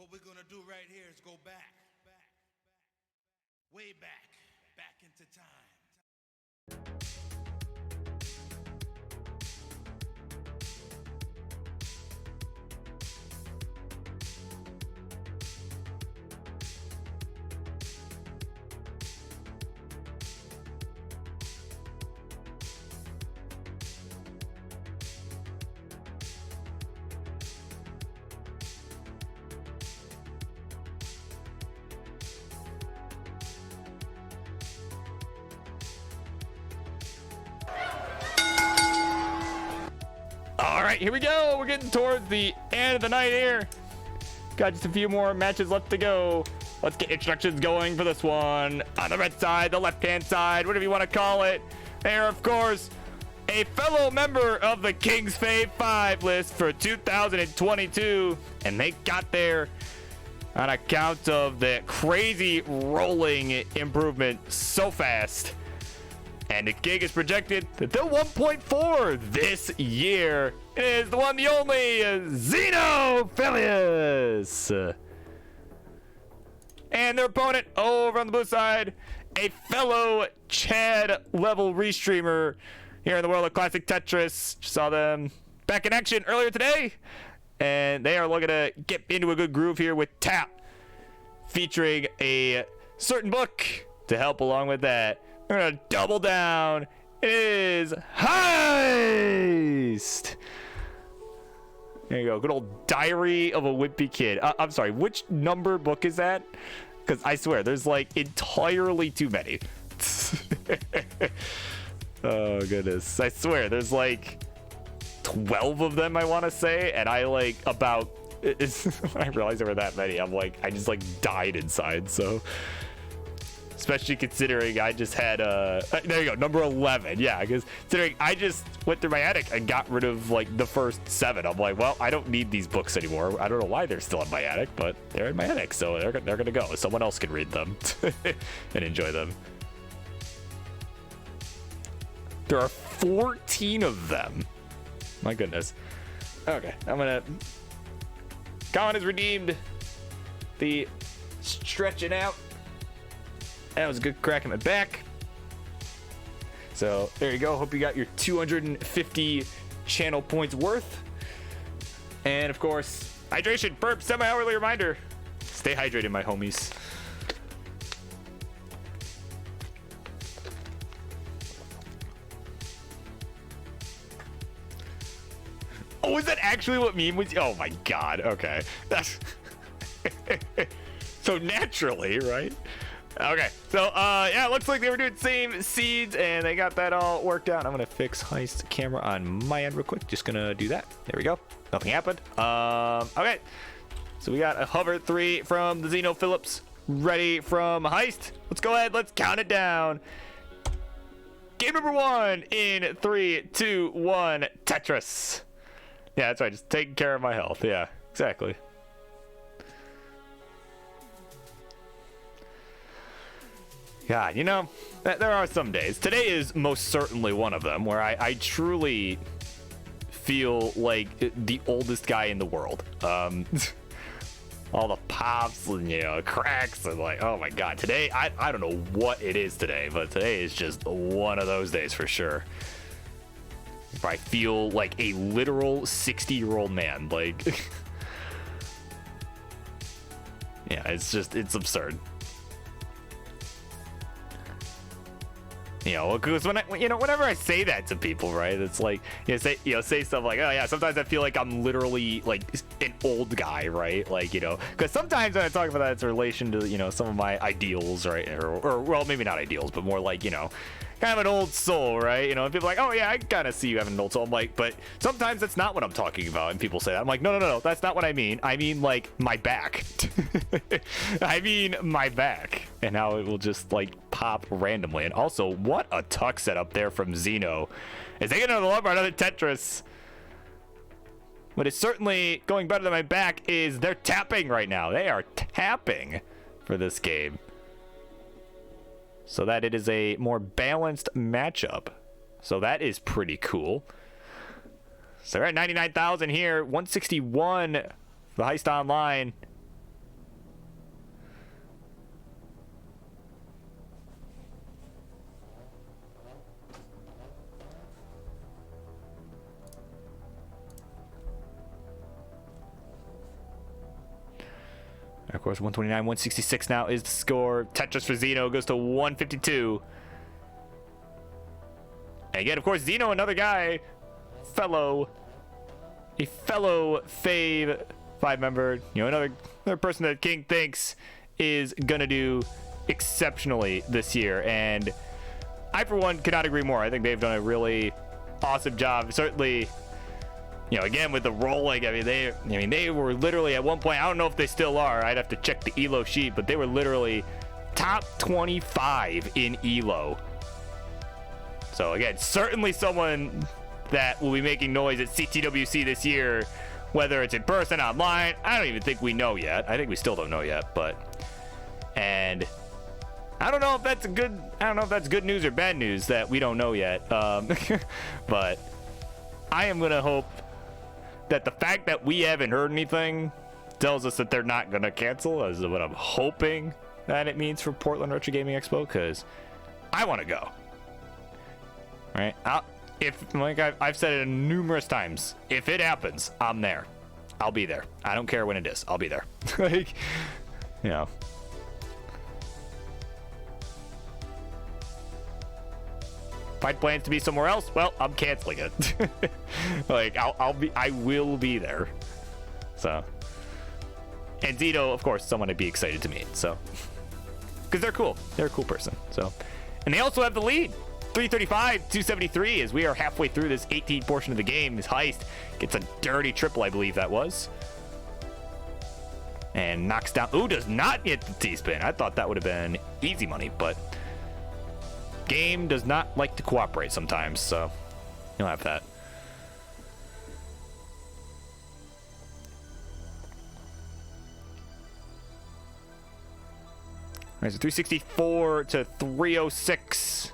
What we're gonna do right here is go back, way back into time. All right, here we go. We're getting towards the end of the night here. Got just a few more matches left to go. Let's get introductions going for this one. On the red side, the left-hand side, whatever you want to call it. There, of course, a fellow member of the King's Fave 5 list for 2022. And they got there on account of the crazy rolling improvement so fast. And the gig is projected to 1.4 this year. It is the one, the only Xenophilius. And their opponent over on the blue side, a fellow Chad level restreamer here in the world of classic Tetris. Just saw them back in action earlier today. And they are looking to get into a good groove here with Tap, featuring a certain book to help along with that. We're gonna double down. It is Heist. There you go. Good old Diary of a Wimpy Kid. I'm sorry. Which number book is that? Because I swear, there's like entirely too many. Oh goodness. I swear, there's like 12 of them. I want to say, and I like about. When I realized there were that many, I'm like, I just like died inside. So. Especially considering I just had there you go, number 11. Yeah, because considering I just went through my attic and got rid of like the first 7. I'm like, well, I don't need these books anymore. I don't know why they're still in my attic, but they're in my attic, so they're gonna go. Someone else can read them and enjoy them. There are 14 of them. My goodness. Okay, I'm gonna. Colin has redeemed the stretching out. That was a good crack in my back. So there you go. Hope you got your 250 channel points worth. And of course, hydration, burp, semi-hourly reminder. Stay hydrated, my homies. Oh, is that actually what meme was? Oh my god. Okay. That's so naturally, right? Okay, so yeah, it looks like they were doing the same seeds and they got that all worked out. I'm gonna fix Heist camera on my end real quick. Just gonna do that. There we go. Nothing happened. Okay, so we got a hover 3 from the Xenophilius ready from Heist. Let's go ahead. Let's count it down. Game number 1 in 3, 2, 1. Tetris. Yeah, that's right. Just taking care of my health. Yeah, exactly. God, you know, there are some days. Today is most certainly one of them where I truly feel like the oldest guy in the world. All the pops and, you know, cracks and like, oh my God. Today, I don't know what it is today, but today is just one of those days for sure. I feel like a literal 60-year-old man. Like, yeah, it's absurd. You know, because whenever I say that to people, right, it's like, say stuff like, oh yeah, sometimes I feel like I'm literally like an old guy, right? Like, you know, because sometimes when I talk about that, it's in relation to, you know, some of my ideals, right? Or well, maybe not ideals, but more like, you know, kind of an old soul, right? You know, and people are like, oh yeah, I kind of see you having an old soul. I'm like, but sometimes that's not what I'm talking about. And people say that. I'm like, no, that's not what I mean. I mean like my back. I mean my back. And how it will just like pop randomly. And also, what a tuck setup there from Xeno. Is they get another love or another Tetris? What is certainly going better than my back is they're tapping right now. They are tapping for this game, so that it is a more balanced matchup. So that is pretty cool. So we're at 99,000 here, 161 for Heist Online. Of course, 129, 166 now is the score. Tetris for Zeno goes to 152. And again, of course, Zeno, another guy, a fellow Fave 5 member, you know, another person that King thinks is gonna do exceptionally this year. And I, for one, could not agree more. I think they've done a really awesome job. Certainly, you know, again, with the rolling, I mean, they were literally at one point, I don't know if they still are, I'd have to check the ELO sheet, but they were literally top 25 in ELO. So again, certainly someone that will be making noise at CTWC this year, whether it's in person, online. I don't even think we know yet. I think we still don't know yet, and I don't know if that's good news or bad news that we don't know yet. But I am gonna hope that the fact that we haven't heard anything tells us that they're not gonna cancel, is what I'm hoping that it means for Portland Retro Gaming Expo, because I want to go. Right? I've said it numerous times, if it happens, I'm there. I'll be there. I don't care when it is. I'll be there. Like, you know. If I had plans to be somewhere else, well, I'm canceling it. Like, I will be there. So, and Zito, of course, someone I'd be excited to meet. So, because they're cool. They're a cool person. So, and they also have the lead. 335, 273, as we are halfway through this 18 portion of the game. His Heist gets a dirty triple, I believe that was. And knocks down. Ooh, does not hit the T-spin. I thought that would have been easy money, but game does not like to cooperate sometimes, so you'll have that. All right, so 364 to 306.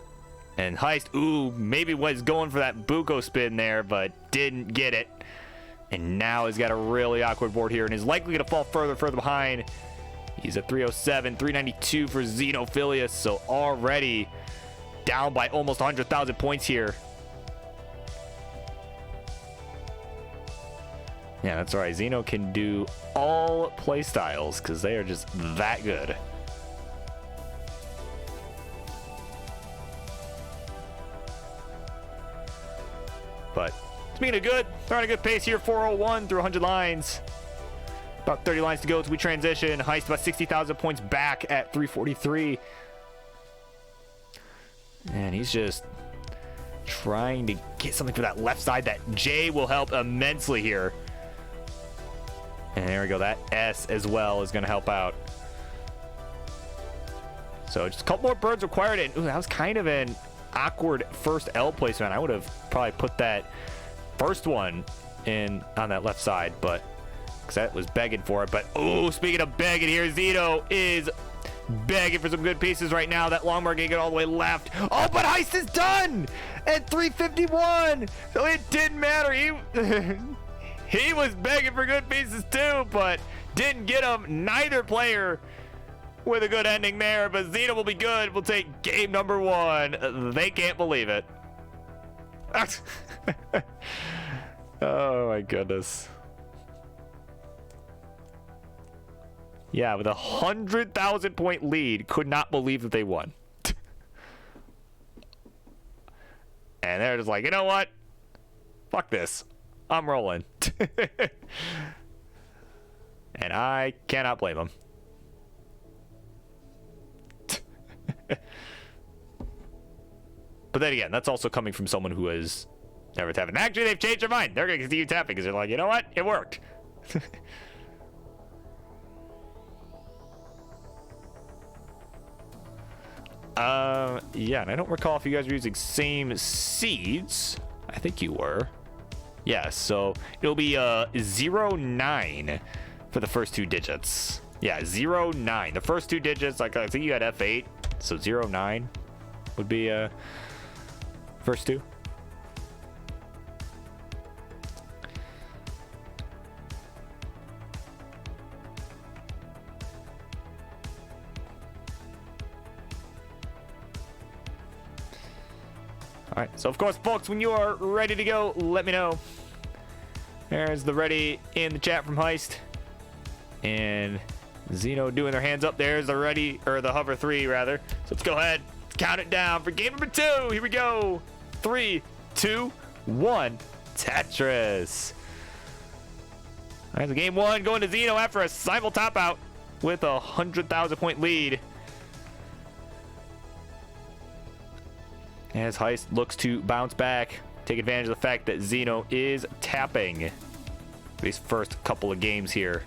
And Heist, ooh, maybe was going for that Buko spin there, but didn't get it. And now he's got a really awkward board here and is likely going to fall further behind. He's at 307, 392 for Xenophilius, so already down by almost 100,000 points here. Yeah, that's right. Xeno can do all play styles because they are just that good. But speaking of good, they're on a good pace here. 401 through 100 lines. About 30 lines to go as we transition. Heist about 60,000 points back at 343. And he's just trying to get something for that left side. That J will help immensely here. And there we go. That S as well is going to help out. So just a couple more birds required. And ooh, that was kind of an awkward first L placement. I would have probably put that first one in on that left side, but because that was begging for it. But oh, speaking of begging here, Zito is begging for some good pieces right now. That long mark can get all the way left. Oh, but Heist is done at 351, so it didn't matter. He was begging for good pieces too, but didn't get them. Neither player with a good ending there, but Zeno will be good. We'll take game number 1. They can't believe it. Oh my goodness. Yeah, with a 100,000 point lead, could not believe that they won. And they're just like, you know what? Fuck this. I'm rolling. And I cannot blame them. But then again, that's also coming from someone who has never tapped. And actually, they've changed their mind. They're going to continue tapping because they're like, you know what? It worked. Yeah, and I don't recall if you guys were using same seeds. I think you were. Yeah, so it'll be 09 for the first 2 digits. Yeah, 09. The first 2 digits, like I think you had F8, so 09 would be first 2. All right, so of course, folks, when you are ready to go, let me know. There's the ready in the chat from Heist. And Xeno doing their hands up. There's the ready, or the hover 3 rather. So let's go ahead, count it down for game number 2. Here we go. 3, 2, 1. Tetris. All right, so game 1 going to Xeno after a simul top out with a 100,000 point lead. As Heist looks to bounce back, take advantage of the fact that Xeno is tapping these first couple of games here.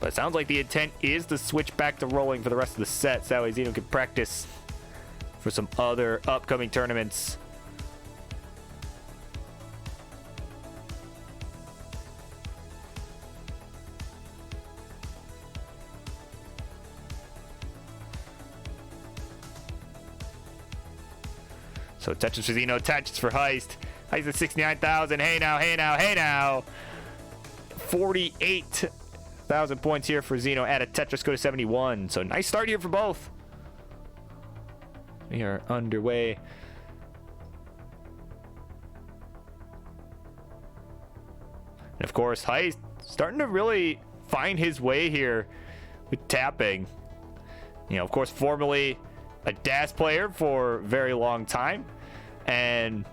But it sounds like the intent is to switch back to rolling for the rest of the set, so that way Xeno can practice for some other upcoming tournaments. So Tetris for Xeno, Tetris for Heist. Heist at 69,000. Hey now, hey now, hey now. 48,000 points here for Xeno. Add a Tetris go to 71. So nice start here for both. We are underway. And of course, Heist starting to really find his way here with tapping. You know, of course, formerly a DAS player for a very long time. And,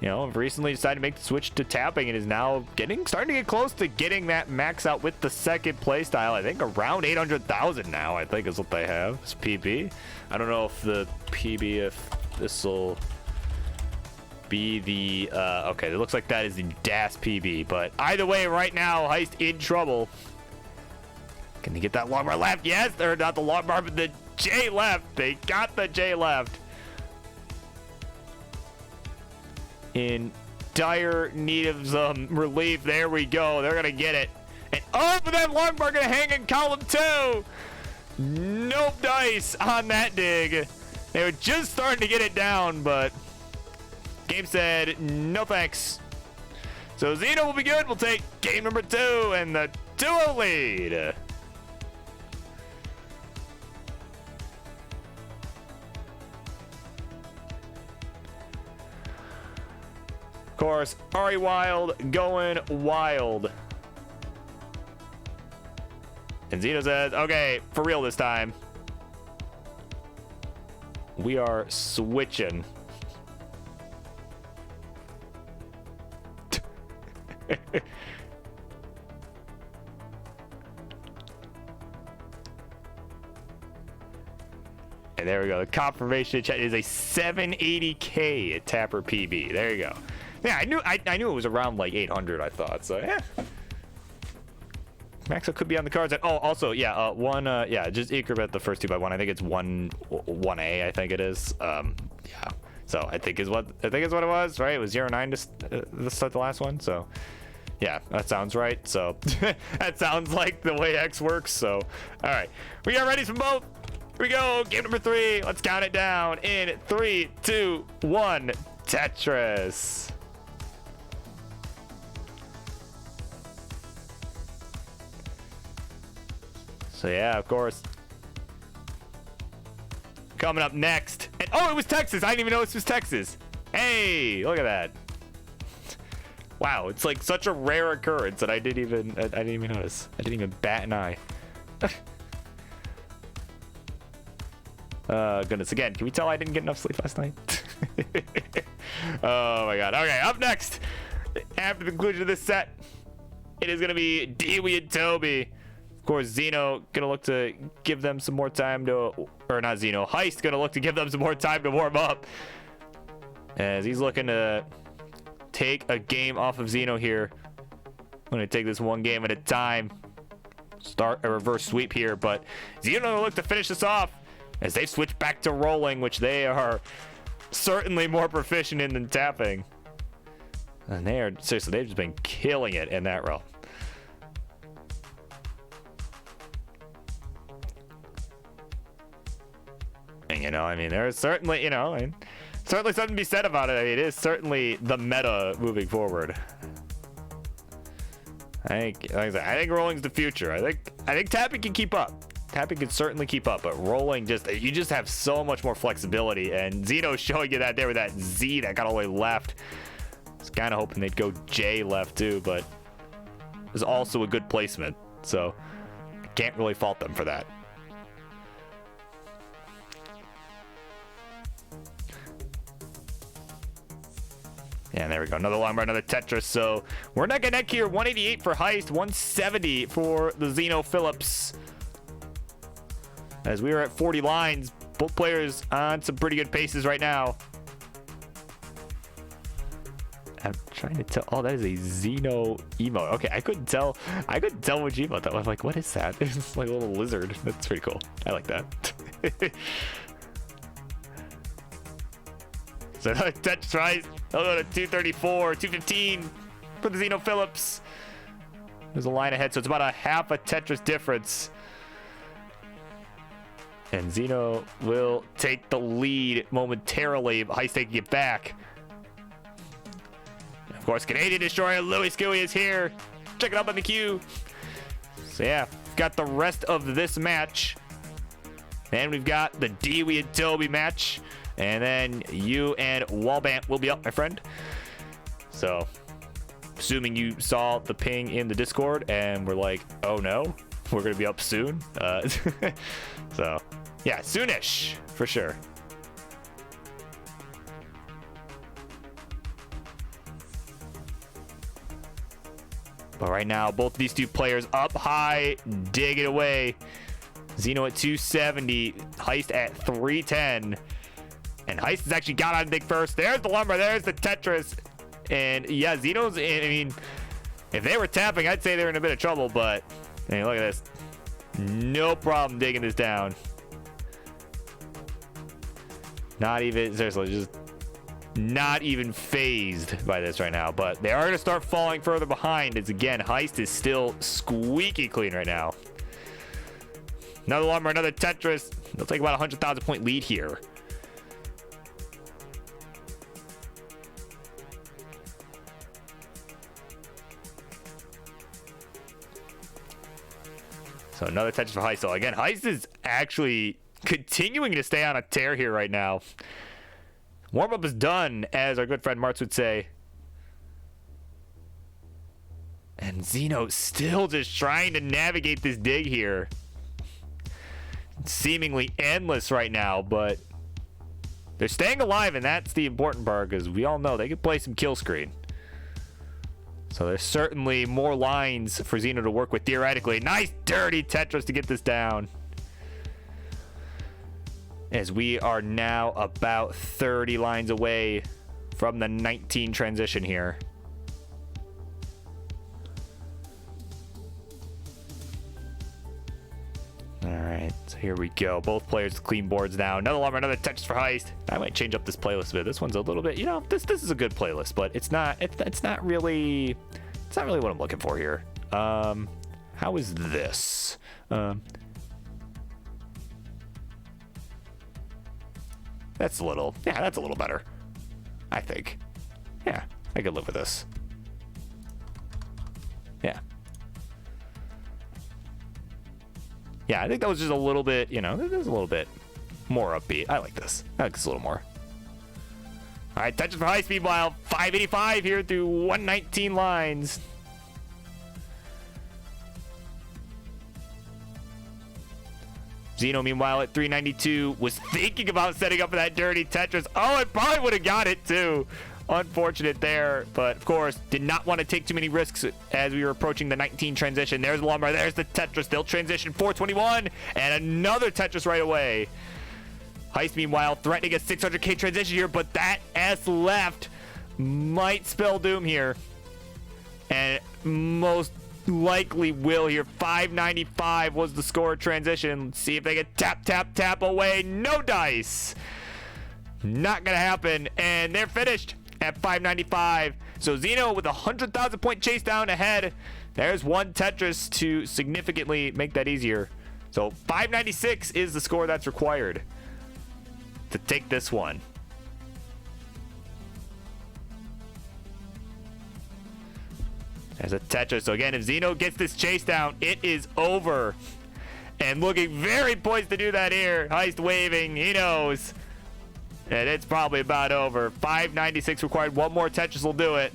you know, recently decided to make the switch to tapping and is now starting to get close to getting that max out with the second playstyle. I think around 800,000 now, I think is what they have. It's PB. I don't know if the PB, if this will be the, okay, it looks like that is the DAS PB. But either way, right now, Heist in trouble. Can they get that long bar left? Yes, or not the long bar, but the J left. They got the J left. In dire need of some relief. There we go. They're going to get it. And oh, but that long bar going to hang in column 2. Nope dice on that dig. They were just starting to get it down, but game said no thanks. So Xeno will be good. We'll take game number 2 and the 2-0 lead. Of course, Ari Wild going wild. And Xeno says, okay, for real this time. We are switching. And there we go. The confirmation chat is a 780K at Tapper PB. There you go. Yeah, I knew it was around like 800, I thought. So yeah. Maxo could be on the cards. Oh, also, yeah, yeah, just Ecrobet the first 2x1. I think it's 1A, I think it is. Yeah. So I think is what it was, right? It was 0-9 to start the last one. So yeah, that sounds right. So that sounds like the way X works. So all right, we are ready for both. Here we go. Game number 3. Let's count it down in 3, 2, 1. Tetris. So yeah, of course. Coming up next. And oh, it was Texas. I didn't even know this was Texas. Hey, look at that. Wow, it's like such a rare occurrence that I didn't even notice. I didn't even bat an eye. Goodness, again, can we tell I didn't get enough sleep last night? Oh my god. Okay, up next. After the conclusion of this set, it is gonna be Dewey and Toby. Of course, Xeno gonna look to give them some more time to, or not Xeno, Heist gonna look to give them some more time to warm up, as he's looking to take a game off of Xeno here. I'm gonna take this one game at a time. Start a reverse sweep here, but Xeno gonna look to finish this off as they switch back to rolling, which they are certainly more proficient in than tapping. And they are seriously, they've just been killing it in that realm. You know, I mean, there's certainly, you know, certainly something to be said about it. I mean, it is certainly the meta moving forward. Like I said, I think rolling's the future. I think tapping can keep up. Tapping can certainly keep up, but rolling you just have so much more flexibility. And Xeno's showing you that there with that Z that got all the way left. I was kind of hoping they'd go J left too, but is also a good placement. So I can't really fault them for that. And there we go. Another long bar, another Tetris. So we're neck and neck here. 188 for Heist, 170 for the Xeno Phillips. As we are at 40 lines, both players on some pretty good paces right now. I'm trying to tell. Oh, that is a Xeno emote. Okay, I couldn't tell which emote that was. I'm like, what is that? It's like a little lizard. That's pretty cool. I like that. So another touch tries. They'll go to 234, 215 for the Xeno Phillips. There's a line ahead, so it's about a half a Tetris difference. And Xeno will take the lead momentarily. Heist taking it back. Of course, Canadian Destroyer Louis Scooey is here. Check it out on the queue. So yeah, we've got the rest of this match. And we've got the Dewey and Toby match. And then you and Walbant will be up, my friend. So, assuming you saw the ping in the Discord and we're like, oh no, we're going to be up soon. So, yeah, soonish, for sure. But right now, both these two players up high, dig it away. Xeno at 270, Heist at 310. And Heist has actually got on big first. There's the lumber. There's the Tetris. And yeah, Xeno's, I mean, if they were tapping, I'd say they're in a bit of trouble. But, I mean, look at this. No problem digging this down. Not even, seriously, just not even phased by this right now. But they are going to start falling further behind. As again, Heist is still squeaky clean right now. Another lumber, another Tetris. They'll take about a 100,000 point lead here. So another Tetris for Heist. So again, Heist is actually continuing to stay on a tear here right now. Warm-up is done, as our good friend Martz would say. And Xeno still just trying to navigate this dig here. It's seemingly endless right now, but they're staying alive, and that's the important part, because we all know they can play some kill screen. So there's certainly more lines for Xeno to work with theoretically. Nice dirty Tetris to get this down. As we are now about 30 lines away from the 19 transition here. All right, so here we go. Both players clean boards now. Another lumber, another Tetris for Heist. I might change up this playlist a bit. This one's a little bit, you know, this is a good playlist, but it's not really what I'm looking for here. How is this? That's a little better, I think. Yeah, I could live with this. Yeah. Yeah, I think that was just a little bit, you know, it was a little bit more upbeat. I like this. I like this a little more. All right, Tetris for Heist, meanwhile, 585 here through 119 lines. Xeno, meanwhile, at 392, was thinking about setting up for that dirty Tetris. Oh, it probably would have got it, too. Unfortunate there, but of course, did not want to take too many risks as we were approaching the 19 transition. There's the lumber, there's the Tetris. They'll transition 421, and another Tetris right away. Heist, meanwhile, threatening a 600k transition here, but that S left might spell doom here. And most likely will here. 595 was the score transition. Let's see if they can tap away. No dice. Not gonna happen, and they're finished at 595. So Xeno with a 100,000 point chase down ahead. There's one Tetris to significantly make that easier. So 596 is the score that's required to take this one. There's a Tetris. So again, if Xeno gets this chase down, it is over. And looking very poised to do that here. Heist waving. He knows. And it's probably about over. 596 required. One more Tetris will do it.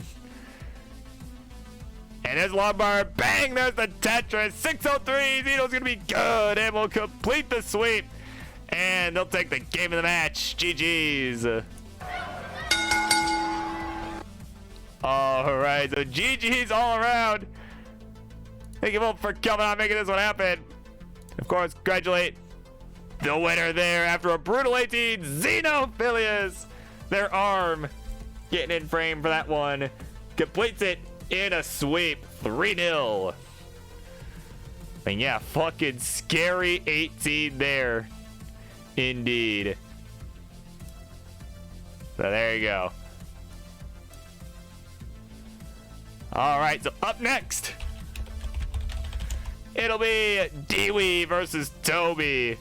And there's Lombard. Bang! There's the Tetris. 603. Zeno's going to be good and will complete the sweep. And they'll take the game of the match. GG's. All right. So GG's all around. Thank you both for coming on, making this one happen. Of course, congratulate the winner there after a brutal 18. Xenophilius. Their arm getting in frame for that one. Completes it in a sweep. 3-0. And yeah, fucking scary 18 there. Indeed. So there you go. All right, so up next, it'll be Dewey versus Toby.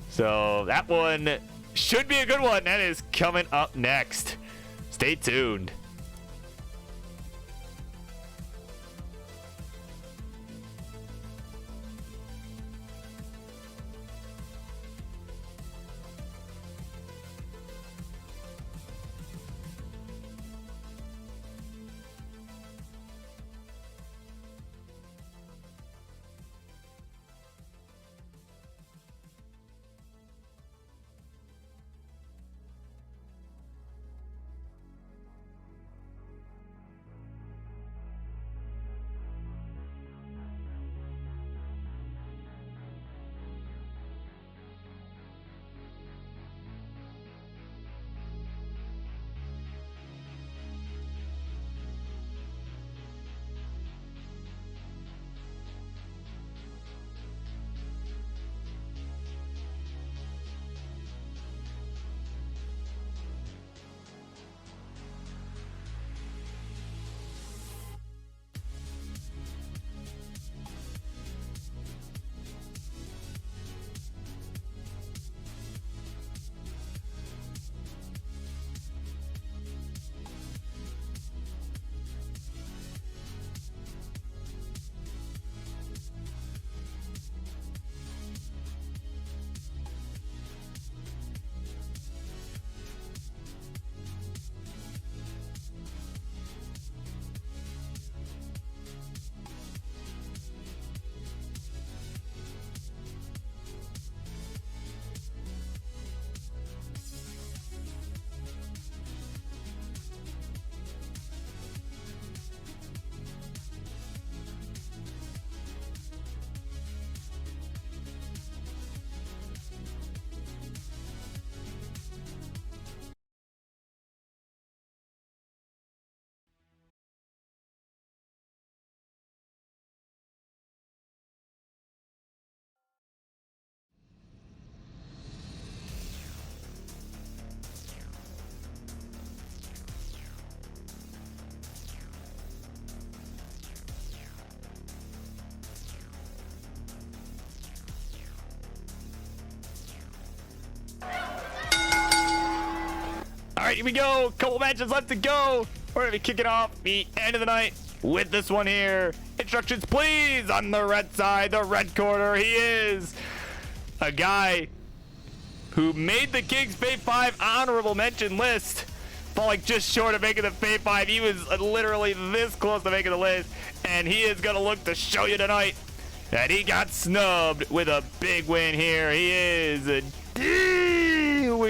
So that one should be a good one. That is coming up next. Stay tuned. All right, here we go. Couple matches left to go. We're going to be kicking off the end of the night with this one here. Instructions, please. On the red side, the red corner, he is a guy who made the King's Fate 5 honorable mention list, falling just short of making the Fate 5. He was literally this close to making the list, and he is going to look to show you tonight that he got snubbed with a big win here. He is Dewey.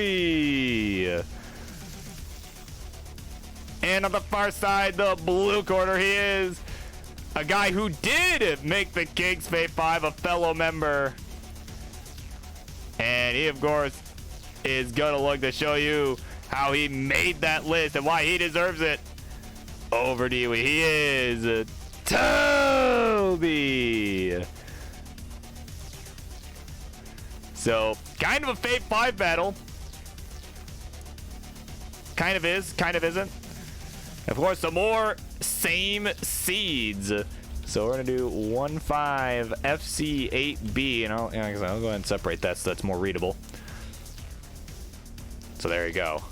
And on the far side, the blue corner, he is a guy who did make the King's Fate 5, a fellow member. And he, of course, is going to look to show you how he made that list and why he deserves it over Dewey. He is Toby. So, kind of a Fate 5 battle. Kind of is, kind of isn't. Of course, some more same seeds. So we're going to do 1-5 FC8B. And I'll go ahead and separate that so that's more readable. So there you go.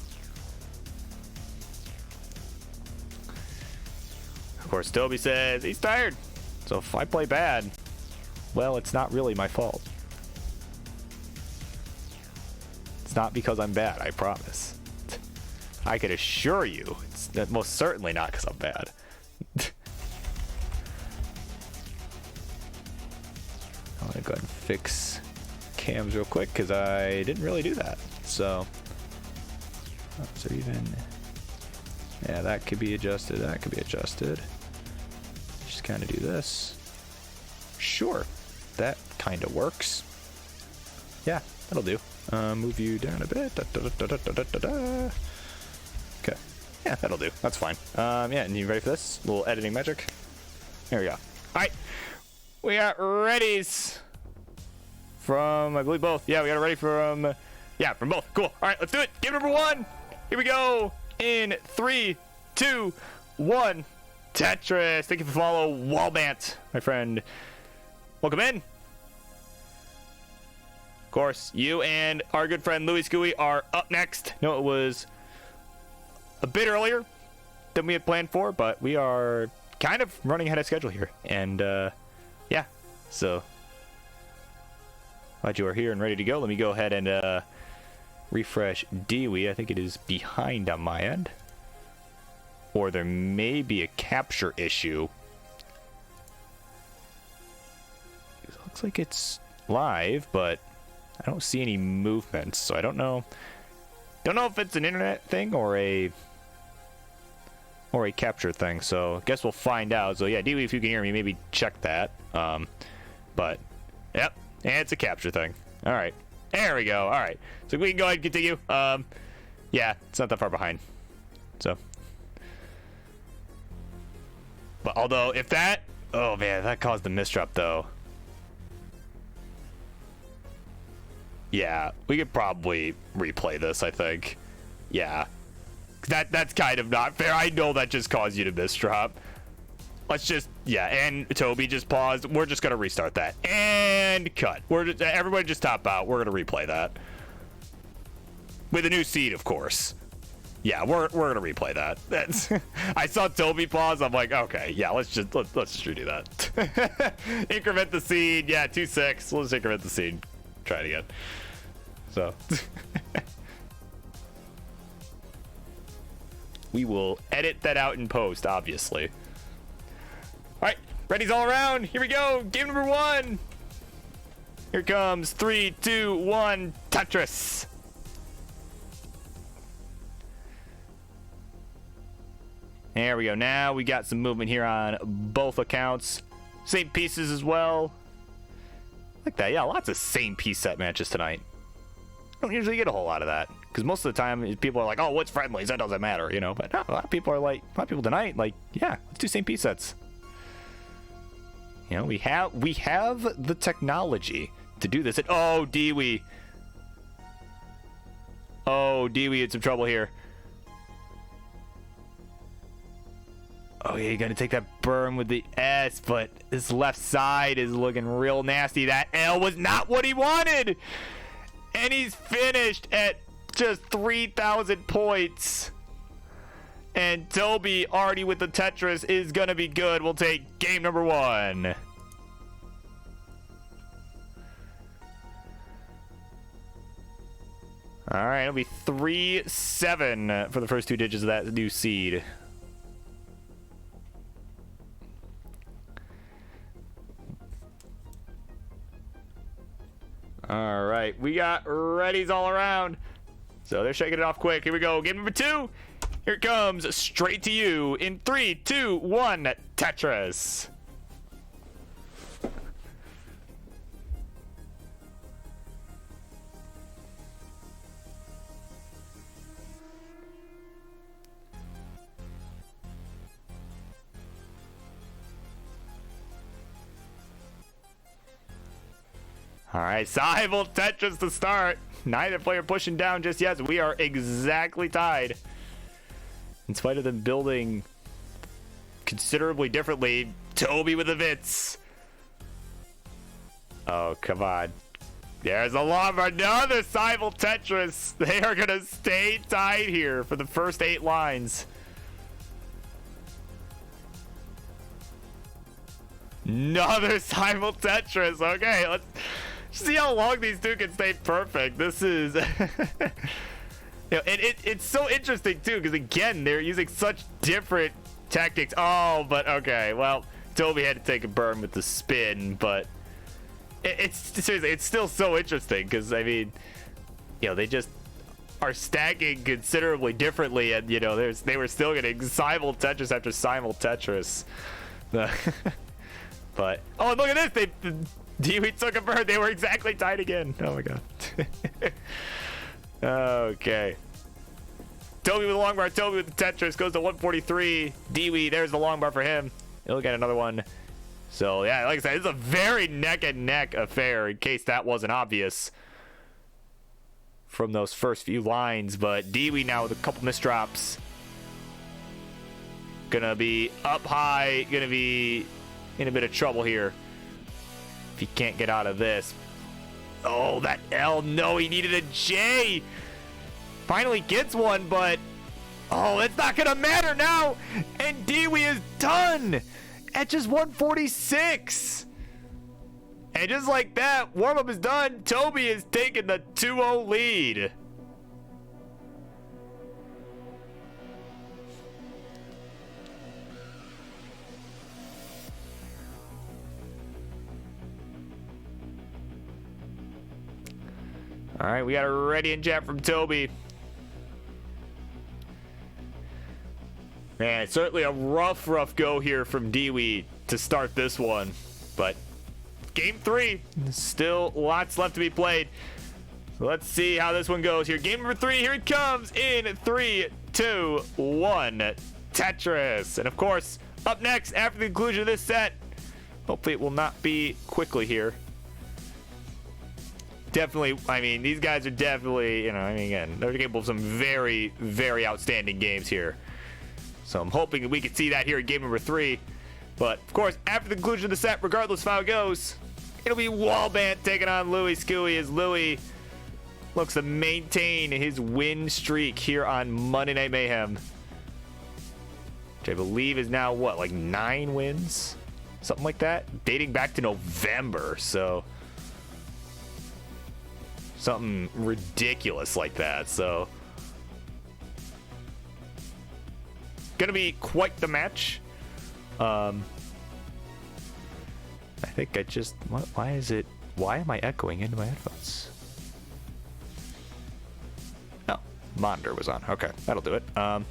Of course, Toby says he's tired. So if I play bad, well, it's not really my fault. It's not because I'm bad, I promise. I could assure you it's most certainly not because I'm bad. fix cams real quick because I didn't really do that. So, so even, yeah, that could be adjusted. That could be adjusted. Just kind of do this. Sure, that kind of works. Yeah, that'll do. Move you down a bit. Okay. Yeah, that'll do. That's fine. Yeah, and you ready for this? A little editing magic. There we go. All right. We got readies from, I believe, both. Yeah, we got it ready from, yeah, from both. Cool. All right, let's do it. Game number 1. Here we go. In 3, 2, 1. Tetris. Thank you for the follow. Wallbant, my friend. Welcome in. Of course, you and our good friend Louis Scooey are up next. No, it was a bit earlier than we had planned for, but we are kind of running ahead of schedule here. And, yeah, so glad you are here and ready to go. Let me go ahead and refresh Dewey. I think it is behind on my end. Or there may be a capture issue. It looks like it's live, but I don't see any movements, so I don't know. Don't know if it's an internet thing or a capture thing. So I guess we'll find out. So yeah, Dewey, if you can hear me, maybe check that. But yep, and it's a capture thing. All right, there we go. All right, so we can go ahead and continue. Yeah, it's not that far behind. So, but although if that, oh man, that caused the misdrop though. Yeah, we could probably replay this, I think. Yeah. That's kind of not fair. I know that just caused you to misdrop. Let's just, yeah, and Toby just paused. We're just going to restart that. And cut. Everybody just top out. We're going to replay that. With a new seed, of course. Yeah, we're going to replay that. That's I saw Toby pause. I'm like, okay, yeah, let's just redo that. Increment the seed. Yeah, 2-6. Let's increment the seed. Try it again. So we will edit that out in post, obviously. All right, ready's all around. Here we go. Game number 1. Here comes 3, 2, 1. Tetris. There we go. Now we got some movement here on both accounts. Same pieces as well. Like that, yeah, lots of same piece set matches tonight. Don't usually get a whole lot of that because most of the time people are like, oh, what's friendlies? That doesn't matter, you know. But no, a lot of people are like, a lot of people tonight, like, yeah, let's do same piece sets. You know, we have the technology to do this. And oh, Dewey, in some trouble here. Oh, yeah, you're going to take that burn with the S, but this left side is looking real nasty. That L was not what he wanted. And he's finished at just 3,000 points. And Toby, already with the Tetris, is going to be good. We'll take game number 1. All right, it'll be 3-7 for the first 2 digits of that new seed. All right, we got readies all around. So they're shaking it off quick. Here we go. Game number 2. Here it comes straight to you in 3, 2, 1. Tetris. All right, Cyber Tetris to start. Neither player pushing down just yet. We are exactly tied. In spite of them building considerably differently, Toby with the Vits. Oh, come on. There's a lot of another Cyber Tetris. They are going to stay tied here for the first 8 lines. Another Cyber Tetris. Okay, let's see how long these two can stay perfect. This is, you know, it's so interesting too because again they're using such different tactics. Oh, but okay, well, Toby had to take a burn with the spin, but it's seriously, it's still so interesting because I mean, you know, they just are stacking considerably differently, and you know, they were still getting simul Tetris after simul Tetris. But oh, look at this! Dewey took a bird. They were exactly tied again. Oh my god. Okay. Toby with the long bar. Toby with the Tetris goes to 143. Dewey, there's the long bar for him. He'll get another one. So yeah, like I said, it's a very neck and neck affair. In case that wasn't obvious from those first few lines, but Dewey now with a couple misdrops. Gonna be up high. Gonna be in a bit of trouble here if he can't get out of this. Oh, that L. No, he needed a J. Finally gets one, but oh, it's not gonna matter now. And Dewey is done at just 146. And just like that, warm-up is done. Toby is taking the 2-0 lead. All right, we got a ready in chat from Toby. Man, certainly a rough go here from Dewey to start this one. But game 3, still lots left to be played. So let's see how this one goes here. Game number 3, here it comes in 3, 2, 1. Tetris. And of course, up next after the conclusion of this set, hopefully it will not be quickly here. Definitely, I mean, these guys are definitely, you know, I mean, again, they're capable of some very, very outstanding games here. So I'm hoping that we can see that here in game number 3. But, of course, after the conclusion of the set, regardless of how it goes, it'll be Wallbant taking on Louis Scuey as Louis looks to maintain his win streak here on Monday Night Mayhem. Which I believe is now, what, like 9 wins? Something like that? Dating back to November, so something ridiculous like that, so gonna be quite the match. I think I just, why am I echoing into my headphones? Oh, monitor was on. Okay, that'll do it. I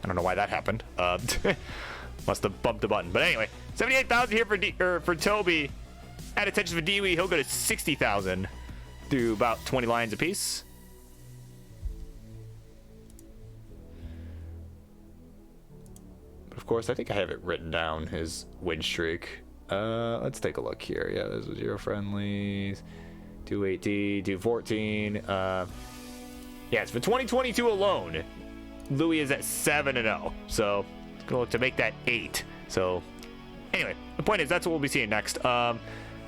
don't know why that happened. Must have bumped the button, but anyway, 78,000 here for Toby. Add attention for Dewey, he'll go to 60,000 through about 20 lines apiece. But of course, I think I have it written down, his win streak. Let's take a look here. Yeah, this was 0 friendlies, 280, 214. Yes, for 2022 alone, Louis is at 7-0. So it's gonna look to make that 8. So anyway, the point is that's what we'll be seeing next. But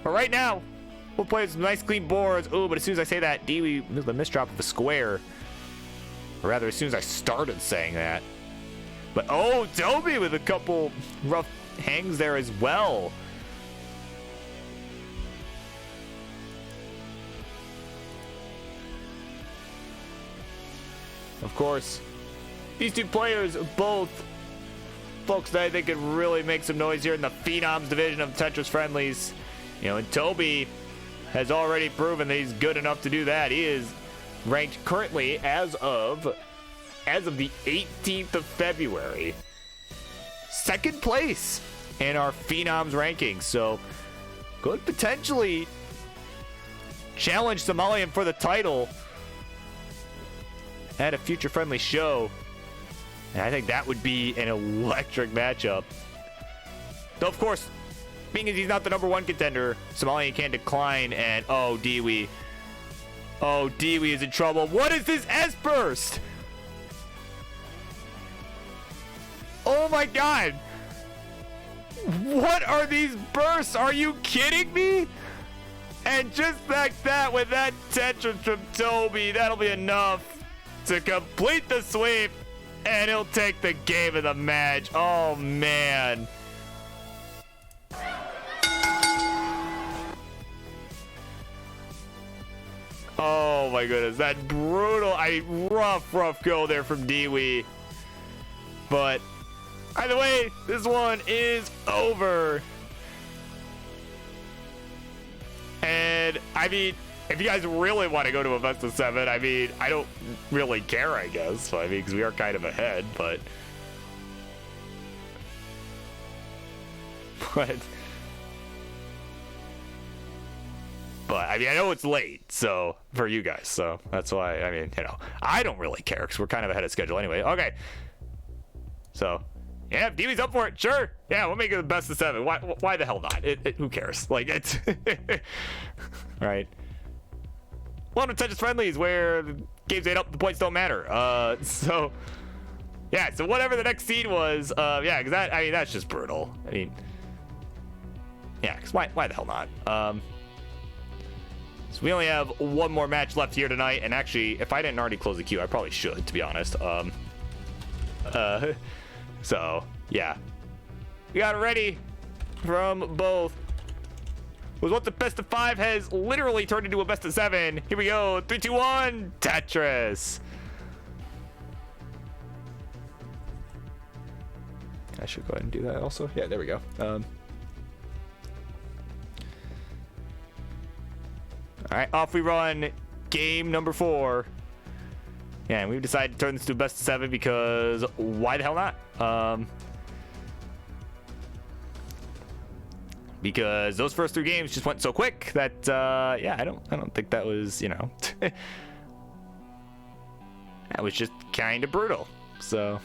right now, we'll play some nice clean boards. Oh, but as soon as I say that, Dewey, the misdrop of a square. Or rather, as soon as I started saying that. But oh, Toby with a couple rough hangs there as well. Of course, these two players, both folks that I think could really make some noise here in the Phenoms division of Tetris Friendlies. You know, and Toby has already proven that he's good enough to do that. He is ranked currently as of the 18th of February, 2nd place in our Phenoms rankings. So could potentially challenge Somalian for the title at a future friendly show. And I think that would be an electric matchup. Though, of course, being as he's not the #1 contender, Somalian can't decline. And oh, Dewey. Oh, Dewey is in trouble. What is this S-burst? Oh my god. What are these bursts? Are you kidding me? And just like that, with that Tetris from Toby, that'll be enough to complete the sweep. And he'll take the game of the match. Oh, man. Oh, my goodness. That brutal, rough go there from Dewey. But either way, this one is over. And I mean, if you guys really want to go to a best of 7, I mean, I don't really care, I guess. I mean, because we are kind of ahead, but I mean, I know it's late, so for you guys, so that's why. I mean, you know, I don't really care because we're kind of ahead of schedule anyway. Okay, so yeah, if DB's up for it, sure. Yeah, we'll make it the best of 7. Why the hell not? Who cares? Like, it's right. Well, to touches friendlies where the games ain't up, the points don't matter. So yeah, so whatever the next seed was, yeah, because that, I mean, that's just brutal. I mean, yeah, because why the hell not? So we only have one more match left here tonight, and actually, if I didn't already close the queue, I probably should, to be honest. So yeah, we got it ready from both. Was what the best of 5 has literally turned into a best of 7. Here we go. 3, 2, 1. Tetris. I should go ahead and do that also. Yeah, there we go. All right, off we run. Game number 4. Yeah, and we've decided to turn this to a best of 7 because why the hell not? Because those first 3 games just went so quick that yeah, I don't think that was, you know, that was just kind of brutal. So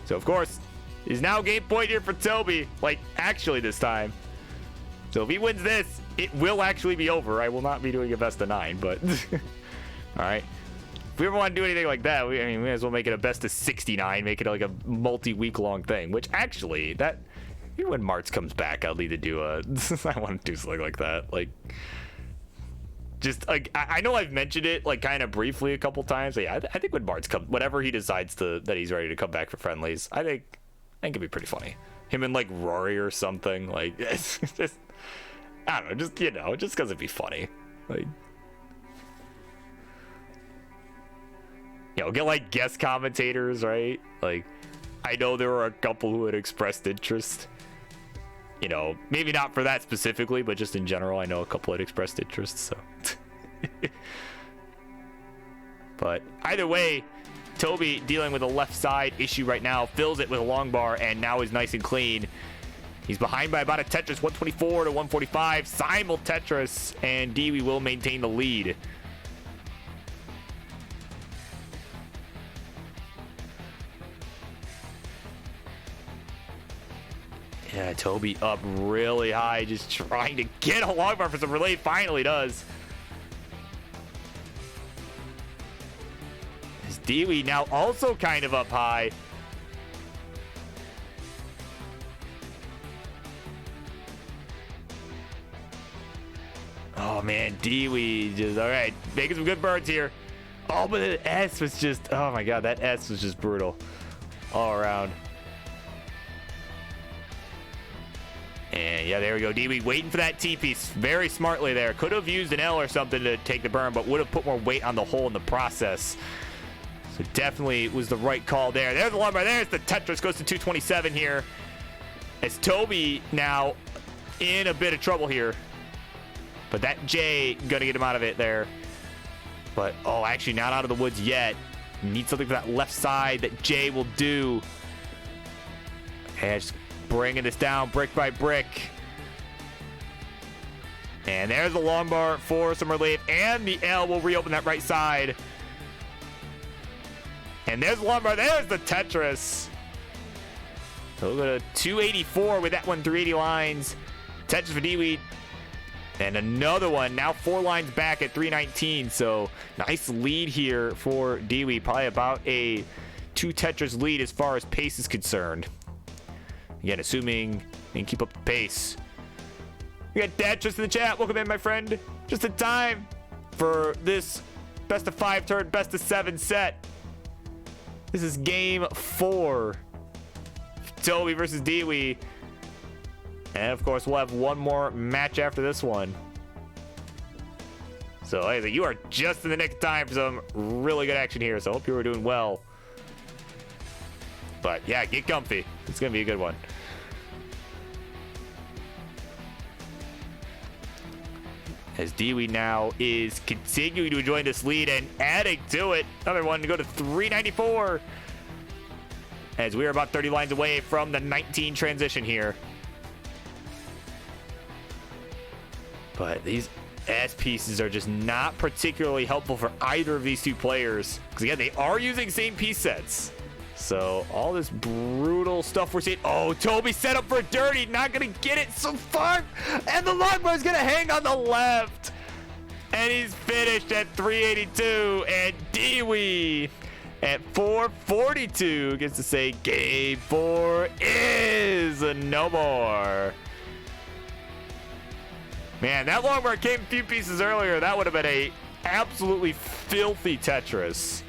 of course, is now game point here for Toby. Like, actually this time. So if he wins this, it will actually be over. I will not be doing a best of 9, but all right. If we ever want to do anything like that, I mean, we may as well make it a best of 69, make it like a multi-week long thing. Which actually, that even when Martz comes back, I'll need to do a. I want to do something like that. Like, just like I know I've mentioned it like kind of briefly a couple times. But yeah, I think when Martz comes, whenever he decides that he's ready to come back for friendlies, I think it'd be pretty funny. Him and like Rory or something. Like, it's just. I don't know, just, you know, just because it'd be funny. Like, you know, get like guest commentators, right? Like, I know there were a couple who had expressed interest. You know, maybe not for that specifically, but just in general, I know a couple had expressed interest, so. But either way, Toby dealing with a left side issue right now, fills it with a long bar, and now is nice and clean. He's behind by about a Tetris, 124 to 145. Simul Tetris, and Dewey will maintain the lead. Yeah, Toby up really high, just trying to get a long bar for some relief. Finally does. As Dewey now also kind of up high. Oh man, Dewey just all right, making some good birds here. Oh, but the S was just, oh my god, that S was just brutal all around. And yeah, there we go. Dewey waiting for that T piece very smartly there. Could have used an L or something to take the burn, but would have put more weight on the hole in the process. So definitely was the right call there. There's the lumbar. There's the Tetris. Goes to 227 here. As Toby now in a bit of trouble here. But that J gonna get him out of it there. But, oh, actually not out of the woods yet. Need something for that left side that J will do. Okay, just bringing this down brick by brick. And there's the long bar for some relief. And the L will reopen that right side. And there's the long bar. There's the Tetris. So we'll go to 284 with that one, 380 lines. Tetris for Dewey. And another one, now 4 lines back at 319. So nice lead here for Dewey. Probably about a 2 Tetris lead as far as pace is concerned. Again, assuming he can keep up the pace. We got Tetris in the chat. Welcome in, my friend. Just in time for this best of 5 turn, best of 7 set. This is game 4. Toby versus Dewey. And of course, we'll have one more match after this one. So hey, you are just in the nick of time for some really good action here. So I hope you were doing well. But yeah, get comfy. It's gonna be a good one. As Dewey now is continuing to enjoy this lead and adding to it. Another one to go to 394. As we are about 30 lines away from the 19 transition here. But these S pieces are just not particularly helpful for either of these two players. Because again, they are using same piece sets. So all this brutal stuff we're seeing. Oh, Toby set up for dirty. Not going to get it so far. And the longbow is going to hang on the left. And he's finished at 382. And Dewey at 442 gets to say game 4 is no more. Man, that longbow came a few pieces earlier. That would have been a absolutely filthy Tetris.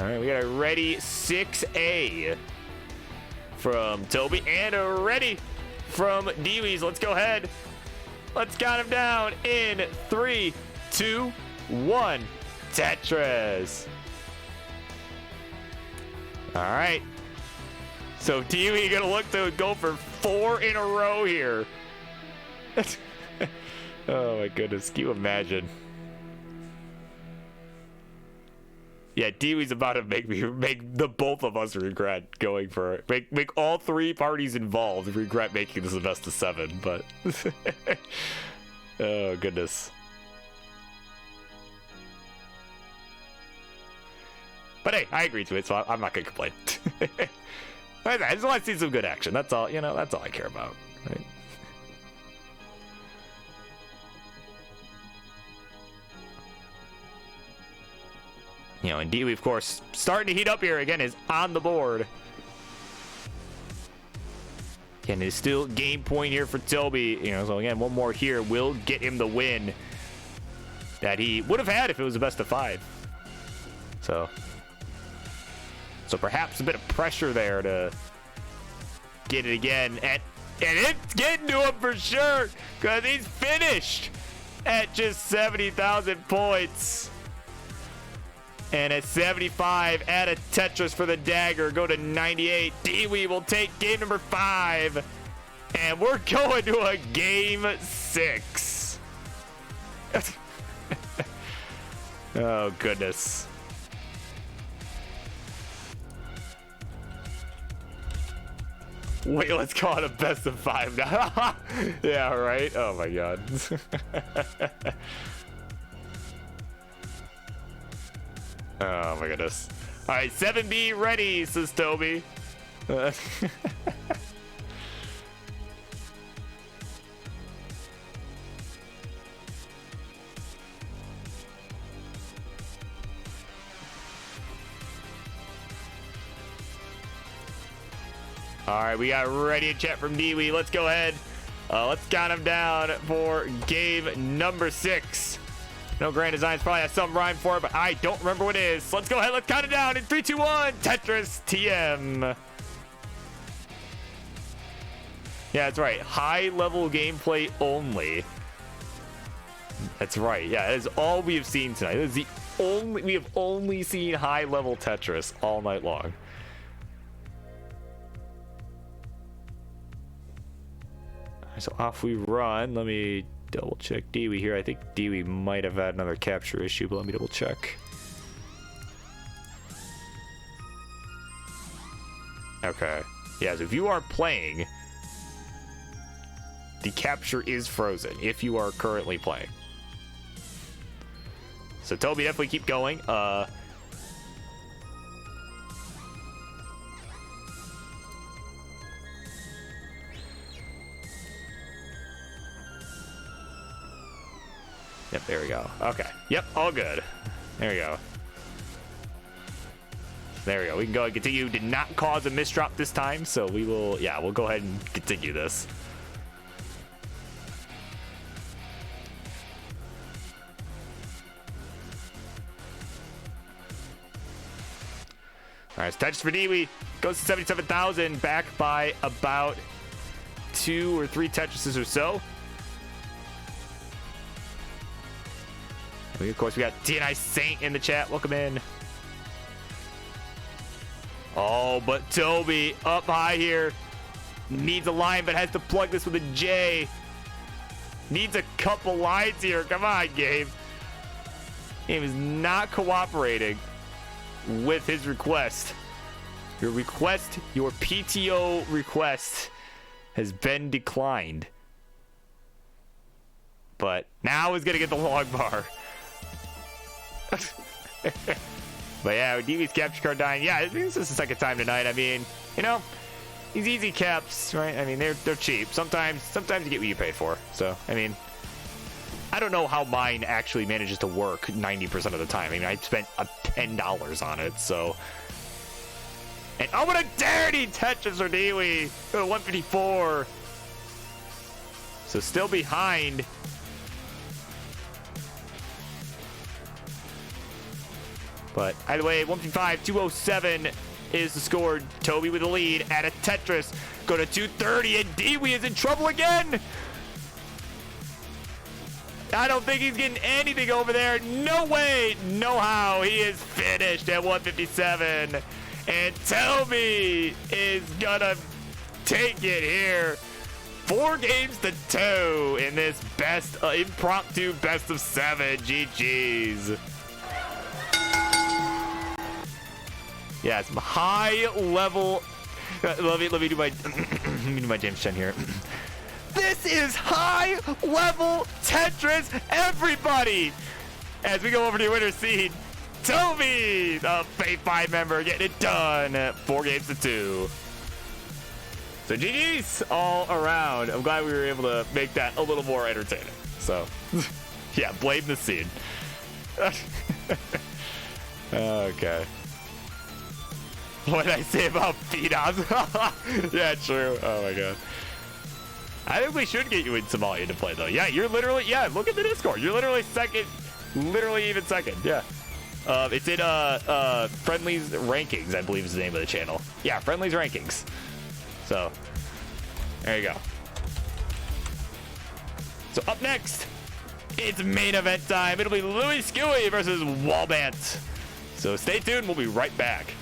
All right, we got a ready 6A from Toby and a ready from Dewey's. Let's go ahead. Let's count him down in 3, 2, 1. Tetris. All right. So Dewey gonna look to go for 4 in a row here. Oh my goodness, can you imagine? Yeah, Dewey's about to make the both of us regret going for it. Make all 3 parties involved regret making this a best of 7, but oh goodness. But hey, I agree to it, so I'm not gonna complain. I just want to see some good action. That's all, you know, that's all I care about, right? You know, and Dewey, of course, starting to heat up here again, is on the board. Again, it's still game point here for Toby. You know, so again, one more here will get him the win that he would have had if it was a best of 5. So perhaps a bit of pressure there to get it again. And it's getting to him for sure, because he's finished at just 70,000 points. And at 75, add a Tetris for the dagger, go to 98. Dewey will take game number 5. And we're going to a game 6. Oh, goodness. Wait, let's call it a best of 5 now. Yeah, right? Oh, my God. Oh my goodness. All right, 7B ready, says Toby. All right, we got ready to chat from Dewey. Let's go ahead. Let's count him down for game number 6. No Grand Designs probably has some rhyme for it, but I don't remember what it is. Let's go ahead. Let's count it down in 3, 2, 1. Tetris TM. Yeah, that's right. High level gameplay only. That's right. Yeah, that is all we have seen tonight. That is the only, we have only seen high level Tetris all night long. So off we run. Let me double check Dewey here. I think Dewey might have had another capture issue, but let me double check. Okay. Yeah, so if you are playing, the capture is frozen if you are currently playing. So Toby, definitely keep going. Yep, there we go. Okay. Yep, all good. There we go. There we go. We can go and continue. Did not cause a misdrop this time, so we will, yeah, we'll go ahead and continue this. All right, so Tetris for Dewey goes to 77,000, back by about 2 or 3 Tetrises or so. Of course, we got DNI Saint in the chat. Welcome in. Oh, but Toby up high here. Needs a line, but has to plug this with a J. Needs a couple lines here. Come on, Gabe. Game is not cooperating with his request. Your PTO request has been declined. But now he's going to get the long bar. But yeah, DB's capture card dying. Yeah, I think this is the second time tonight. I mean, you know, these easy caps, right? I mean, they're cheap. Sometimes you get what you pay for. So, I mean, I don't know how mine actually manages to work 90% of the time. I mean, I spent $10 on it, so. And oh, what a dirty Tetris or Dewey. 154. So still behind. But either way, 155, 207 is the score. Toby with the lead at a Tetris. Go to 230, and Dewey is in trouble again. I don't think he's getting anything over there. No way, no how. He is finished at 157. And Toby is gonna take it here. 4 games to 2 in this best impromptu best of 7. GG's. Yeah, some high level. Let me do my let me do my James Chen here. This is high level Tetris, everybody. As we go over to the winner's seed, Toby, the Fate 5 member, getting it done. 4 games to 2. So GG's all around. I'm glad we were able to make that a little more entertaining. So, yeah, blame the seed. Okay. What did I say about phenoms? Yeah, true. Oh my god. I think we should get you in Somalia to play though. Yeah, you're literally, yeah, look at the Discord. You're literally second, literally even second. Yeah. It's in Friendly's Rankings, I believe is the name of the channel. Yeah, Friendly's Rankings. So, there you go. So up next, it's main event time. It'll be Louis Skewy versus Wallbant. So stay tuned. We'll be right back.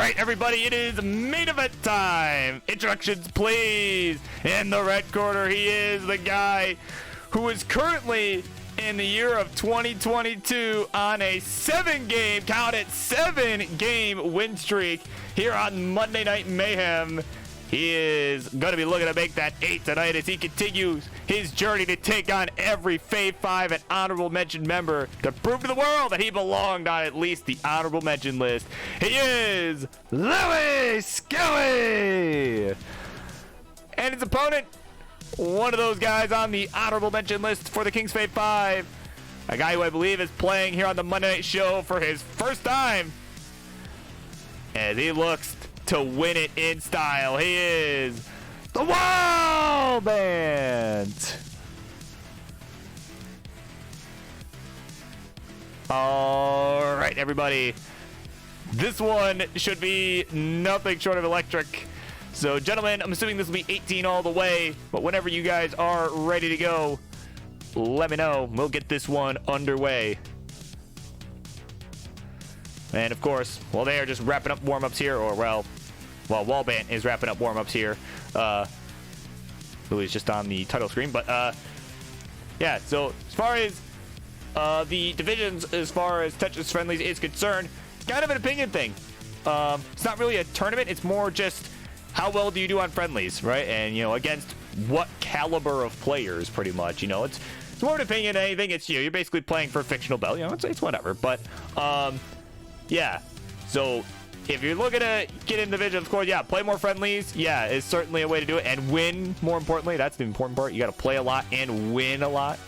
right, everybody, it is main event time. Introductions, please. In the red corner, he is the guy who is currently in the year of 2022 on a 7-game, count it, 7-game win streak here on Monday Night Mayhem. He is going to be looking to make that 8 tonight as he continues his journey to take on every Fave 5 and honorable mention member to prove to the world that he belonged on at least the honorable mention list. He is Louie Skelly! And his opponent, one of those guys on the honorable mention list for the Kings Fave 5. A guy who I believe is playing here on the Monday Night Show for his first time. As he looks to win it in style. He is the Wall Band. All right, everybody. This one should be nothing short of electric. So, gentlemen, I'm assuming this will be 18 all the way, but whenever you guys are ready to go, let me know. We'll get this one underway. And, of course, while they are just wrapping up warm-ups here, or, while Wallband is wrapping up warm-ups here, Louis is just on the title screen. But, yeah, so as far as the divisions, as far as Tetris Friendlies is concerned, kind of an opinion thing. It's not really a tournament. It's more just how well do you do on friendlies, right? And, you know, against what caliber of players, pretty much. You know, it's more an opinion than anything. It's, you know, you're basically playing for a fictional belt. You know, it's whatever. But, yeah, so if you're looking to get in the division, of course, yeah, play more friendlies. Yeah, is certainly a way to do it. And win, more importantly. That's the important part. You got to play a lot and win a lot.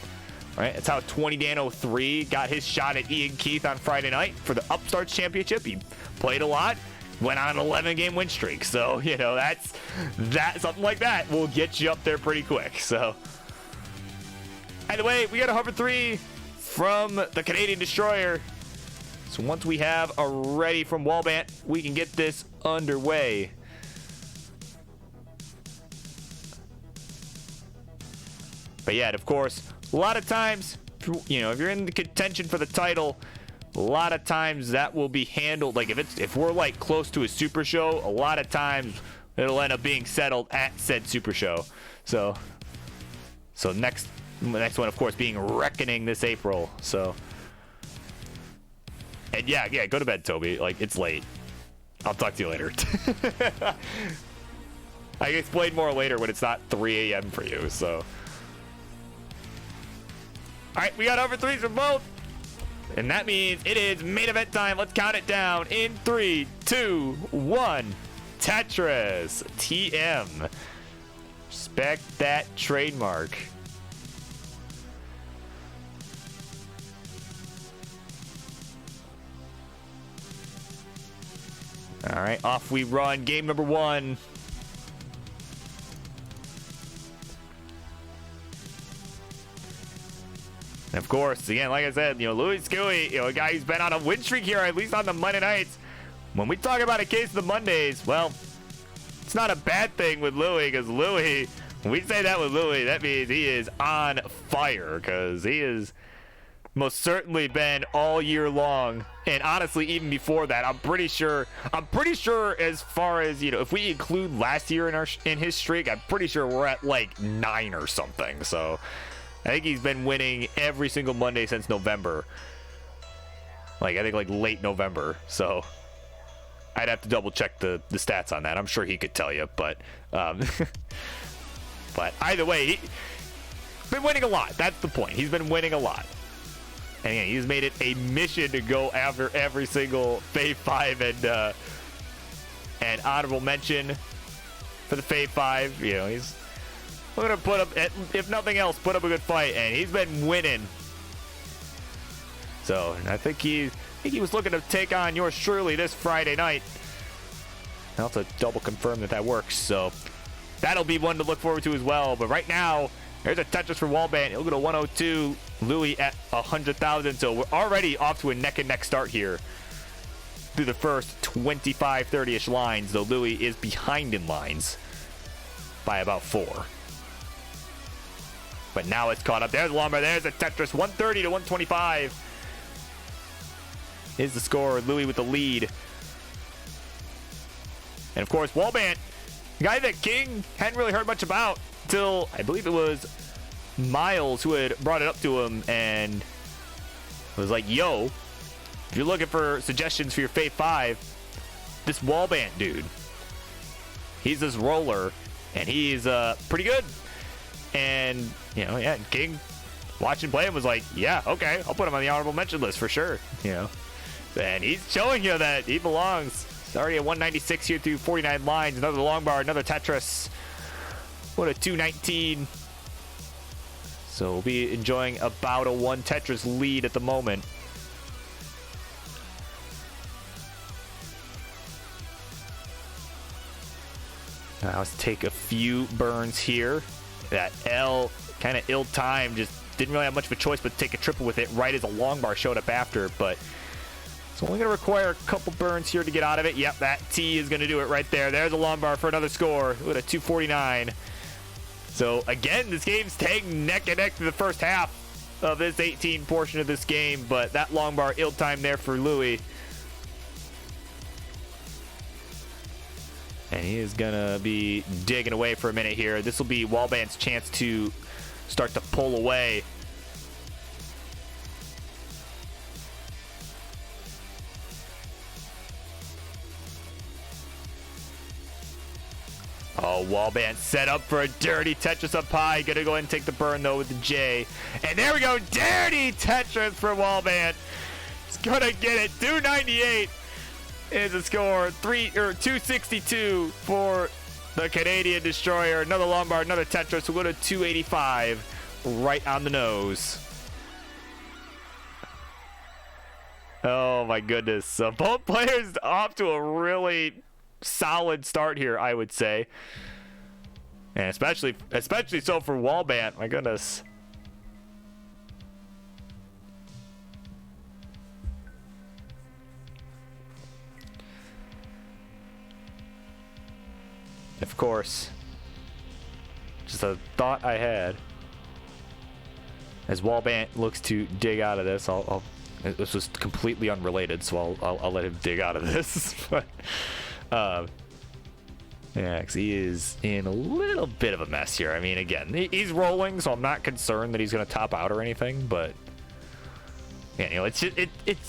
Right? That's how 20Dan03 got his shot at Ian Keith on Friday night for the Upstarts Championship. He played a lot, went on an 11-game win streak. So, you know, that's something like that will get you up there pretty quick. So, either way, we got a Hover 3 from the Canadian Destroyer. So once we have a ready from Wallbant, we can get this underway. But yeah, of course, a lot of times, you know, if you're in the contention for the title, a lot of times that will be handled. Like if we're like close to a super show, a lot of times it'll end up being settled at said super show. So next one, of course, being Reckoning this April. So. And yeah, go to bed, Toby. Like, it's late. I'll talk to you later. I can explain more later when it's not 3 a.m. for you, so. Alright, we got over 3s for both. And that means it is main event time. Let's count it down in 3, 2, 1. Tetris TM. Respect that trademark. All right, off we run. Game number 1. And of course, again, like I said, you know, Louie Skelly, you know, a guy who's been on a win streak here, at least on the Monday nights. When we talk about a case of the Mondays, well, it's not a bad thing with Louie, because Louie, when we say that with Louie, that means he is on fire, because he is most certainly been all year long, and honestly, even before that, I'm pretty sure as far as, you know, if we include last year in his streak, I'm pretty sure we're at like 9 or something. So I think he's been winning every single Monday since November. Like, I think like late November. So I'd have to double check the stats on that. I'm sure he could tell you, but but either way, he's been winning a lot. That's the point. He's been winning a lot. And yeah, he's made it a mission to go after every single Fave 5 and honorable mention for the Fave 5. You know, he's going to put up, if nothing else, put up a good fight. And he's been winning. So I think he was looking to take on yours truly this Friday night. I'll have to double confirm that works. So that'll be one to look forward to as well. But right now, there's a Tetris for Wallband. He'll go to 102. Louis at 100,000. So we're already off to a neck-and-neck start here through the first 25, 30-ish lines, though Louis is behind in lines by about 4. But now it's caught up. There's Lumber. There's a Tetris. 130 to 125 is the score. Louis with the lead. And of course, Wallbant, a guy that King hadn't really heard much about till I believe it was Miles who had brought it up to him and was like, yo, if you're looking for suggestions for your Fate 5, this Wallbant dude, he's this roller and he's pretty good. And, you know, yeah, King watching play him was like, yeah, okay, I'll put him on the honorable mention list for sure, you know. And he's showing you that he belongs. He's already at 196 here through 49 lines. Another long bar, another Tetris. What a 219. So we'll be enjoying about a 1 Tetris lead at the moment. Now let's take a few burns here. That L kind of ill-timed, just didn't really have much of a choice but to take a triple with it right as a long bar showed up after, but it's only going to require a couple burns here to get out of it. Yep, that T is going to do it right there. There's a long bar for another score with a 249. So again, this game's staying neck and neck through the first half of this 18 portion of this game, but that long bar ill-timed there for Louis. And he is going to be digging away for a minute here. This will be Wallbant's chance to start to pull away. Oh, Wallbant set up for a dirty Tetris up high. Gonna go ahead and take the burn, though, with the J. And there we go. Dirty Tetris for Wallbant. He's gonna get it. 298 is the score. 262 for the Canadian Destroyer. Another long bar, another Tetris. We'll go to 285 right on the nose. Oh, my goodness. So both players off to a really solid start here, I would say, and especially so for Wallbant. My goodness. Of course, just a thought I had as Wallbant looks to dig out of this. This was completely unrelated, so I'll let him dig out of this. But yeah, because he is in a little bit of a mess here. I mean, again, he's rolling, so I'm not concerned that he's going to top out or anything. But yeah, you know, it's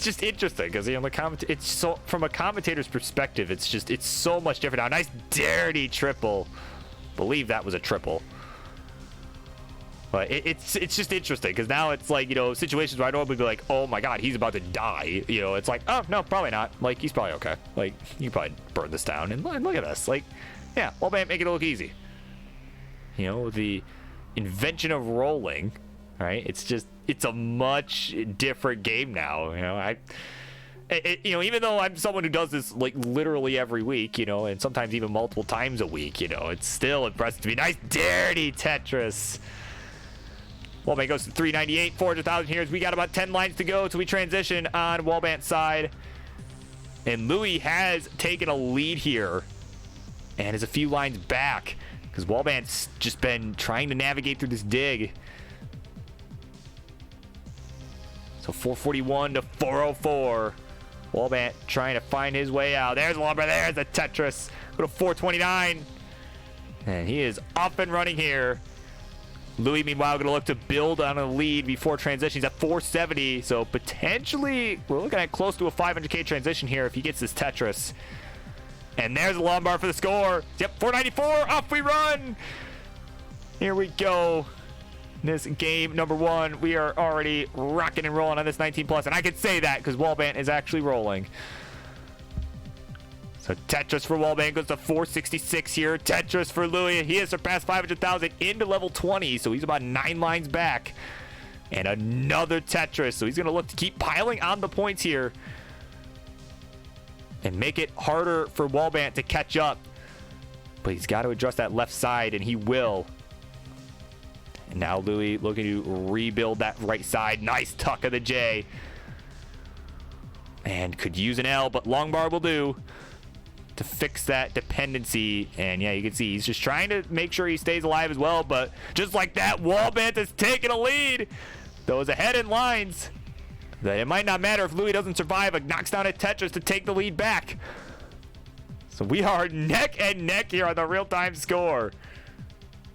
just interesting because, you know, it's so, from a commentator's perspective, it's so much different now. Nice dirty triple. Believe that was a triple. But it's just interesting because now it's like, you know, situations where I'd normally be like, oh my god, he's about to die. You know, it's like, oh no, probably not. Like, he's probably okay. Like, you probably burn this down. And look at this. Like, yeah, Wallbant make it look easy. You know, the invention of rolling, right? It's a much different game now. You know, you know, even though I'm someone who does this like literally every week, you know, and sometimes even multiple times a week, you know, it's still impressive to be nice, dirty Tetris. Wallbant goes to 398, 400,000 here as we got about 10 lines to go till we transition on Wallbant's side. And Louis has taken a lead here and is a few lines back because Wallbant's just been trying to navigate through this dig. So 441 to 404. Wallbant trying to find his way out. There's Lumber. There's the Tetris. Go to 429. And he is up and running here. Louis, meanwhile, going to look to build on a lead before transition. He's at 470, so potentially we're looking at close to a 500K transition here if he gets this Tetris. And there's a long bar for the score. Yep, 494. Off we run. Here we go. This game number 1, we are already rocking and rolling on this 19 plus, and I can say that because Wallbant is actually rolling. So Tetris for Wallbant goes to 466 here. Tetris for Louis. He has surpassed 500,000 into level 20, so he's about 9 lines back. And another Tetris, so he's going to look to keep piling on the points here and make it harder for Wallbant to catch up. But he's got to address that left side, and he will. And now Louis looking to rebuild that right side. Nice tuck of the J. And could use an L, but long bar will do to fix that dependency. And yeah, you can see he's just trying to make sure he stays alive as well. But just like that, Wallbant is taking a lead. Those ahead in lines. It might not matter if Louis doesn't survive. It knocks down a Tetris to take the lead back. So we are neck and neck here on the real-time score.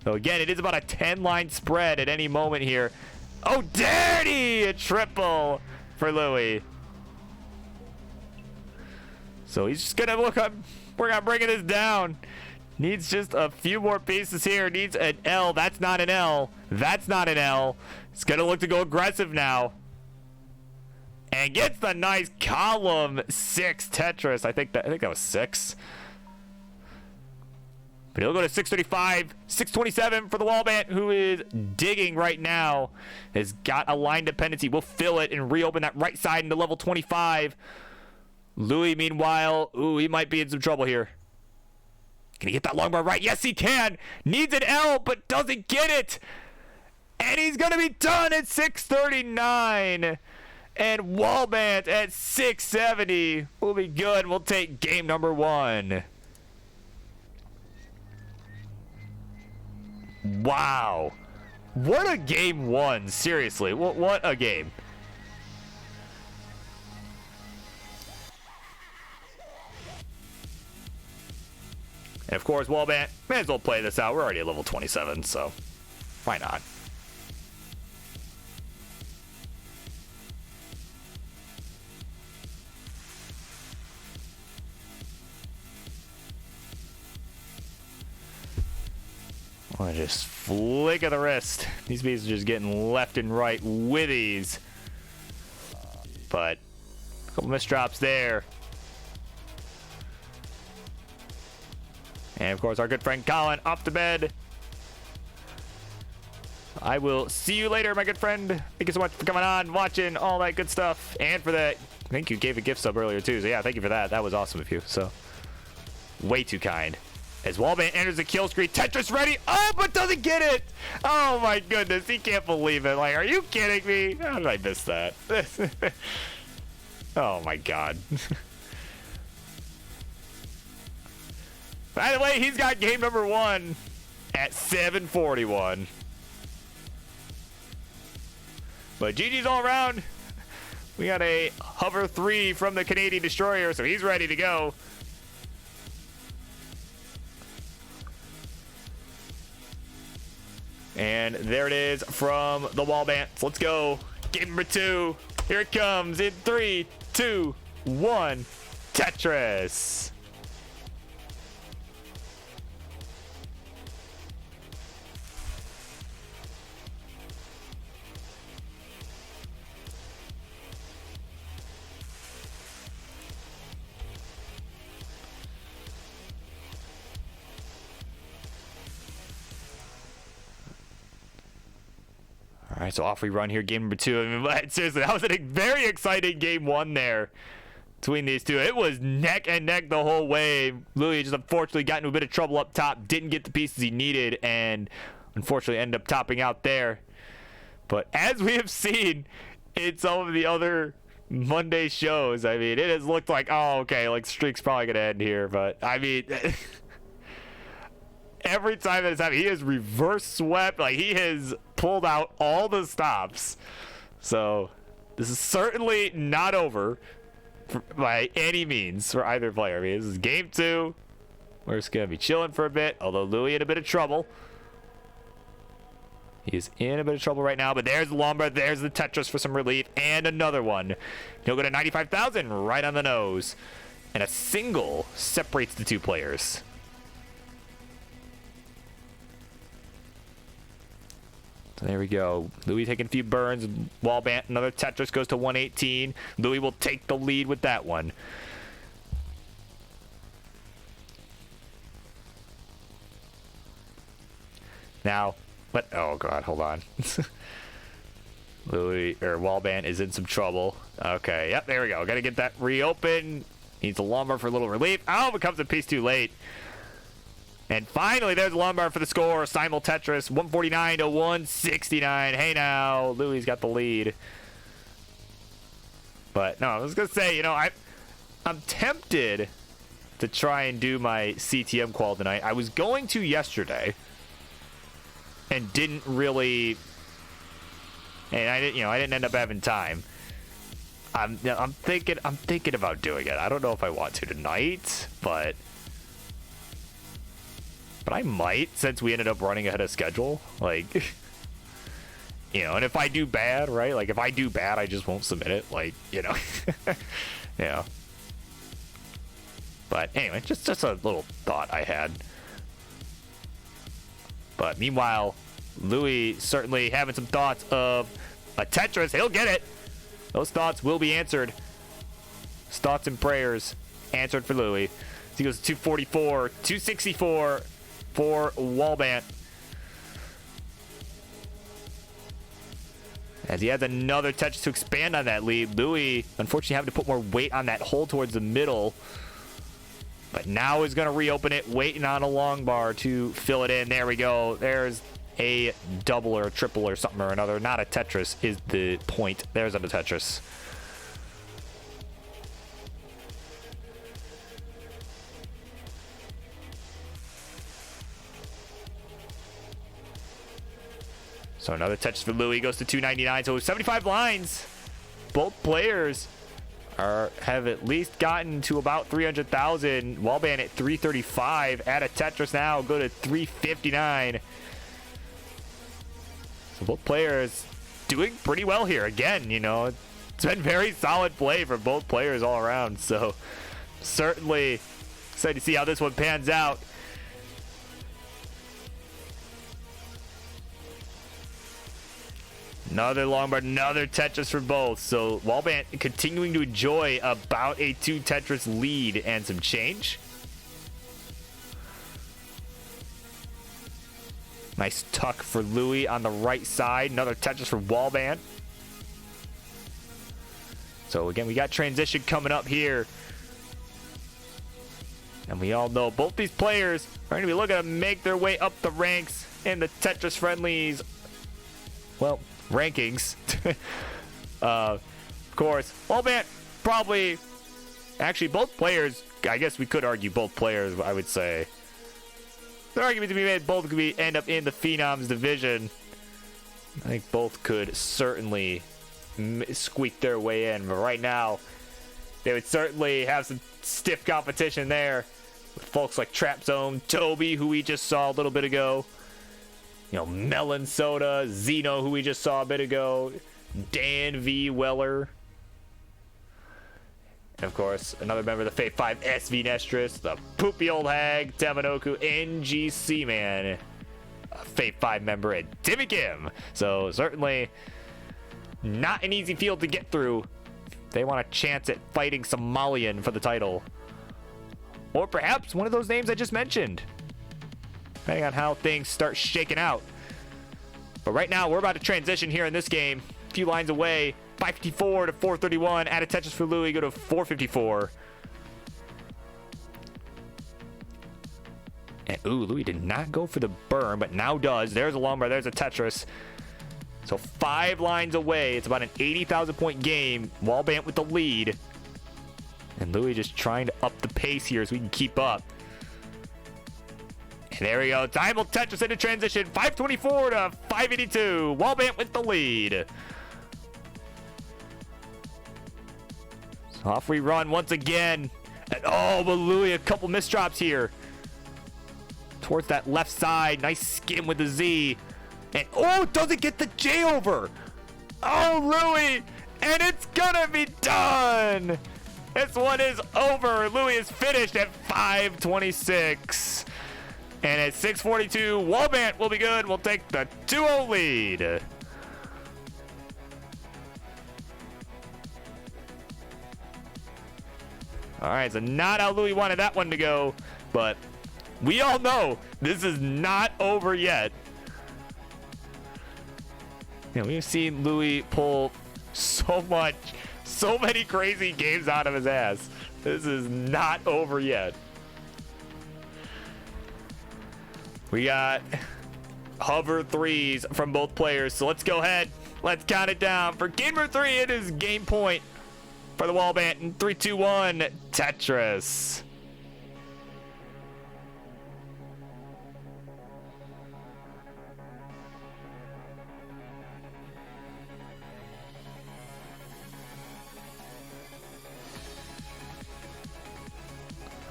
So again, it is about a 10-line spread at any moment here. Oh, dirty! A triple for Louis. So he's just gonna look up. We're gonna bringing this down. Needs just a few more pieces here. Needs an L. That's not an L. That's not an L. It's gonna look to go aggressive now. And gets the nice column 6 Tetris. I think that was 6. But he'll go to 635, 627 for the Wallbant, who is digging right now. Has got a line dependency. We'll fill it and reopen that right side into level 25. Louis, meanwhile, ooh, he might be in some trouble here. Can he get that long bar right? Yes, he can. Needs an L, but doesn't get it. And he's going to be done at 639. And Wallbant at 670 will be good. We'll take game number 1. Wow. What a game 1. Seriously. What a game. And of course, Wallbant, may as well play this out. We're already at level 27, so why not? Oh, just flick of the wrist. These bees are just getting left and right with these. But a couple misdrops there. And of course, our good friend Colin off to bed. I will see you later, my good friend. Thank you so much for coming on, watching, all that good stuff. And for that, I think you gave a gift sub earlier too. So yeah, thank you for that. That was awesome of you. So way too kind. As Wallbant enters the kill screen, Tetris ready. Oh, but doesn't get it. Oh my goodness, he can't believe it. Like, are you kidding me? How did I miss that? Oh my god. By the way, he's got game number 1 at 741. But GG's all around. We got a hover 3 from the Canadian Destroyer, so he's ready to go. And there it is from the Wallbant. Let's go. Game number 2. Here it comes in 3, 2, 1. Tetris. All right, so off we run here, game number 2. I mean, seriously, that was a very exciting game 1 there between these two. It was neck and neck the whole way. Louis just unfortunately got into a bit of trouble up top, didn't get the pieces he needed, and unfortunately ended up topping out there. But as we have seen in some of the other Monday shows, I mean, it has looked like, oh, okay, like streak's probably going to end here. But, I mean, every time that it's happened, he has reverse swept. Like, he has pulled out all the stops. So this is certainly not over by any means for either player. I mean, this is game 2. We're just gonna be chilling for a bit, although Louis in a bit of trouble. He is in a bit of trouble right now, but there's the Lombard, there's the Tetris for some relief, and another one. He'll go to 95,000 right on the nose, and a single separates the two players. There we go. Louis taking a few burns. Wallbant, another Tetris goes to 118. Louis will take the lead with that one. Now, oh god, hold on. Wallbant is in some trouble. Okay, yep, there we go. Gotta get that reopened. Needs a Lombard for a little relief. Oh, it comes a piece too late. And finally, there's Lombard for the score. Simul Tetris, 149 to 169. Hey now, Louis got the lead. But no, I was gonna say, you know, I'm tempted to try and do my CTM qual tonight. I was going to yesterday, and didn't really, and I didn't end up having time. I'm thinking about doing it. I don't know if I want to tonight, but But I might, since we ended up running ahead of schedule. Like, you know, and if I do bad, right? Like, if I do bad, I just won't submit it. Like, you know. Yeah. But anyway, just a little thought I had. But meanwhile, Louis certainly having some thoughts of a Tetris. He'll get it. Those thoughts will be answered. His thoughts and prayers answered for Louis. So he goes 244, 264 for Wallbant. As he has another touch to expand on that lead. Louis, unfortunately, having to put more weight on that hole towards the middle. But now he's going to reopen it, waiting on a long bar to fill it in. There we go. There's a double or a triple or something or another. Not a Tetris is the point. There's a Tetris. So another touch for Louis, goes to 299. So 75 lines. Both players have at least gotten to about 300,000. Wallbant at 335. Add a Tetris now, go to 359. So both players doing pretty well here. Again, you know, it's been very solid play for both players all around. So certainly excited to see how this one pans out. Another long bar, another Tetris for both. So Wallbant continuing to enjoy about a 2 Tetris lead and some change. Nice tuck for Louis on the right side. Another Tetris for Wallbant. So again, we got transition coming up here. And we all know both these players are going to be looking to make their way up the ranks in the Tetris friendlies. Well, rankings. Of course, Wallbant probably, actually both players, I guess we could argue both players, I would say. The argument to be made, both could end up in the Phenoms division. I think both could certainly squeak their way in, but right now, they would certainly have some stiff competition there with folks like Trap Zone, Toby, who we just saw a little bit ago. You know, Melon Soda, Zeno, who we just saw a bit ago, Dan V. Weller. And of course, another member of the Fate 5, SV Nestris, the Poopy Old Hag, Tamanoku, NGC Man, a Fate 5 member, and Timmy Kim. So certainly not an easy field to get through. They want a chance at fighting Somalian for the title. Or perhaps one of those names I just mentioned, depending on how things start shaking out. But right now, we're about to transition here in this game. A few lines away. 554 to 431. Add a Tetris for Louis. Go to 454. And, ooh, Louis did not go for the burn, but now does. There's a long bar. There's a Tetris. So 5 lines away. It's about an 80,000 point game. Wallbant with the lead. And Louis just trying to up the pace here so we can keep up. And there we go. Time will Tetris into transition. 524 to 582. Wallbant with the lead. So off we run once again. And oh, but Louis, a couple misdrops here. Towards that left side. Nice skim with the Z. And oh, doesn't get the J over. Oh, Louis. And it's gonna be done. This one is over. Louis is finished at 526. And at 642, Wallbant will be good. We'll take the 2-0 lead. All right, so not how Louis wanted that one to go, but we all know this is not over yet. You know, we've seen Louis pull so many crazy games out of his ass. This is not over yet. We got hover threes from both players, so let's go ahead. Let's count it down. For game number 3, it is game point for the Wallbant in 3, 2, 1, Tetris.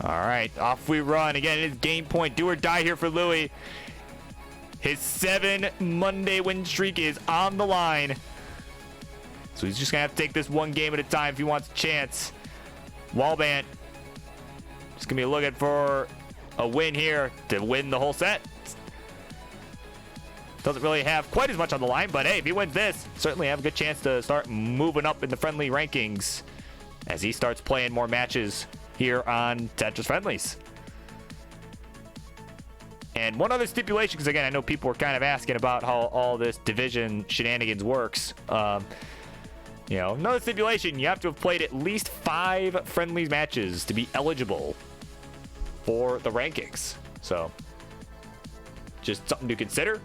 All right, off we run. Again, it is game point. Do or die here for Louis. His 7 Monday win streak is on the line. So he's just going to have to take this one game at a time if he wants a chance. Wallbant just going to be looking for a win here to win the whole set. Doesn't really have quite as much on the line, but hey, if he wins this, certainly have a good chance to start moving up in the friendly rankings as he starts playing more matches here on Tetris Friendlies. And one other stipulation, because again, I know people were kind of asking about how all this division shenanigans works. You know, another stipulation, you have to have played at least 5 Friendlies matches to be eligible for the rankings. So, just something to consider.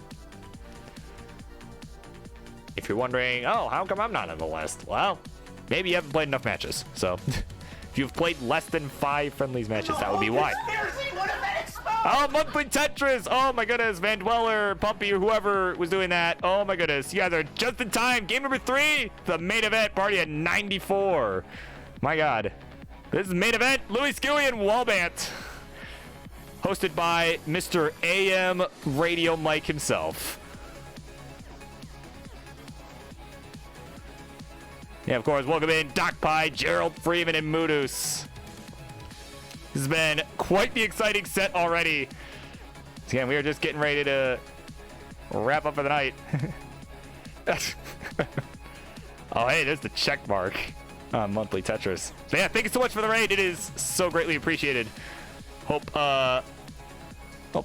If you're wondering, oh, how come I'm not on the list? Well, maybe you haven't played enough matches. So, if you've played less than 5 Friendlies matches, that would be why. Oh, Monthly Tetris! Oh my goodness, Van Dweller, Pumpy, or whoever was doing that. Oh my goodness, you guys are just in time. Game number 3, the main event, party at 94. My God. This is main event, Louis Skewy and Wallbant. Hosted by Mr. AM Radio Mike himself. Yeah, of course, welcome in Doc Pie, Gerald Freeman, and Moodus. This has been quite the exciting set already. So again, we are just getting ready to wrap up for the night. Oh, hey, there's the check mark on Monthly Tetris. So yeah, thank you so much for the raid. It is so greatly appreciated. Hope the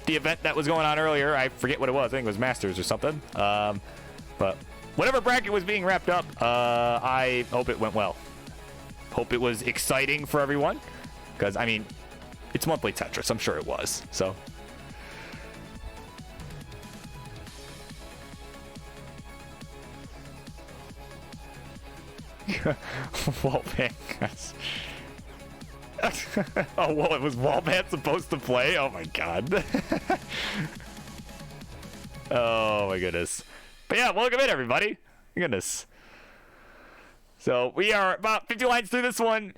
event that was going on earlier, I forget what it was. I think it was Masters or something. But whatever bracket was being wrapped up, I hope it went well. Hope it was exciting for everyone. Because, I mean, it's Monthly Tetris. I'm sure it was. So. Wallbant. Oh, well, it was Wallbant supposed to play? Oh, my God. Oh, my goodness. But yeah, welcome in, everybody. Goodness. So, we are about 50 lines through this one.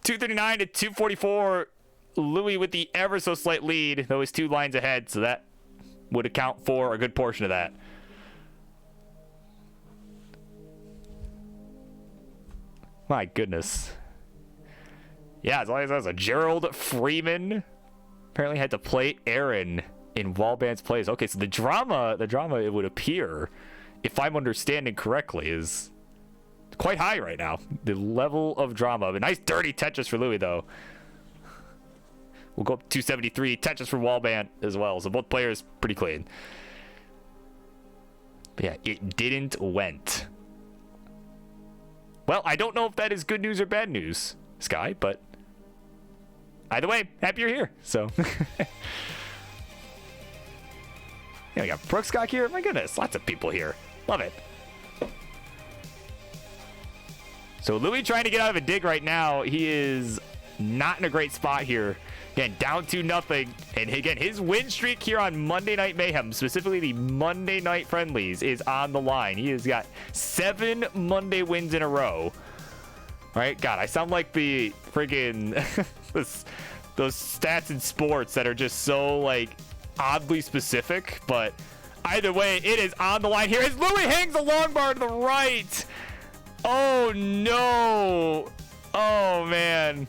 239 to 244. Louis with the ever so slight lead, though he's 2 lines ahead, so that would account for a good portion of that. My goodness. Yeah, as long as there's a Gerald Freeman apparently had to play Aaron in Wallbant's plays. Okay, so the drama it would appear, if I'm understanding correctly, is quite high right now. The level of drama. A nice dirty Tetris for Louis, though. We'll go up to 273. Tetris for Wallbant as well. So both players pretty clean. But yeah, it didn't went. Well, I don't know if that is good news or bad news, Sky, but either way, happy you're here. So yeah, we got Brookscock here. My goodness, lots of people here. Love it. So Louis trying to get out of a dig right now. He is not in a great spot here. Again, down 2-0. And again, his win streak here on Monday Night Mayhem, specifically the Monday Night Friendlies, is on the line. He has got 7 Monday wins in a row. Right? God, I sound like the friggin' those stats in sports that are just so, like, oddly specific. But either way, it is on the line here as Louis hangs a long bar to the right. Oh, no. Oh, man.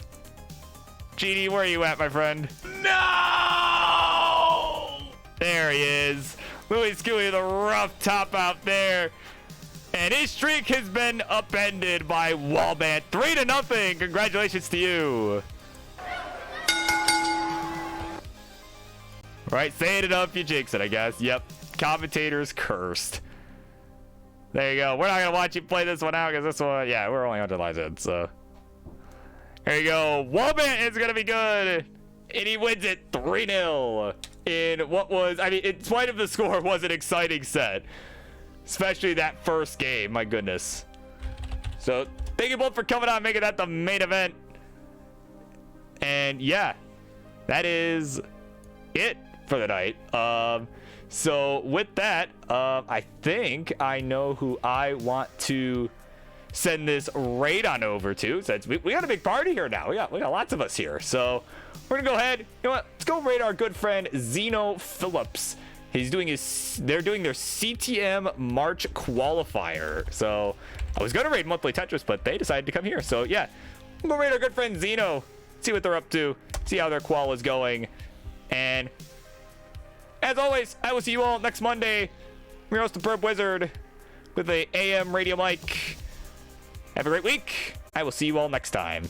GD, where are you at, my friend? No! There he is. Louis Skewy with a rough top out there. And his streak has been upended by Wallbant. 3-0. Congratulations to you. Right, say it enough, you jinx it, I guess. Yep, commentators cursed. There you go. We're not going to watch you play this one out because this one, yeah, we're only 100 lines in, so. There you go. Wallbant is going to be good. And he wins it 3-0 in what was, I mean, in spite of the score, was an exciting set. Especially that first game, my goodness. So, thank you both for coming on, making that the main event. And yeah, that is it for the night. So with that, I think I know who I want to send this raid on over to, since we got a big party here now. We got lots of us here. So we're gonna go ahead. You know what? Let's go raid our good friend Zeno Phillips. They're doing their CTM March qualifier. So I was gonna raid Monthly Tetris, but they decided to come here. So yeah, we'll go raid our good friend Zeno, see what they're up to, see how their qual is going. And as always, I will see you all next Monday. I'm your host, the Perp Wizard, with a AM radio mic. Have a great week. I will see you all next time.